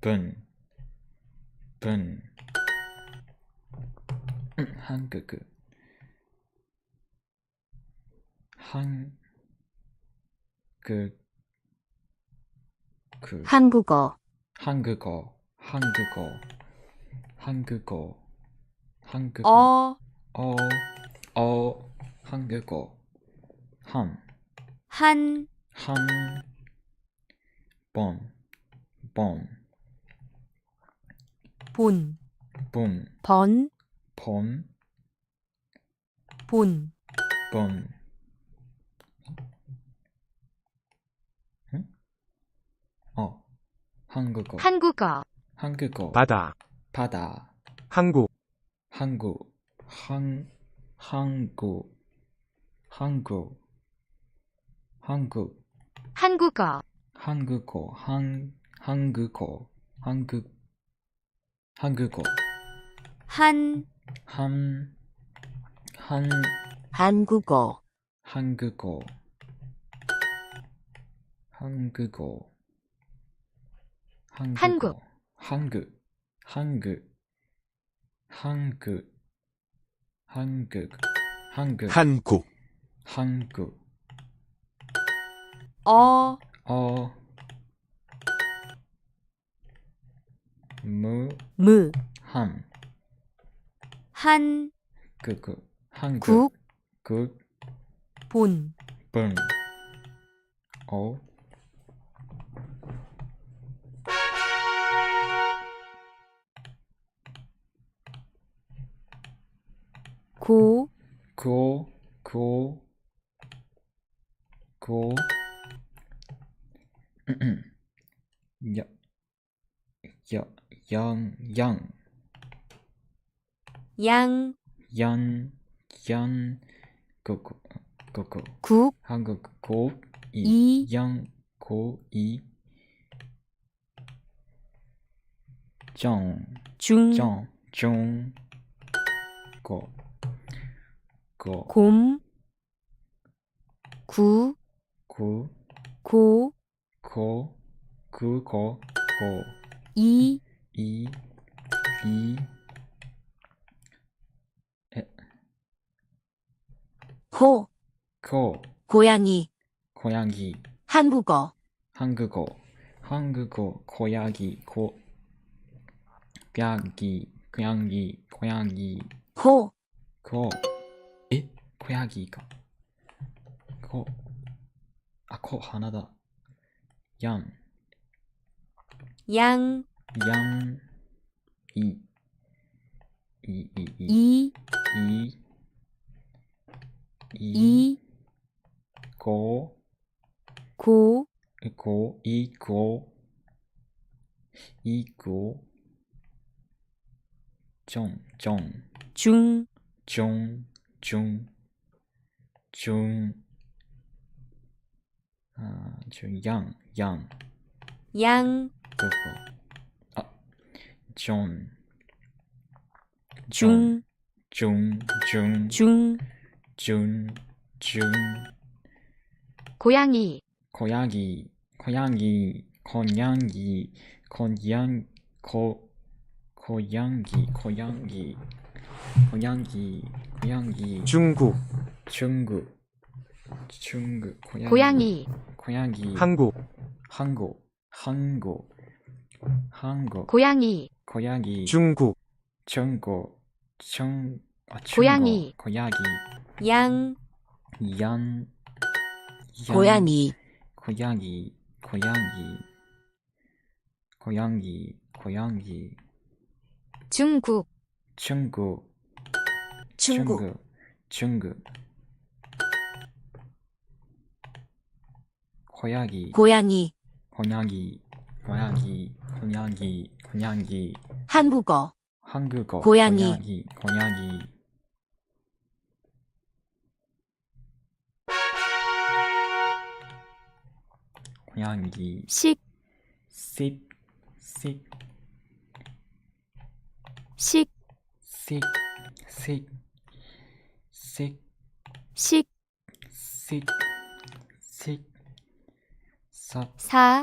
ぶん한국 한국어, 한국어 한, 본 본, 본 번, 본 응? 한국어 바다 한국 한국어 한, 한국어, 한국 무, 한국 본, 고, 양, 국, 한국 이, 중, 곰, 구, 고, 이, 호, 고양이, 한국어, 고양이 호, 고양이가 코 하나다. 양, 이, 고, 중, 양, 존, 중, 고양이, 중국 고양이, 한국 한국 고양이 고양이 중국 중국 고양이 고양이 양 양 고양이 고양이 중국 중국 고양이 한국어 한국어 고양이. 고양이 식 식 사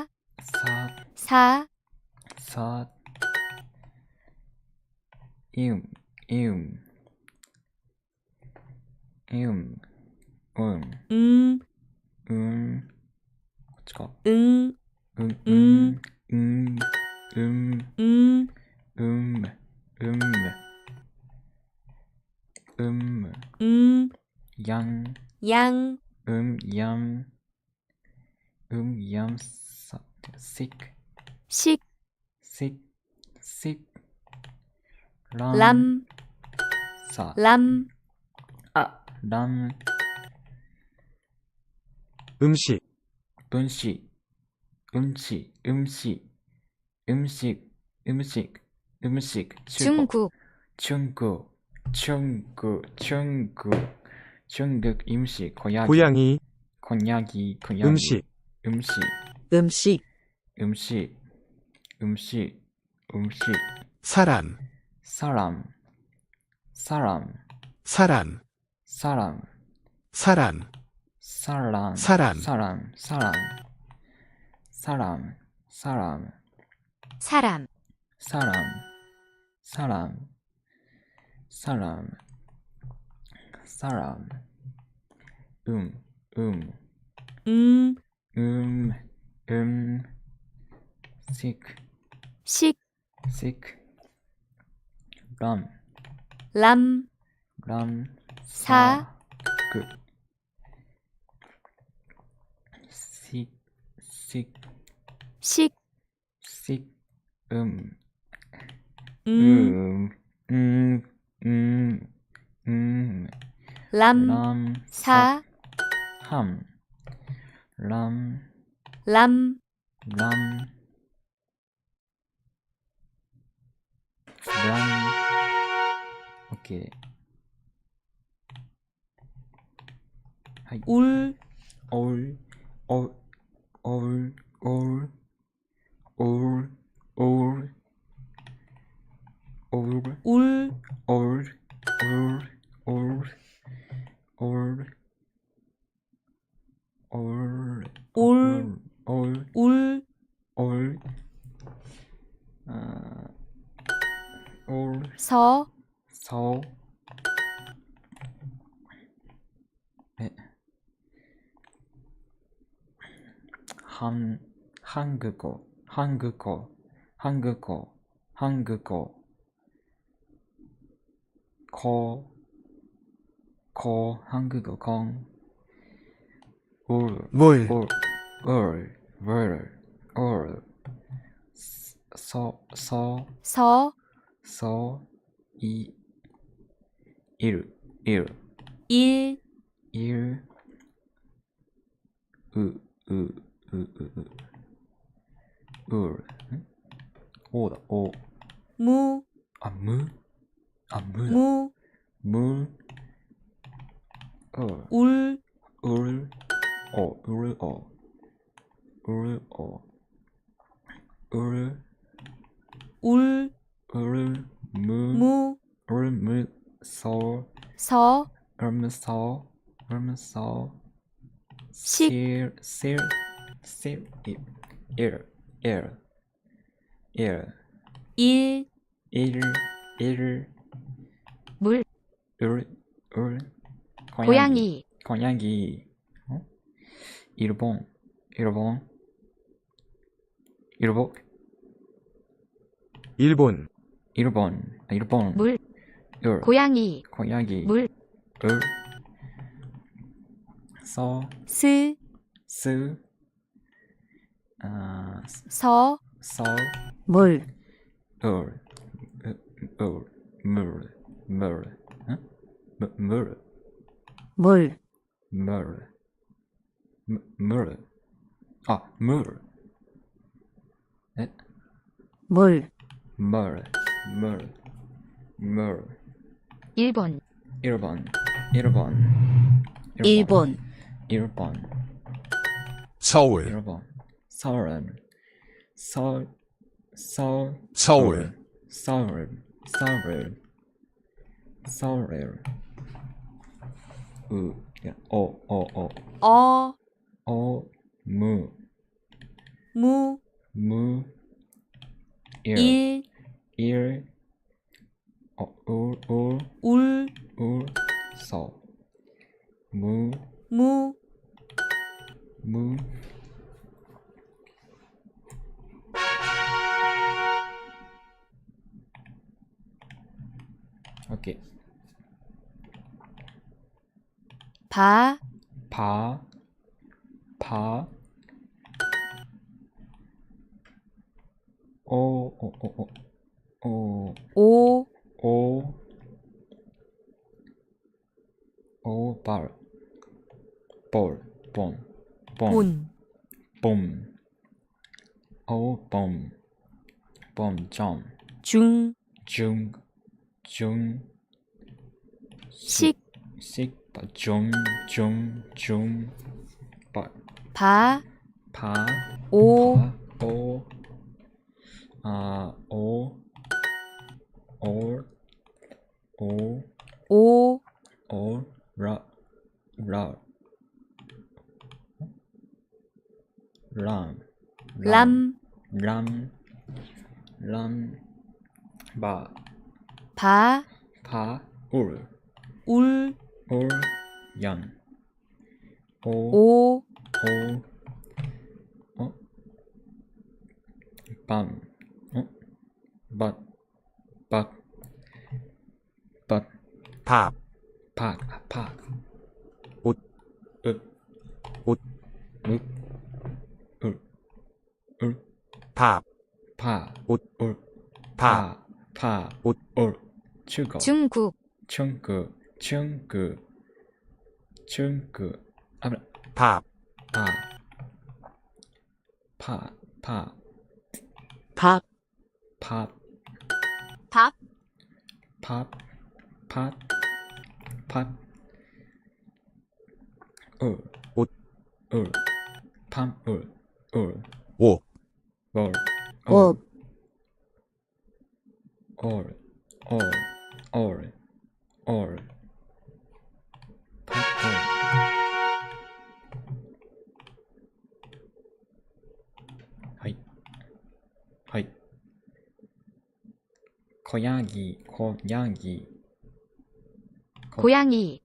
양 식 람 음식 중국 중국 음식 고양이 음식 사람 식 람 사 식 람 사 람 오케이. 울 서 한국어 한국어 뭘 오다 오 무 울 서 식 물 고양이 일본 일본. 일본 일본. 물. 을. 고양이. 고양이. 물. 을. 스. 스. 서. 물. 물. 응? 물. 물. 네? 물. 일본. 서울 무. 일. 울. 무. 오케이. 바. 봄. 중. 식. 바. 오. 람. 바. 울. 양. 오. 밤. 밭. 밥 옷. 밥 중국. 밥 오はい。고양이.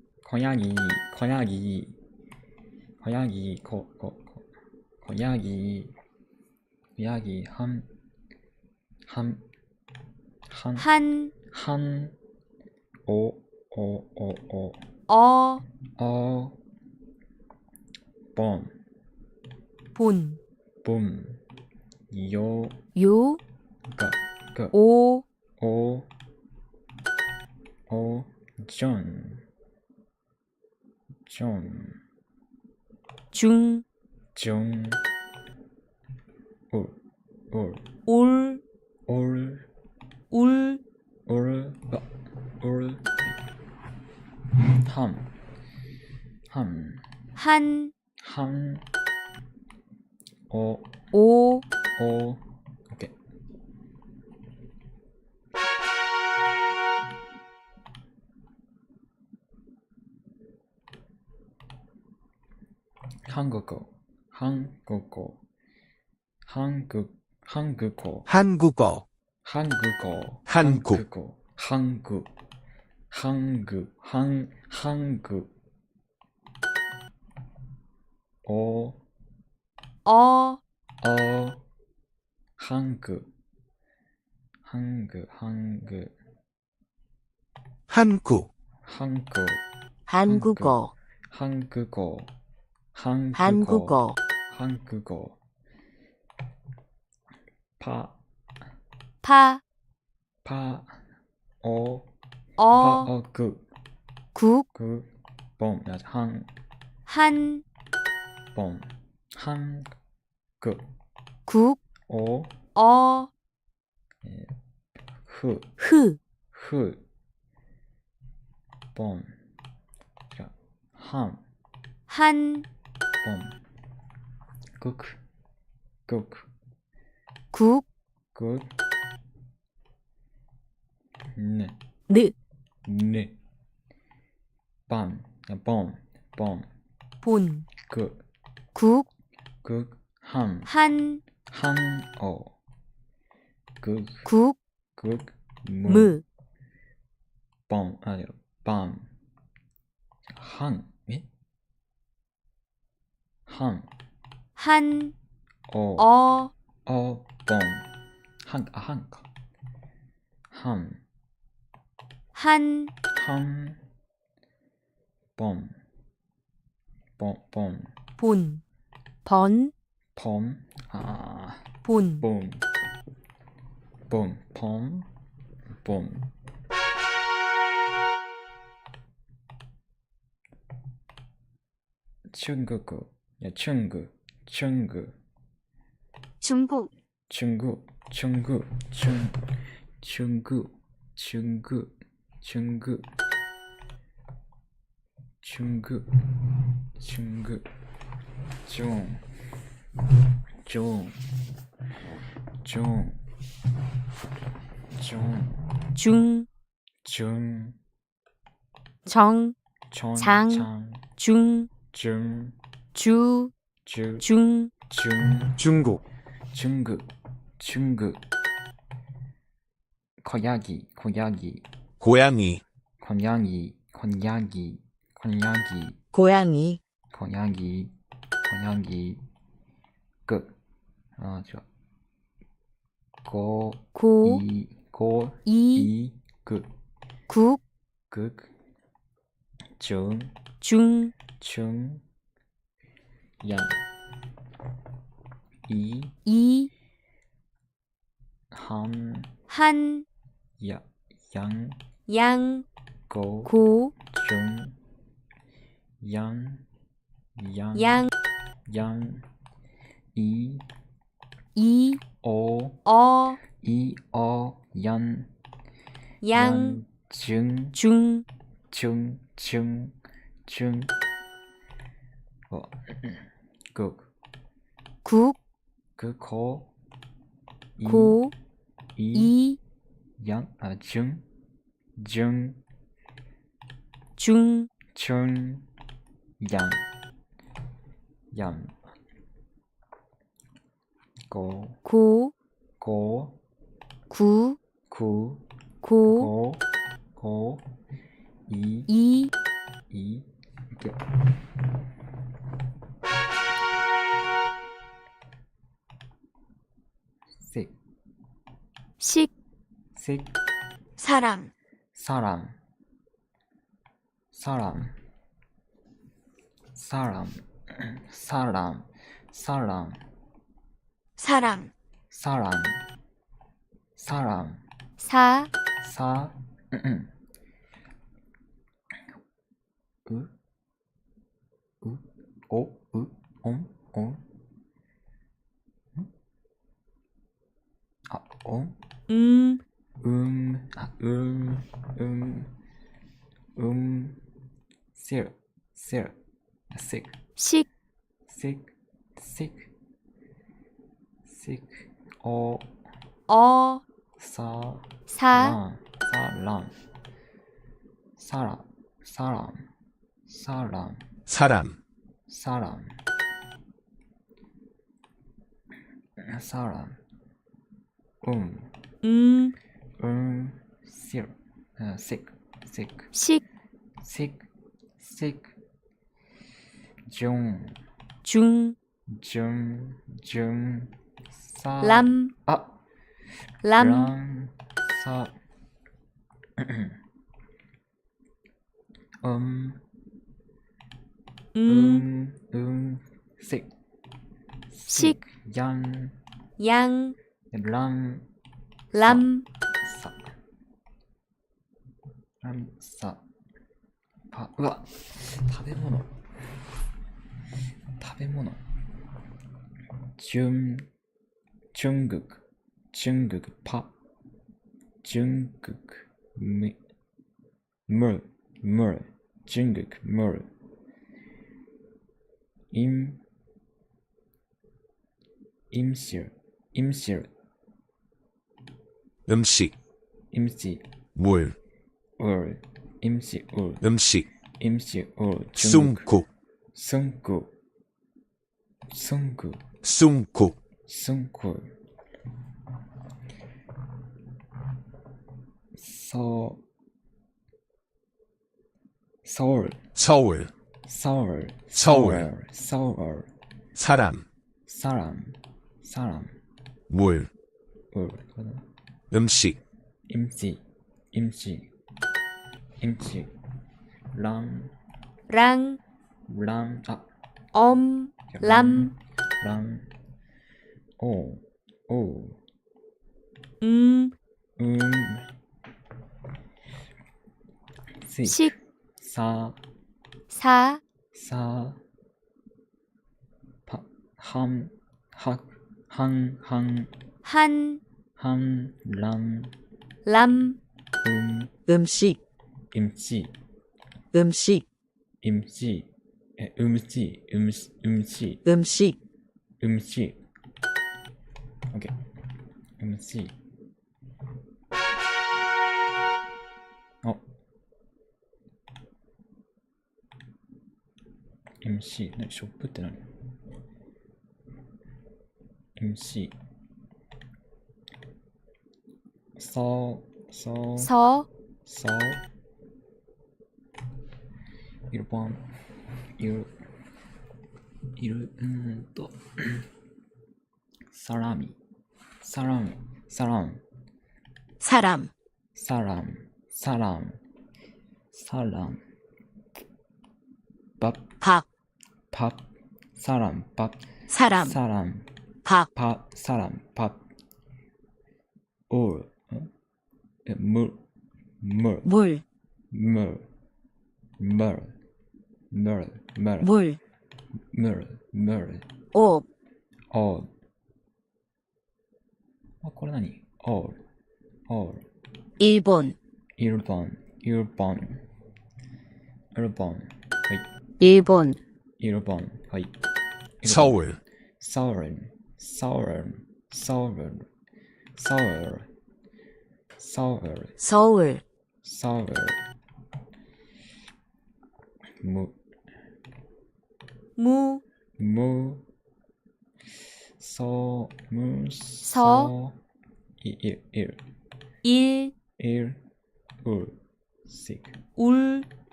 한. 본. 요. 존. 중. 울. 한. 오. 오케이. 한국어. 한국 한국 한국어 한국어 봄 중국 고양이 끝 좋아 사람 람, あ、 람, ラン、さ、식, 식, 양, 양, 람, 람, 사, 람, 사, 파, うわ、食べ物、중국, 파, 중국, 물, 중국, 물, 임실, 음식, 물, 울, 임시, 울, 음식, 중국, 숨국, 숨국, 서울, 사람, 물, 울, 음식, 임시, 랑, 랑, 아, 람, 오, 식, 사, 사, 한, 람, 음식, 임시, 오케이, 임시, MC, 네, 쇼프って何? MC, 서, 1번, 사람, 밥, 사람, 울, 물,これ何? 일본, 1번, はい. 서울, 서울, 무,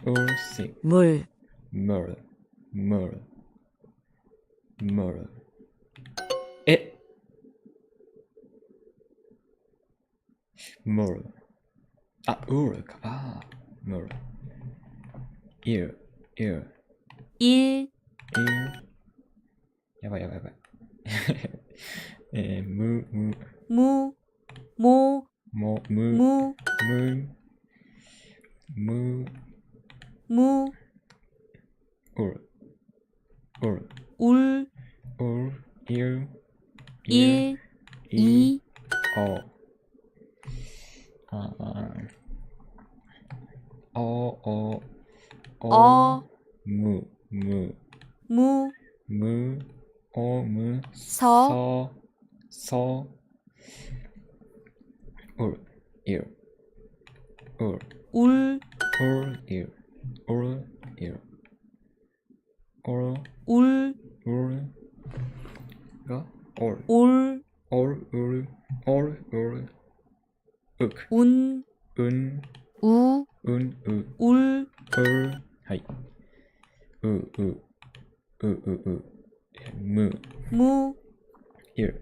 울식, 물, 물, 에, 물, 물, 일, 야바,はい. 무, 일,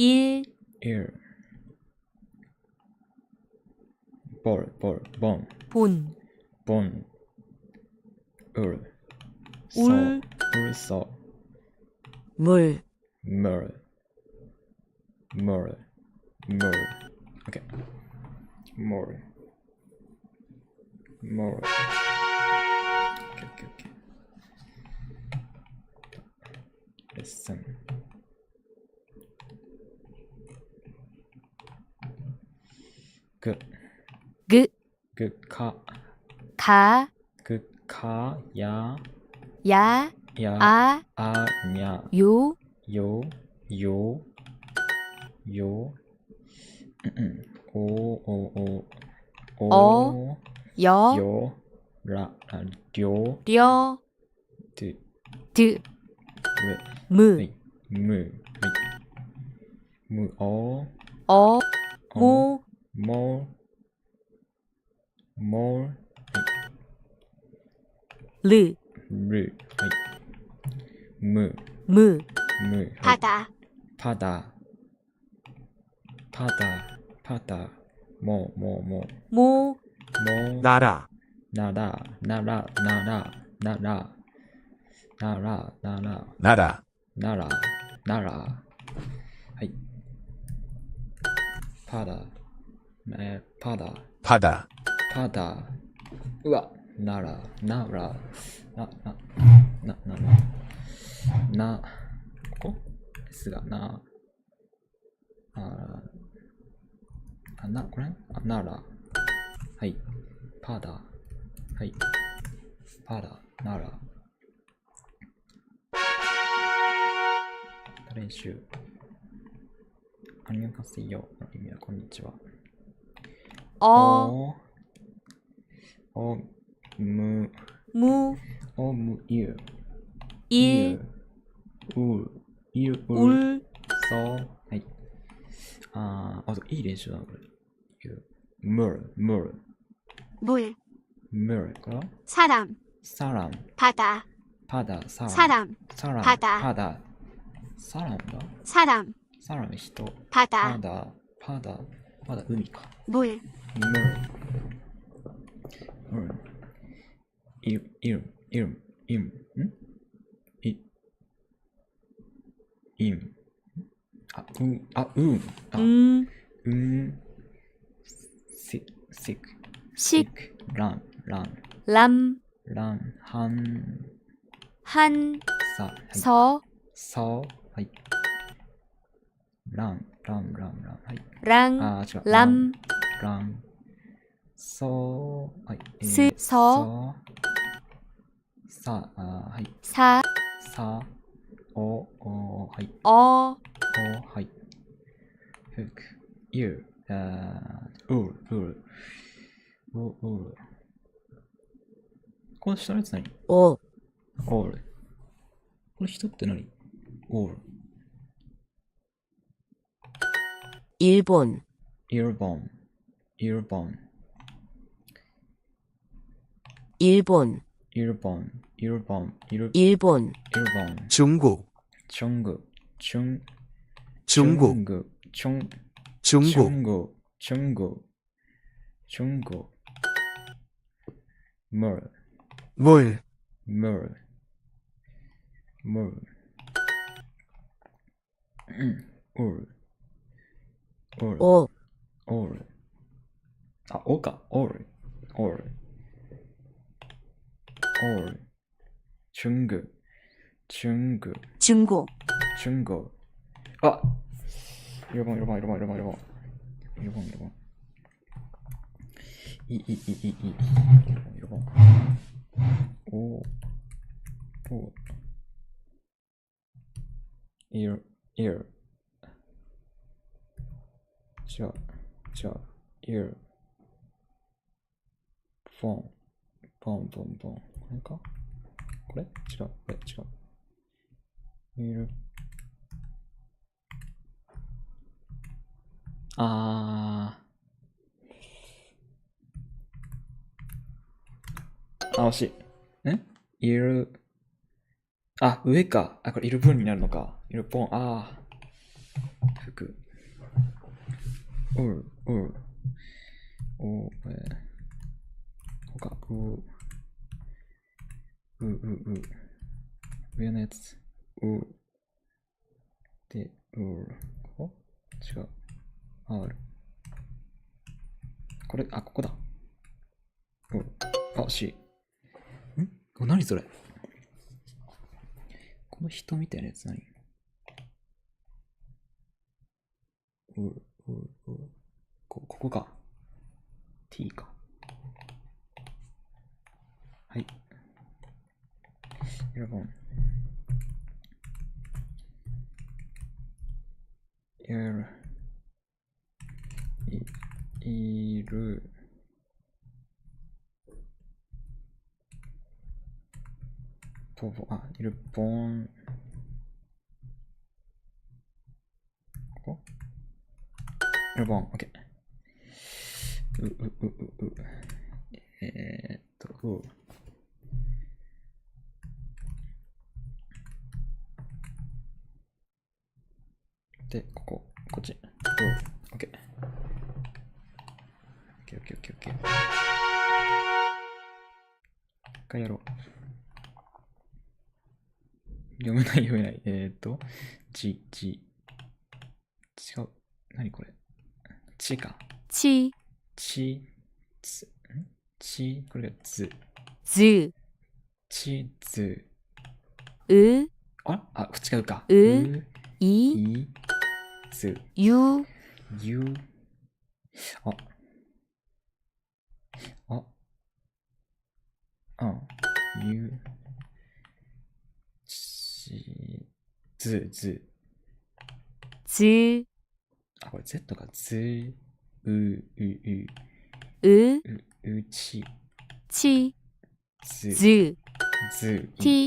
일, 일, 볼, 본, 본, 본, 울, 울, 울서, 물, 물, 오케이, 물, 오케이. 레슨. 그, 가, 야, 야, 아, 냐, 요, 요, 어, 여, 려, 려, 드, 드, 무, 무, 어, 모, 몰, 르, 르, 무, 바다, 바다, 뭐, 모, 나라, 나라, 나라, 하이, 바다, 바다, 우와, 나라,ここですがな、これなら、はい、パダ、はい、パダ、なら、練習、アニョンカセヨの意味はこんにちは。어,む、무,ゆ、일, 울, そう、はい。そういい練習だな、これ。물, 물,これは 사람, 사람, 바다, 사람, 바다, 바다, 사람인가? 사람, 사람, 人, 바다, 바다,海か。 물, 물, 식, 란, 람, 한, 서,はい。ラン、はい。랑, 違う。람, はい。서, はい。사, はい。어, はい。ふく、ゆ、この下のやつ何？ 오, オール。これ人って何？オール。일본, 일본, 중국, 물, 오, 올. 오가. 올. 중국. 중고, 일본. 일본. 오. 일. 일. 폰. 그러니까? 그래? 違う。일.惜しい。上か。これ、イルブンになるのか。イルポン。く。他、上のやつ。で、ここ違う。R。これ、ここだ。C。何それ？この人みたいなやつ何？ここか。T か。はい。11。いる。いるボン。ここいるボン。オッケー。で、こっち。オッケー。オッケー。一回やろう。読めない。G。違う。何これ？ちか。ち。これがず。ず。ちず。違うか。い。ず。ゆ。ゆ。ゆ。ず。これ Z がず。うち。ず。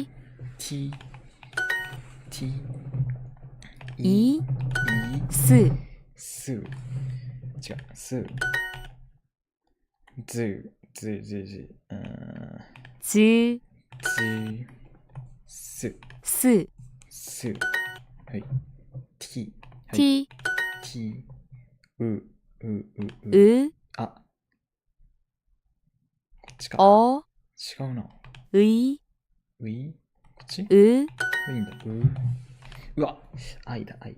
T。い。す。違う。す。ず。す。はい。T。こっちか。違うな。い。こっち？いいんだ。うわ、愛だ。違う。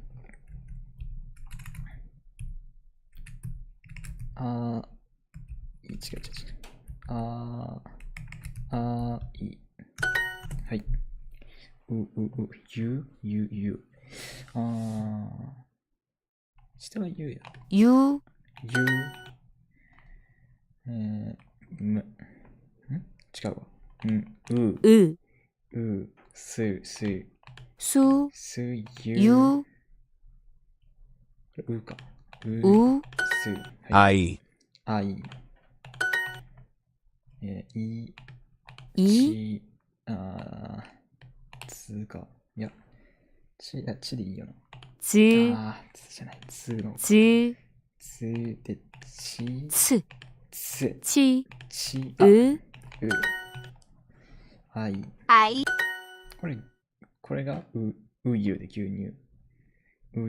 い。はい。ゆ。下はゆや。ゆ。違うわ。す、ゆ。これ、か。はい。つか。いや、ちでいいよな。つじゃない。つの。で、これがゆで牛乳。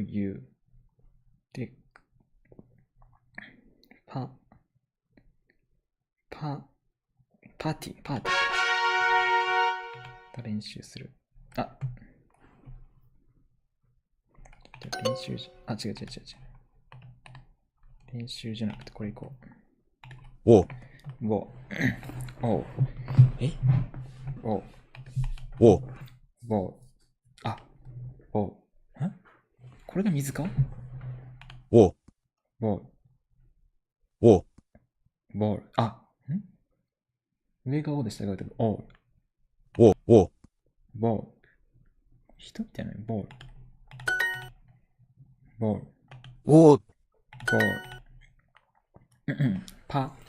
ゆで、パーティー。練習する。練習じゃ、違う。練習じゃなくて、これいこう。これが水か？ボール。上がで下がボール。人みたいなボール。パ。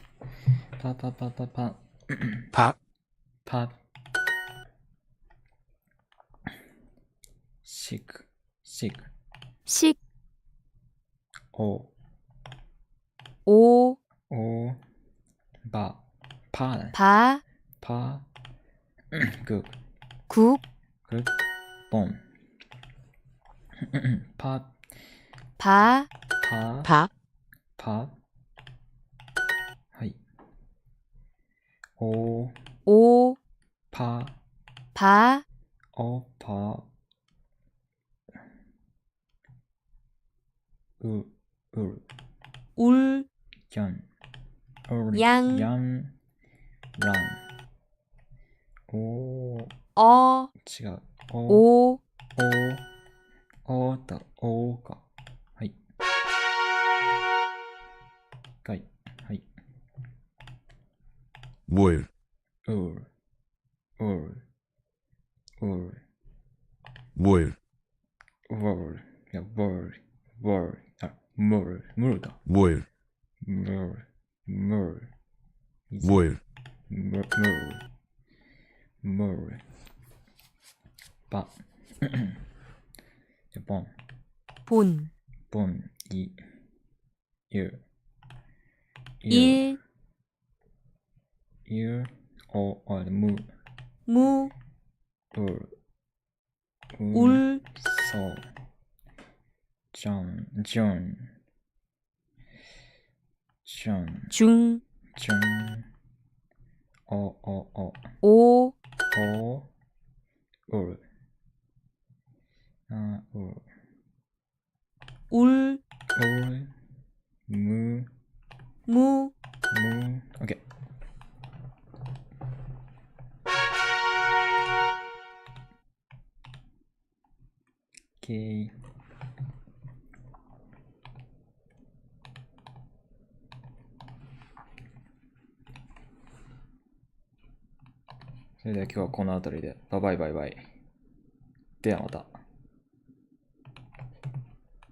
シク。パグボン 바, 파, 밥, 파. はい。お、 오, パ、 바, お、パ。う、う、 울, やん。う、 양, やん。らん。お、 어, 違う。お、 오, おだ、おか。はい。はい。はい。 Word. うる、うる、うる、 Word. ウォル、いや、ウォル、ウォル、あ、ムル、ムルだ。 Word. ムル、ムル、 Word. ムル、ムル、バ、ボン、 본, ボン、イ、ユ、 일, ユ、お、あ、ム、 무, ウル、 울, そう、ジョン、ジョン、ジョン、 중, ジョン、お、お、 오, お、ウル、あ、ウル、 울, ウル、ム、 무, ム、オッケー。OK。それでは今日はこの辺りで。バイバイバイバイ。ではまた。